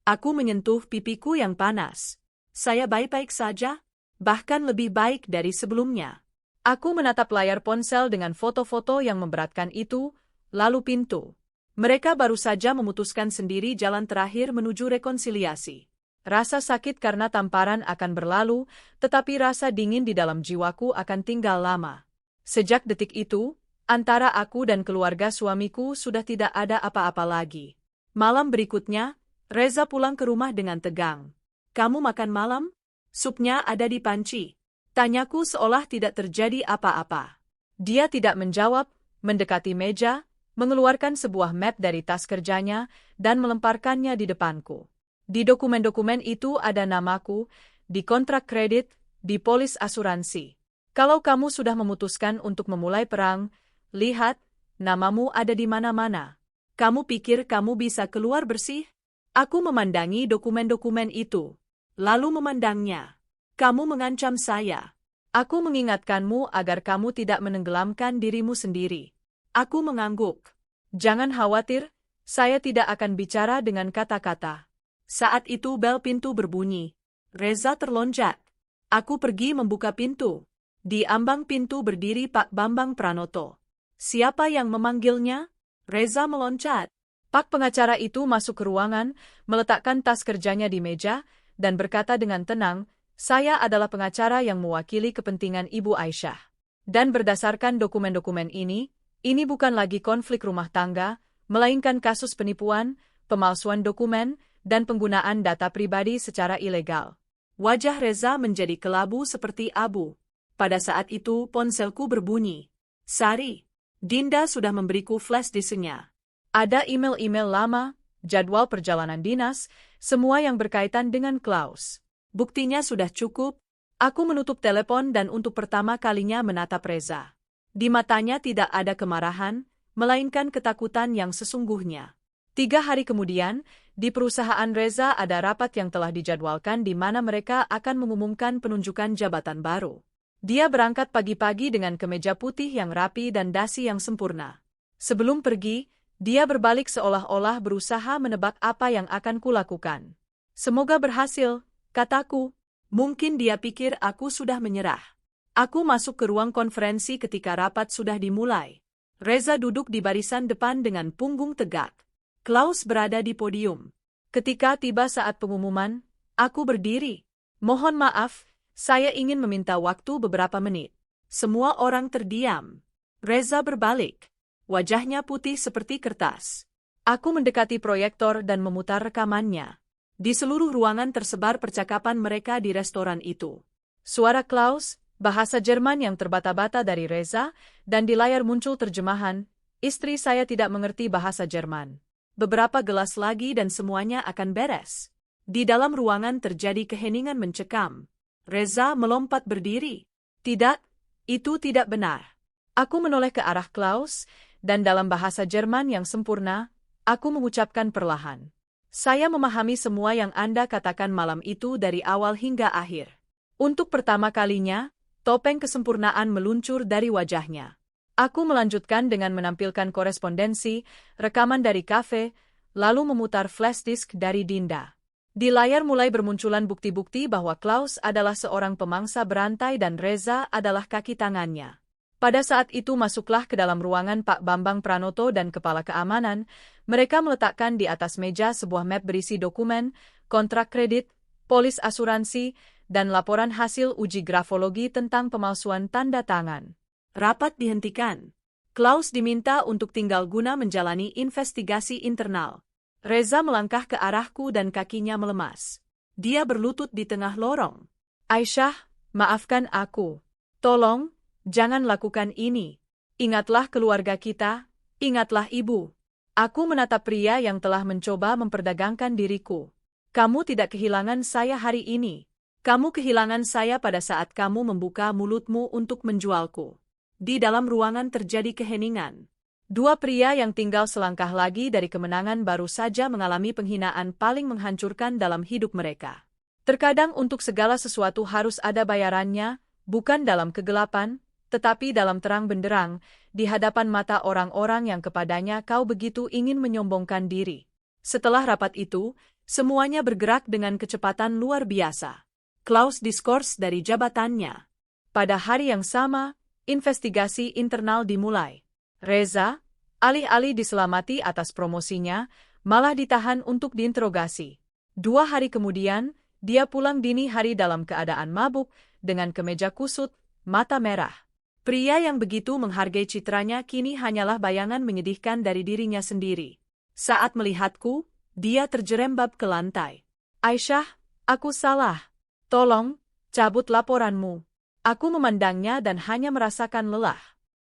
Aku menyentuh pipiku yang panas. Saya baik-baik saja, bahkan lebih baik dari sebelumnya. Aku menatap layar ponsel dengan foto-foto yang memberatkan itu, lalu pintu. Mereka baru saja memutuskan sendiri jalan terakhir menuju rekonsiliasi. Rasa sakit karena tamparan akan berlalu, tetapi rasa dingin di dalam jiwaku akan tinggal lama. Sejak detik itu, antara aku dan keluarga suamiku sudah tidak ada apa-apa lagi. Malam berikutnya, Reza pulang ke rumah dengan tegang. Kamu makan malam? Supnya ada di panci. Tanyaku seolah tidak terjadi apa-apa. Dia tidak menjawab, mendekati meja, mengeluarkan sebuah map dari tas kerjanya, dan melemparkannya di depanku. Di dokumen-dokumen itu ada namaku, di kontrak kredit, di polis asuransi. Kalau kamu sudah memutuskan untuk memulai perang, lihat, namamu ada di mana-mana. Kamu pikir kamu bisa keluar bersih? Aku memandangi dokumen-dokumen itu, lalu memandangnya. Kamu mengancam saya. Aku mengingatkanmu agar kamu tidak menenggelamkan dirimu sendiri. Aku mengangguk. Jangan khawatir, saya tidak akan bicara dengan kata-kata. Saat itu bel pintu berbunyi. Reza terlonjak. Aku pergi membuka pintu. Di ambang pintu berdiri Pak Bambang Pranoto. Siapa yang memanggilnya? Reza meloncat. Pak pengacara itu masuk ke ruangan, meletakkan tas kerjanya di meja, dan berkata dengan tenang, saya adalah pengacara yang mewakili kepentingan Ibu Aisyah. Dan berdasarkan dokumen-dokumen ini bukan lagi konflik rumah tangga, melainkan kasus penipuan, pemalsuan dokumen, dan penggunaan data pribadi secara ilegal. Wajah Reza menjadi kelabu seperti abu. Pada saat itu ponselku berbunyi. Sari, Dinda sudah memberiku flash disknya. Ada email-email lama, jadwal perjalanan dinas, semua yang berkaitan dengan Klaus. Buktinya sudah cukup. Aku menutup telepon dan untuk pertama kalinya menatap Reza. Di matanya tidak ada kemarahan, melainkan ketakutan yang sesungguhnya. 3 hari kemudian, di perusahaan Reza ada rapat yang telah dijadwalkan di mana mereka akan mengumumkan penunjukan jabatan baru. Dia berangkat pagi-pagi dengan kemeja putih yang rapi dan dasi yang sempurna. Sebelum pergi, dia berbalik seolah-olah berusaha menebak apa yang akan kulakukan. Semoga berhasil, kataku. Mungkin dia pikir aku sudah menyerah. Aku masuk ke ruang konferensi ketika rapat sudah dimulai. Reza duduk di barisan depan dengan punggung tegak. Klaus berada di podium. Ketika tiba saat pengumuman, aku berdiri. Mohon maaf, saya ingin meminta waktu beberapa menit. Semua orang terdiam. Reza berbalik. Wajahnya putih seperti kertas. Aku mendekati proyektor dan memutar rekamannya. Di seluruh ruangan tersebar percakapan mereka di restoran itu. Suara Klaus, bahasa Jerman yang terbata-bata dari Reza, dan di layar muncul terjemahan, istri saya tidak mengerti bahasa Jerman. Beberapa gelas lagi dan semuanya akan beres. Di dalam ruangan terjadi keheningan mencekam. Reza melompat berdiri. Tidak, itu tidak benar. Aku menoleh ke arah Klaus, dan dalam bahasa Jerman yang sempurna, aku mengucapkan perlahan. Saya memahami semua yang Anda katakan malam itu dari awal hingga akhir. Untuk pertama kalinya, topeng kesempurnaan meluncur dari wajahnya. Aku melanjutkan dengan menampilkan korespondensi, rekaman dari kafe, lalu memutar flash disk dari Dinda. Di layar mulai bermunculan bukti-bukti bahwa Klaus adalah seorang pemangsa berantai dan Reza adalah kaki tangannya. Pada saat itu masuklah ke dalam ruangan Pak Bambang Pranoto dan Kepala Keamanan, mereka meletakkan di atas meja sebuah map berisi dokumen, kontrak kredit, polis asuransi, dan laporan hasil uji grafologi tentang pemalsuan tanda tangan. Rapat dihentikan. Klaus diminta untuk tinggal guna menjalani investigasi internal. Reza melangkah ke arahku dan kakinya melemas. Dia berlutut di tengah lorong. Aisyah, maafkan aku. Tolong, jangan lakukan ini. Ingatlah keluarga kita, ingatlah ibu. Aku menatap pria yang telah mencoba memperdagangkan diriku. Kamu tidak kehilangan saya hari ini. Kamu kehilangan saya pada saat kamu membuka mulutmu untuk menjualku. Di dalam ruangan terjadi keheningan. Dua pria yang tinggal selangkah lagi dari kemenangan baru saja mengalami penghinaan paling menghancurkan dalam hidup mereka. Terkadang untuk segala sesuatu harus ada bayarannya, bukan dalam kegelapan, tetapi dalam terang benderang, di hadapan mata orang-orang yang kepadanya kau begitu ingin menyombongkan diri. Setelah rapat itu, semuanya bergerak dengan kecepatan luar biasa. Klaus diskors dari jabatannya. Pada hari yang sama, investigasi internal dimulai. Reza, alih-alih diselamati atas promosinya, malah ditahan untuk diinterogasi. 2 hari kemudian, dia pulang dini hari dalam keadaan mabuk, dengan kemeja kusut, mata merah. Pria yang begitu menghargai citranya kini hanyalah bayangan menyedihkan dari dirinya sendiri. Saat melihatku, dia terjerembab ke lantai. Aisyah, aku salah. Tolong, cabut laporanmu. Aku memandangnya dan hanya merasakan lelah.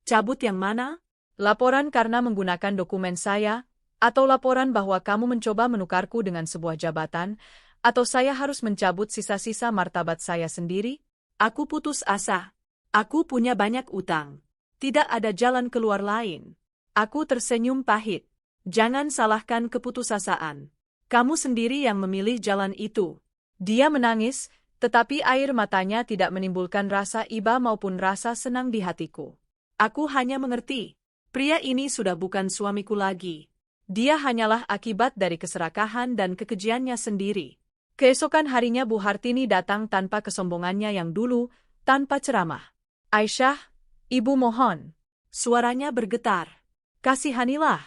Cabut yang mana? Laporan karena menggunakan dokumen saya, atau laporan bahwa kamu mencoba menukarku dengan sebuah jabatan, atau saya harus mencabut sisa-sisa martabat saya sendiri? Aku putus asa. Aku punya banyak utang. Tidak ada jalan keluar lain. Aku tersenyum pahit. Jangan salahkan keputusasaan. Kamu sendiri yang memilih jalan itu. Dia menangis, tetapi air matanya tidak menimbulkan rasa iba maupun rasa senang di hatiku. Aku hanya mengerti. Pria ini sudah bukan suamiku lagi. Dia hanyalah akibat dari keserakahan dan kekejiannya sendiri. Keesokan harinya Bu Hartini datang tanpa kesombongannya yang dulu, tanpa ceramah. Aisyah, ibu mohon. Suaranya bergetar. Kasihanilah.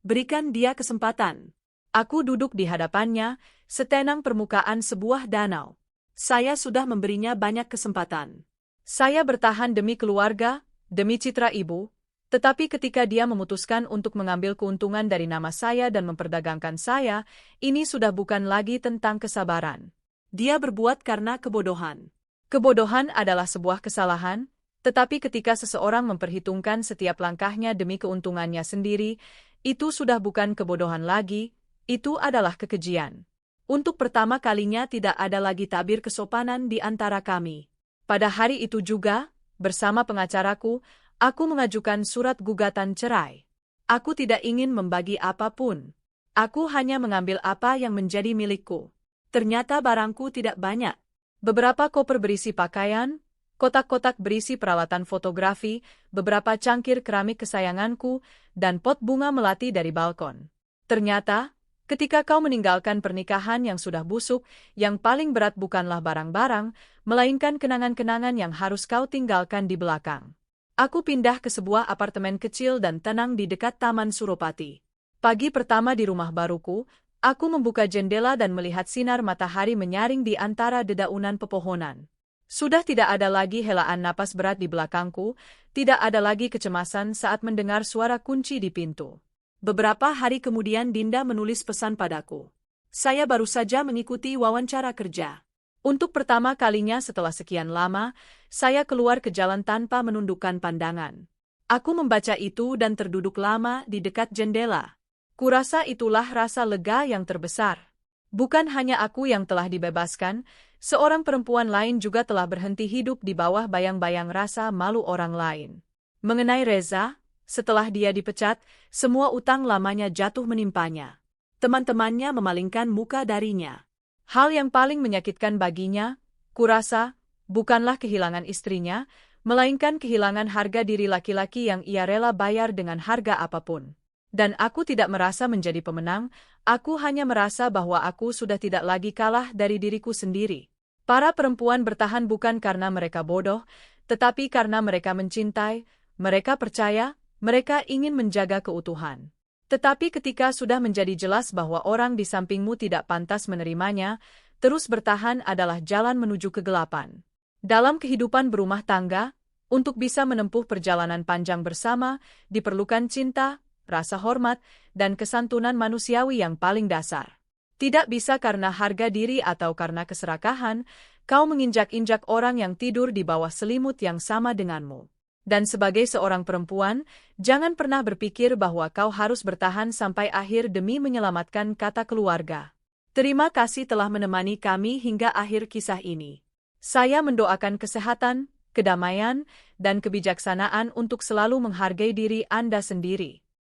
Berikan dia kesempatan. Aku duduk di hadapannya, setenang permukaan sebuah danau. Saya sudah memberinya banyak kesempatan. Saya bertahan demi keluarga, demi citra ibu, tetapi ketika dia memutuskan untuk mengambil keuntungan dari nama saya dan memperdagangkan saya, ini sudah bukan lagi tentang kesabaran. Dia berbuat karena kebodohan. Kebodohan adalah sebuah kesalahan, tetapi ketika seseorang memperhitungkan setiap langkahnya demi keuntungannya sendiri, itu sudah bukan kebodohan lagi, itu adalah kekejian. Untuk pertama kalinya tidak ada lagi tabir kesopanan di antara kami. Pada hari itu juga, bersama pengacaraku, aku mengajukan surat gugatan cerai. Aku tidak ingin membagi apapun. Aku hanya mengambil apa yang menjadi milikku. Ternyata barangku tidak banyak. Beberapa koper berisi pakaian, kotak-kotak berisi peralatan fotografi, beberapa cangkir keramik kesayanganku, dan pot bunga melati dari balkon. Ternyata, ketika kau meninggalkan pernikahan yang sudah busuk, yang paling berat bukanlah barang-barang, melainkan kenangan-kenangan yang harus kau tinggalkan di belakang. Aku pindah ke sebuah apartemen kecil dan tenang di dekat Taman Suropati. Pagi pertama di rumah baruku, aku membuka jendela dan melihat sinar matahari menyaring di antara dedaunan pepohonan. Sudah tidak ada lagi helaan napas berat di belakangku, tidak ada lagi kecemasan saat mendengar suara kunci di pintu. Beberapa hari kemudian Dinda menulis pesan padaku. Saya baru saja mengikuti wawancara kerja. Untuk pertama kalinya setelah sekian lama, saya keluar ke jalan tanpa menundukkan pandangan. Aku membaca itu dan terduduk lama di dekat jendela. Kurasa itulah rasa lega yang terbesar. Bukan hanya aku yang telah dibebaskan, seorang perempuan lain juga telah berhenti hidup di bawah bayang-bayang rasa malu orang lain. Mengenai Reza, setelah dia dipecat, semua utang lamanya jatuh menimpanya. Teman-temannya memalingkan muka darinya. Hal yang paling menyakitkan baginya, kurasa, bukanlah kehilangan istrinya, melainkan kehilangan harga diri laki-laki yang ia rela bayar dengan harga apapun. Dan aku tidak merasa menjadi pemenang, aku hanya merasa bahwa aku sudah tidak lagi kalah dari diriku sendiri. Para perempuan bertahan bukan karena mereka bodoh, tetapi karena mereka mencintai, mereka percaya, mereka ingin menjaga keutuhan. Tetapi ketika sudah menjadi jelas bahwa orang di sampingmu tidak pantas menerimanya, terus bertahan adalah jalan menuju kegelapan. Dalam kehidupan berumah tangga, untuk bisa menempuh perjalanan panjang bersama, diperlukan cinta, rasa hormat, dan kesantunan manusiawi yang paling dasar. Tidak bisa karena harga diri atau karena keserakahan, kau menginjak-injak orang yang tidur di bawah selimut yang sama denganmu. Dan sebagai seorang perempuan, jangan pernah berpikir bahwa kau harus bertahan sampai akhir demi menyelamatkan kata keluarga. Terima kasih telah menemani kami hingga akhir kisah ini. Saya mendoakan kesehatan, kedamaian, dan kebijaksanaan untuk selalu menghargai diri Anda sendiri.